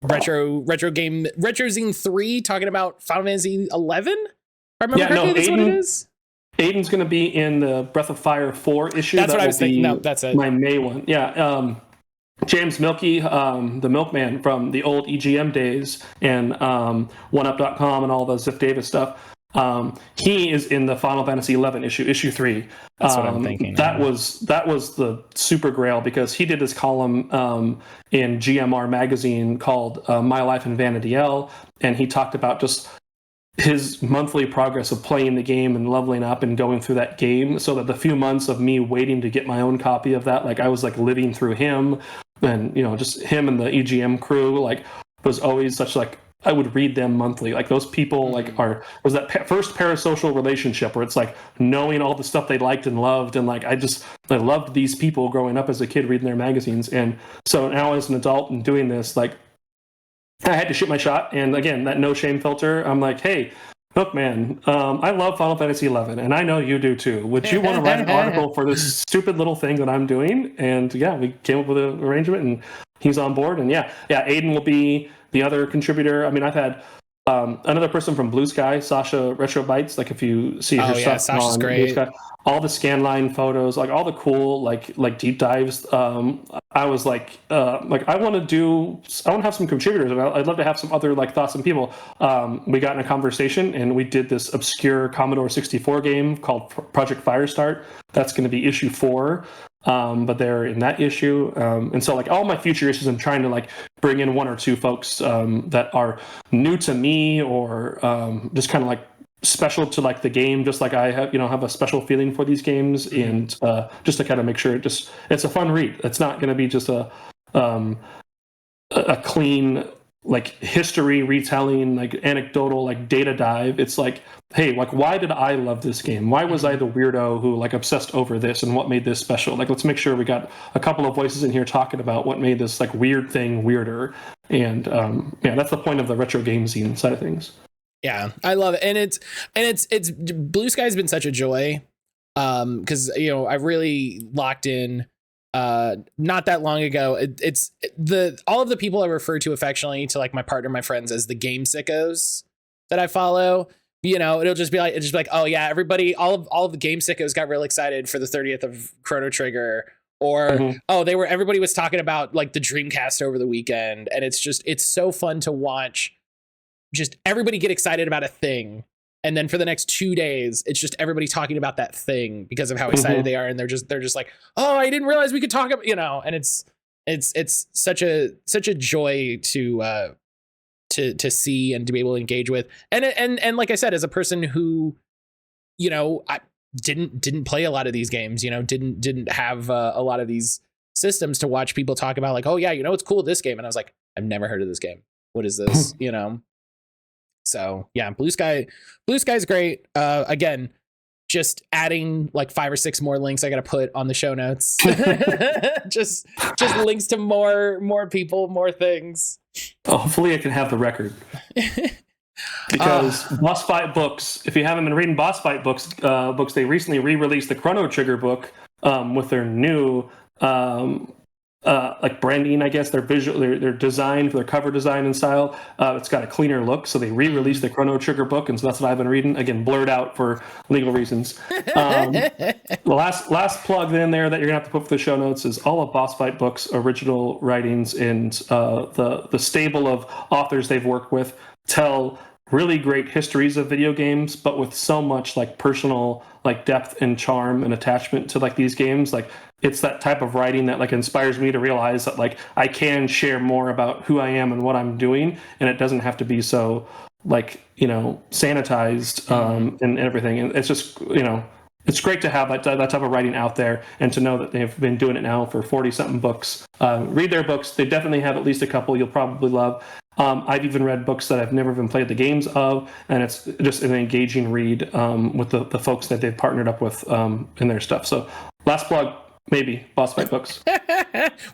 Retro Zine 3 talking about Final Fantasy 11. I remember correctly, that's what it is. Aiden's going to be in the Breath of Fire 4 issue. That's what I was thinking. No, that's it. My May one. Yeah. James Milkey, the milkman from the old EGM days and OneUp.com and all the Ziff Davis stuff. He is in the Final Fantasy 11 issue 3. That's what I'm thinking. That was the super grail because he did this column in GMR magazine called My Life in Vanity L, and he talked about just his monthly progress of playing the game and leveling up and going through that game, so that the few months of me waiting to get my own copy of that, like I was like living through him, and you know, just him and the EGM crew, like was always such like I would read them monthly. Like those people like was that first parasocial relationship where it's like knowing all the stuff they liked and loved, and like I loved these people growing up as a kid reading their magazines. And so now as an adult and doing this, like I had to shoot my shot. And again, that no shame filter, I'm like, hey, look, man, I love Final Fantasy 11, and I know you do too. Would you want to write an article for this stupid little thing that I'm doing? And yeah, we came up with an arrangement, and he's on board. And yeah, Aiden will be the other contributor. I mean, I've had Another person from Blue Sky, Sasha Retro Bytes. Like if you see her stuff Sasha's on great. Blue Sky, all the scanline photos, like all the cool like deep dives. I was like I want to have some contributors, and I'd love to have some other like thoughts and people. We got in a conversation, and we did this obscure Commodore 64 game called Project Firestart. That's going to be issue 4. But they're in that issue, and so like all my future issues, I'm trying to like bring in 1 or 2 folks that are new to me, or just kind of like special to like the game, just like I have a special feeling for these games, and just to kind of make sure it's a fun read. It's not going to be just a clean like history retelling, like anecdotal, like data dive. It's like, hey, like why did I love this game? Why was I the weirdo who like obsessed over this, and what made this special? Like, let's make sure we got a couple of voices in here talking about what made this like weird thing weirder. And that's the point of the retro game zine side of things. Yeah, I love it. And it's Blue Sky's been such a joy. Because I really locked in not that long ago. It's all of the people I refer to affectionately to like my partner, my friends, as the game sickos that I follow. It'll just be like, oh yeah, everybody, all of the game sickos got real excited for the 30th of Chrono Trigger, or everybody was talking about like the Dreamcast over the weekend, and it's so fun to watch just everybody get excited about a thing. And then for the next 2 days, it's just everybody talking about that thing because of how excited they are, and they're just like, oh, I didn't realize we could talk about, and it's such a joy to see and to be able to engage with, and like I said, as a person who, I didn't play a lot of these games, didn't have a lot of these systems, to watch people talk about like, oh yeah, it's cool, this game, and I was like, I've never heard of this game. What is this? So yeah, Blue Sky's great. Again, just adding like 5 or 6 more links I got to put on the show notes. just links to more people, more things. Hopefully I can have the record. Because Boss Fight Books, if you haven't been reading Boss Fight books, they recently re-released the Chrono Trigger book with their new like branding, I guess, their visual, their design, their cover design and style. It's got a cleaner look, so they re-released the Chrono Trigger book, and so that's what I've been reading. Again, blurred out for legal reasons. The last plug in there that you're gonna have to put for the show notes is all of Boss Fight Books' original writings, and the stable of authors they've worked with tell really great histories of video games, but with so much like personal like depth and charm and attachment to like these games. Like, it's that type of writing that like inspires me to realize that like I can share more about who I am and what I'm doing, and it doesn't have to be so like sanitized and everything. And it's just it's great to have that type of writing out there, and to know that they've been doing it now for 40-something books. Read their books; they definitely have at least a couple you'll probably love. I've even read books that I've never even played the games of, and it's just an engaging read with the folks that they've partnered up with in their stuff. So, last plug. Maybe Boss Fight Books.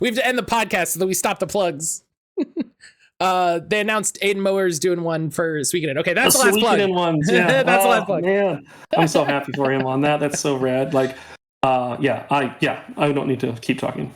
We have to end the podcast so that we stop the plugs. They announced Aiden Mower's doing one for Suikoden. Okay, that's the last plug. Ones, yeah. That's the last plug. Man, I'm so happy for him on that. That's so rad. Like, I don't need to keep talking.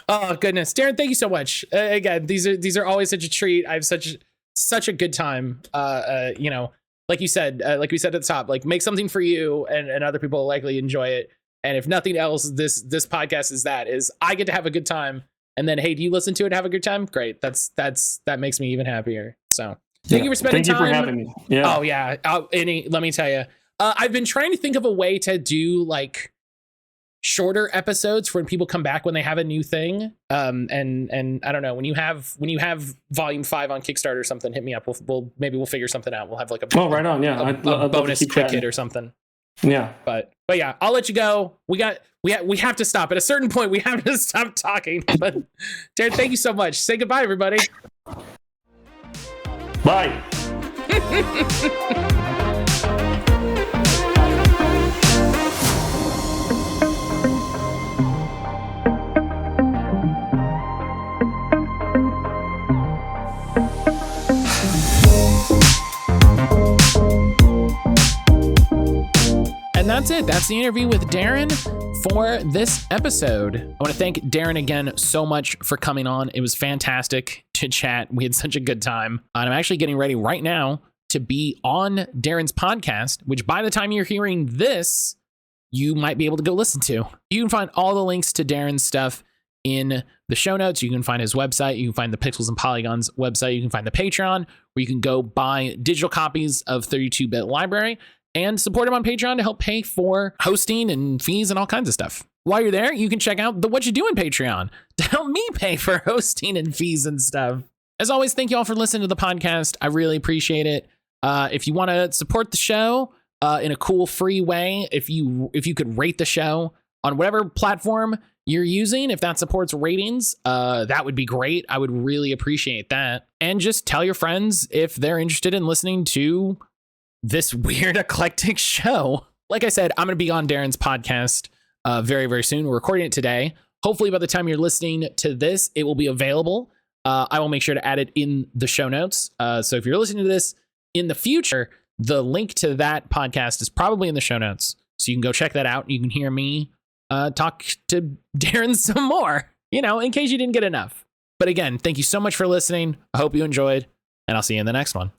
Oh goodness, Darren, thank you so much. Again, these are always such a treat. I have such a good time. Like you said, like we said at the top, like make something for you, and other people will likely enjoy it. And if nothing else, this podcast is I get to have a good time. And then, hey, do you listen to it and have a good time? Great. That makes me even happier. So thank you for spending time. Thank you for having me. Yeah. Oh yeah. Let me tell you, I've been trying to think of a way to do like shorter episodes for when people come back when they have a new thing. And I don't know, when you have volume 5 on Kickstarter or something, hit me up. We'll figure something out. We'll have like a right on. Yeah. a bonus quick hit or something. Yeah. But yeah, I'll let you go. We have to stop at a certain point. We have to stop talking. But Darren, thank you so much. Say goodbye, everybody. Bye. And that's it. That's the interview with Darren for this episode. I want to thank Darren again so much for coming on. It was fantastic to chat. We had such a good time. And I'm actually getting ready right now to be on Darren's podcast, which by the time you're hearing this, you might be able to go listen to. You can find all the links to Darren's stuff in the show notes. You can find his website. You can find the Pixels and Polygons website. You can find the Patreon, where you can go buy digital copies of 32-Bit Library and support him on Patreon to help pay for hosting and fees and all kinds of stuff. While you're there, you can check out the What You Doing Patreon to help me pay for hosting and fees and stuff. As always, thank you all for listening to the podcast. I really appreciate it. If you want to support the show in a cool, free way, if you could rate the show on whatever platform you're using, if that supports ratings, that would be great. I would really appreciate that. And just tell your friends if they're interested in listening to this weird, eclectic show. Like I said, I'm going to be on Darren's podcast very, very soon. We're recording it today. Hopefully by the time you're listening to this, it will be available. I will make sure to add it in the show notes. So if you're listening to this in the future, the link to that podcast is probably in the show notes. So you can go check that out. You can hear me talk to Darren some more, in case you didn't get enough. But again, thank you so much for listening. I hope you enjoyed, and I'll see you in the next one.